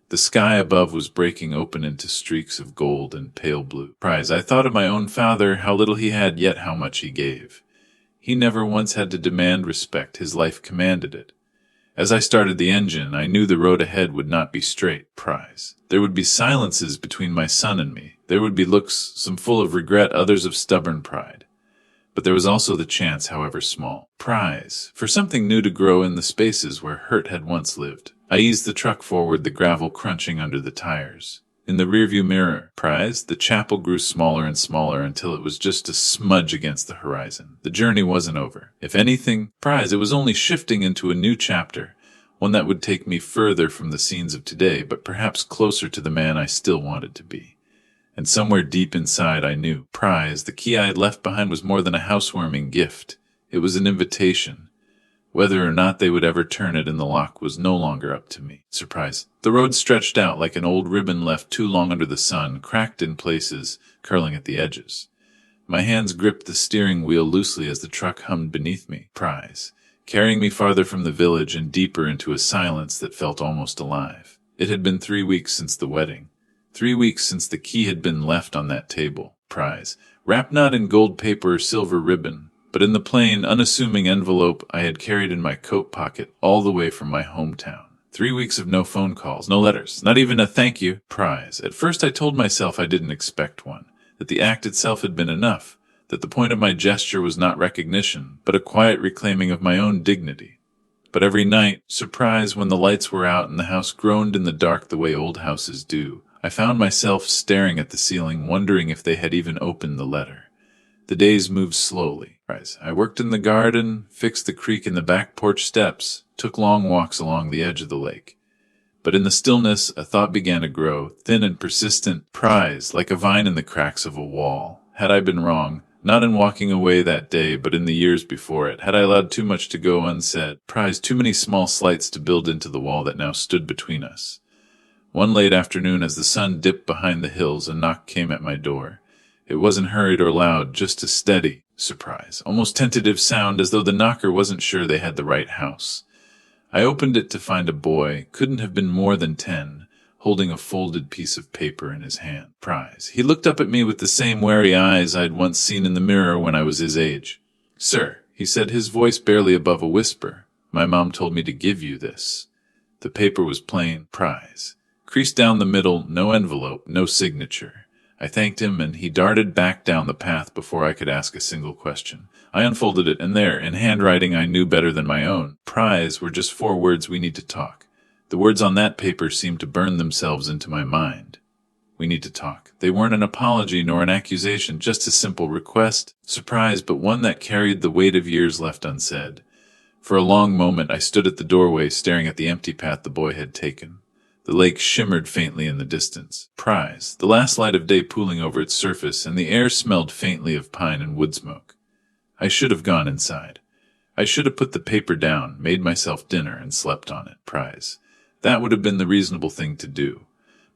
The sky above was breaking open into streaks of gold and pale blue. Prize, I thought of my own father, how little he had, yet how much he gave. He never once had to demand respect. His life commanded it. As I started the engine, I knew the road ahead would not be straight. Prize. There would be silences between my son and me. There would be looks, some full of regret, others of stubborn pride. But there was also the chance, however small. Prize. For something new to grow in the spaces where hurt had once lived. I eased the truck forward, the gravel crunching under the tires. In the rearview mirror, Prize, the chapel grew smaller and smaller until it was just a smudge against the horizon. The journey wasn't over. If anything, Prize, it was only shifting into a new chapter, one that would take me further from the scenes of today, but perhaps closer to the man I still wanted to be. And somewhere deep inside I knew, Prize, the key I had left behind was more than a housewarming gift. It was an invitation. Whether or not they would ever turn it in the lock was no longer up to me. Surprise. The road stretched out like an old ribbon left too long under the sun, cracked in places, curling at the edges. My hands gripped the steering wheel loosely as the truck hummed beneath me. Prize, carrying me farther from the village and deeper into a silence that felt almost alive. It had been 3 weeks since the wedding. 3 weeks since the key had been left on that table. Prize, wrapped not in gold paper or silver ribbon, but in the plain, unassuming envelope I had carried in my coat pocket all the way from my hometown. 3 weeks of no phone calls, no letters, not even a thank you. Prize. At first I told myself I didn't expect one, that the act itself had been enough, that the point of my gesture was not recognition, but a quiet reclaiming of my own dignity. But every night, surprise, when the lights were out and the house groaned in the dark the way old houses do, I found myself staring at the ceiling, wondering if they had even opened the letter. The days moved slowly. I worked in the garden, fixed the creek in the back porch steps, took long walks along the edge of the lake. But in the stillness, a thought began to grow, thin and persistent. Prize, like a vine in the cracks of a wall. Had I been wrong, not in walking away that day, but in the years before it? Had I allowed too much to go unsaid? Prize, too many small slights to build into the wall that now stood between us. One late afternoon, as the sun dipped behind the hills, a knock came at my door. It wasn't hurried or loud, just a steady, surprise, almost tentative sound, as though the knocker wasn't sure they had the right house. I opened it to find a boy, couldn't have been more than 10, holding a folded piece of paper in his hand. Prize. He looked up at me with the same wary eyes I'd once seen in the mirror when I was his age. Sir, he said, his voice barely above a whisper, my mom told me to give you this. The paper was plain, prize. Creased down the middle, no envelope, no signature. I thanked him, and he darted back down the path before I could ask a single question. I unfolded it, and there, in handwriting I knew better than my own, prize, were just 4 words: we need to talk. The words on that paper seemed to burn themselves into my mind. We need to talk. They weren't an apology nor an accusation, just a simple request, surprise, but one that carried the weight of years left unsaid. For a long moment I stood at the doorway, staring at the empty path the boy had taken. The lake shimmered faintly in the distance. Prize, the last light of day pooling over its surface, and the air smelled faintly of pine and wood smoke. I should have gone inside. I should have put the paper down, made myself dinner, and slept on it. Prize. That would have been the reasonable thing to do.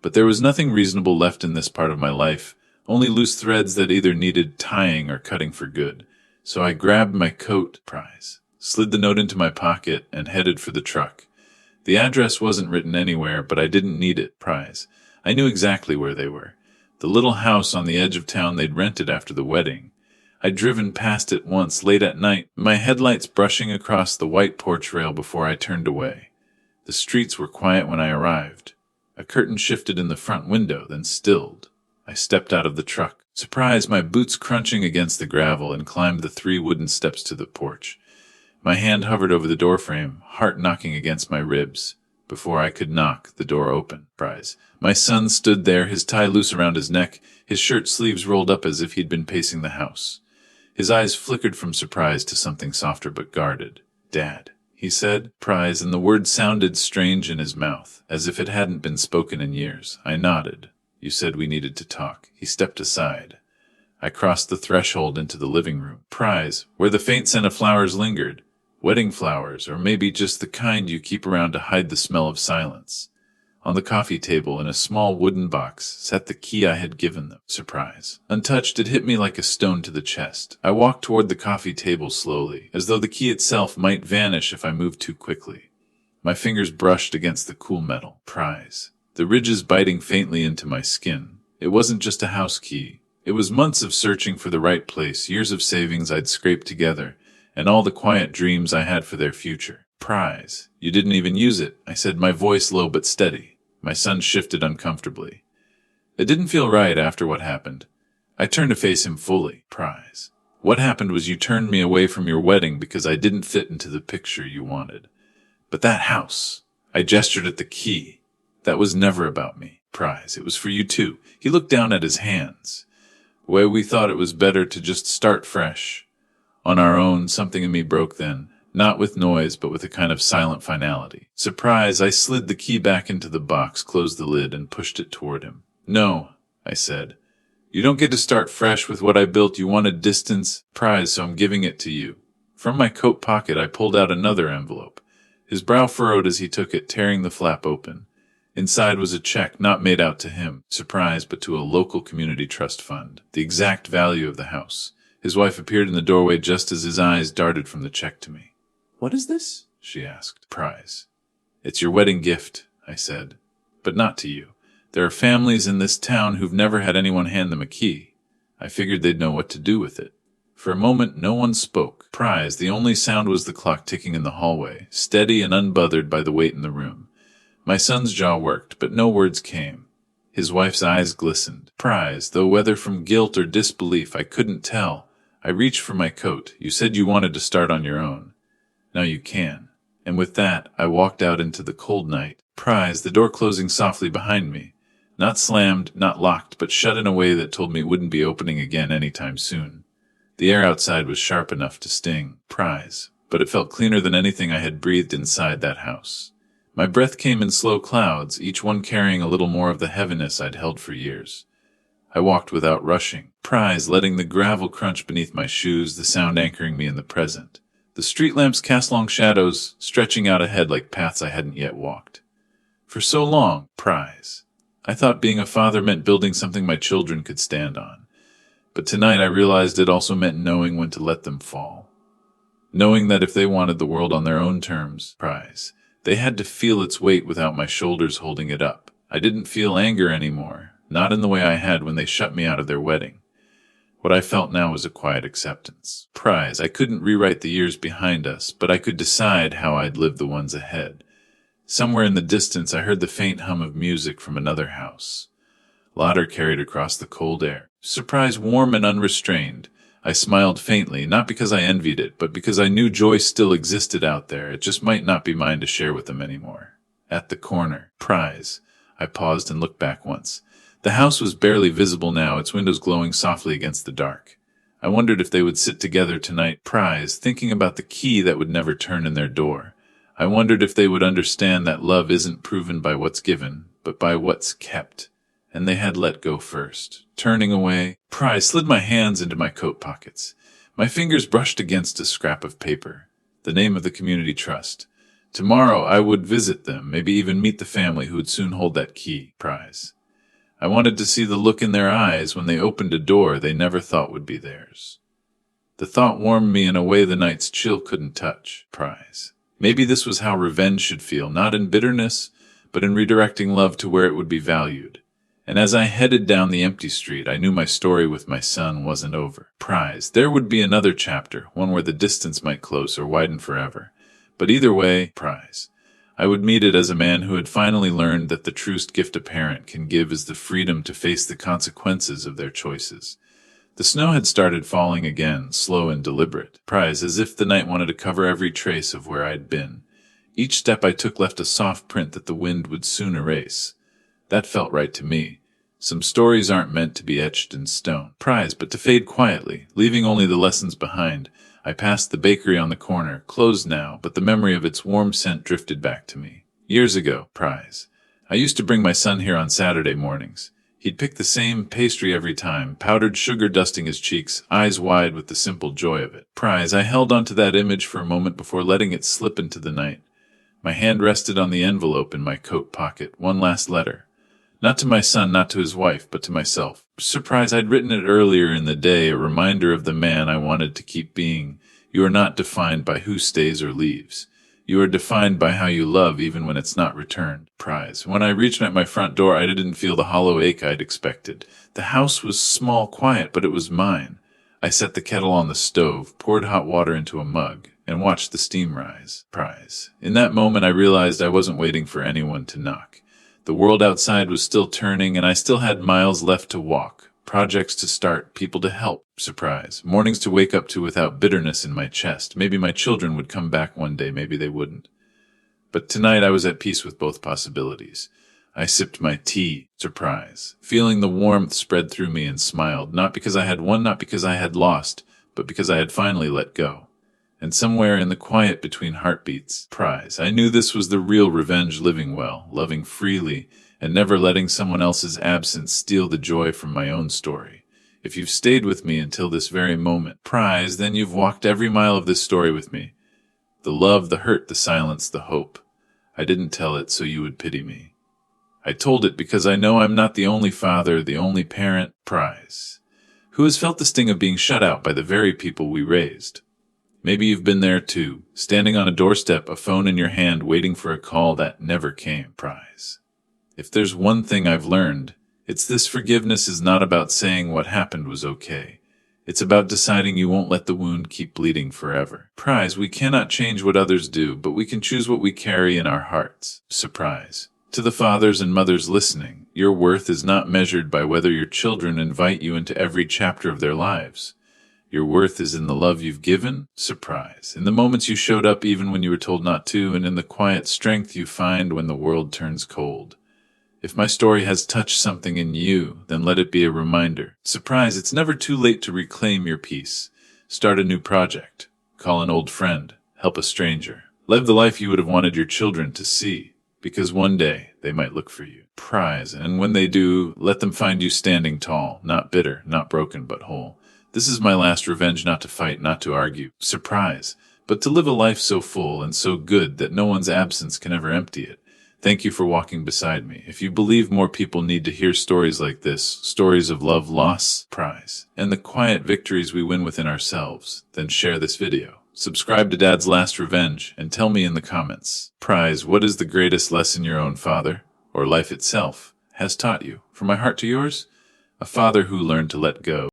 But there was nothing reasonable left in this part of my life, only loose threads that either needed tying or cutting for good. So I grabbed my coat, prize, slid the note into my pocket, and headed for the truck. The address wasn't written anywhere, but I didn't need it, prize. I knew exactly where they were. The little house on the edge of town they'd rented after the wedding. I'd driven past it once, late at night, my headlights brushing across the white porch rail before I turned away. The streets were quiet when I arrived. A curtain shifted in the front window, then stilled. I stepped out of the truck, surprised, my boots crunching against the gravel, and climbed the 3 wooden steps to the porch. My hand hovered over the doorframe, heart knocking against my ribs. Before I could knock, the door opened. Prize. My son stood there, his tie loose around his neck, his shirt sleeves rolled up as if he'd been pacing the house. His eyes flickered from surprise to something softer but guarded. Dad, he said, prize, and the word sounded strange in his mouth, as if it hadn't been spoken in years. I nodded. You said we needed to talk. He stepped aside. I crossed the threshold into the living room. Prize, where the faint scent of flowers lingered. Wedding flowers, or maybe just the kind you keep around to hide the smell of silence. On the coffee table, in a small wooden box, sat the key I had given them. Surprise. Untouched, it hit me like a stone to the chest. I walked toward the coffee table slowly, as though the key itself might vanish if I moved too quickly. My fingers brushed against the cool metal. Prize. The ridges biting faintly into my skin. It wasn't just a house key. It was months of searching for the right place, years of savings I'd scraped together, and all the quiet dreams I had for their future. Prize. You didn't even use it, I said, my voice low but steady. My son shifted uncomfortably. It didn't feel right after what happened. I turned to face him fully. Prize. What happened was you turned me away from your wedding because I didn't fit into the picture you wanted. But that house, I gestured at the key. That was never about me. Prize. It was for you too. He looked down at his hands. Well, we thought it was better to just start fresh. On our own, something in me broke then. Not with noise, but with a kind of silent finality. Surprise, I slid the key back into the box, closed the lid, and pushed it toward him. No, I said. You don't get to start fresh with what I built. You wanted distance, prize, so I'm giving it to you. From my coat pocket, I pulled out another envelope. His brow furrowed as he took it, tearing the flap open. Inside was a check, not made out to him, surprise, but to a local community trust fund. The exact value of the house. His wife appeared in the doorway just as his eyes darted from the check to me. What is this? She asked. Prize. It's your wedding gift, I said. But not to you. There are families in this town who've never had anyone hand them a key. I figured they'd know what to do with it. For a moment, no one spoke. Prize. The only sound was the clock ticking in the hallway, steady and unbothered by the weight in the room. My son's jaw worked, but no words came. His wife's eyes glistened. Prize. Though whether from guilt or disbelief, I couldn't tell. I reached for my coat. You said you wanted to start on your own. Now you can. And with that, I walked out into the cold night. Prize, the door closing softly behind me. Not slammed, not locked, but shut in a way that told me it wouldn't be opening again anytime soon. The air outside was sharp enough to sting. Prize. But it felt cleaner than anything I had breathed inside that house. My breath came in slow clouds, each one carrying a little more of the heaviness I'd held for years. I walked without rushing. Prize, letting the gravel crunch beneath my shoes, the sound anchoring me in the present. The street lamps cast long shadows, stretching out ahead like paths I hadn't yet walked. For so long, prize. I thought being a father meant building something my children could stand on. But tonight I realized it also meant knowing when to let them fall. Knowing that if they wanted the world on their own terms, prize, they had to feel its weight without my shoulders holding it up. I didn't feel anger anymore, not in the way I had when they shut me out of their wedding. What I felt now was a quiet acceptance. Prize. I couldn't rewrite the years behind us, but I could decide how I'd live the ones ahead. Somewhere in the distance, I heard the faint hum of music from another house. Laughter carried across the cold air. Surprise, warm and unrestrained. I smiled faintly, not because I envied it, but because I knew joy still existed out there. It just might not be mine to share with them anymore. At the corner. Prize. I paused and looked back once. The house was barely visible now, its windows glowing softly against the dark. I wondered if they would sit together tonight. Prize, thinking about the key that would never turn in their door. I wondered if they would understand that love isn't proven by what's given, but by what's kept. And they had let go first. Turning away, Prize, slid my hands into my coat pockets. My fingers brushed against a scrap of paper. The name of the community trust. Tomorrow I would visit them, maybe even meet the family who would soon hold that key. Prize. I wanted to see the look in their eyes when they opened a door they never thought would be theirs. The thought warmed me in a way the night's chill couldn't touch. Prize. Maybe this was how revenge should feel, not in bitterness, but in redirecting love to where it would be valued. And as I headed down the empty street, I knew my story with my son wasn't over. Prize. There would be another chapter, one where the distance might close or widen forever. But either way, Prize. I would meet it as a man who had finally learned that the truest gift a parent can give is the freedom to face the consequences of their choices. The snow had started falling again, slow and deliberate. Prize, as if the night wanted to cover every trace of where I'd been. Each step I took left a soft print that the wind would soon erase. That felt right to me. Some stories aren't meant to be etched in stone. Prize, but to fade quietly, leaving only the lessons behind. I passed the bakery on the corner, closed now, but the memory of its warm scent drifted back to me. Years ago, Prize. I used to bring my son here on Saturday mornings. He'd pick the same pastry every time, powdered sugar dusting his cheeks, eyes wide with the simple joy of it. Prize. I held onto that image for a moment before letting it slip into the night. My hand rested on the envelope in my coat pocket. One last letter. Not to my son, not to his wife, but to myself. Surprise, I'd written it earlier in the day, a reminder of the man I wanted to keep being. You are not defined by who stays or leaves. You are defined by how you love even when it's not returned. Prize. When I reached at my front door, I didn't feel the hollow ache I'd expected. The house was small, quiet, but it was mine. I set the kettle on the stove, poured hot water into a mug, and watched the steam rise. Prize. In that moment, I realized I wasn't waiting for anyone to knock. The world outside was still turning, and I still had miles left to walk, projects to start, people to help. Surprise. Mornings to wake up to without bitterness in my chest. Maybe my children would come back one day, maybe they wouldn't. But tonight I was at peace with both possibilities. I sipped my tea. Surprise. Feeling the warmth spread through me and smiled, not because I had won, not because I had lost, but because I had finally let go. And somewhere in the quiet between heartbeats, Prize. I knew this was the real revenge, living well, loving freely, and never letting someone else's absence steal the joy from my own story. If you've stayed with me until this very moment, Prize, then you've walked every mile of this story with me. The love, the hurt, the silence, the hope. I didn't tell it so you would pity me. I told it because I know I'm not the only father, the only parent. Prize. Who has felt the sting of being shut out by the very people we raised? Maybe you've been there too, standing on a doorstep, a phone in your hand, waiting for a call that never came. Prize. If there's one thing I've learned, it's this: forgiveness is not about saying what happened was okay. It's about deciding you won't let the wound keep bleeding forever. Prize. We cannot change what others do, but we can choose what we carry in our hearts. Surprise. To the fathers and mothers listening, your worth is not measured by whether your children invite you into every chapter of their lives. Your worth is in the love you've given. Surprise. In the moments you showed up even when you were told not to, and in the quiet strength you find when the world turns cold. If my story has touched something in you, then let it be a reminder. Surprise, it's never too late to reclaim your peace. Start a new project. Call an old friend. Help a stranger. Live the life you would have wanted your children to see, because one day they might look for you. Prize, and when they do, let them find you standing tall, not bitter, not broken, but whole. This is my last revenge, not to fight, not to argue. Surprise, but to live a life so full and so good that no one's absence can ever empty it. Thank you for walking beside me. If you believe more people need to hear stories like this, stories of love, loss, prize, and the quiet victories we win within ourselves, then share this video. Subscribe to Dad's Last Revenge and tell me in the comments. Prize, what is the greatest lesson your own father, or life itself, has taught you? From my heart to yours, a father who learned to let go.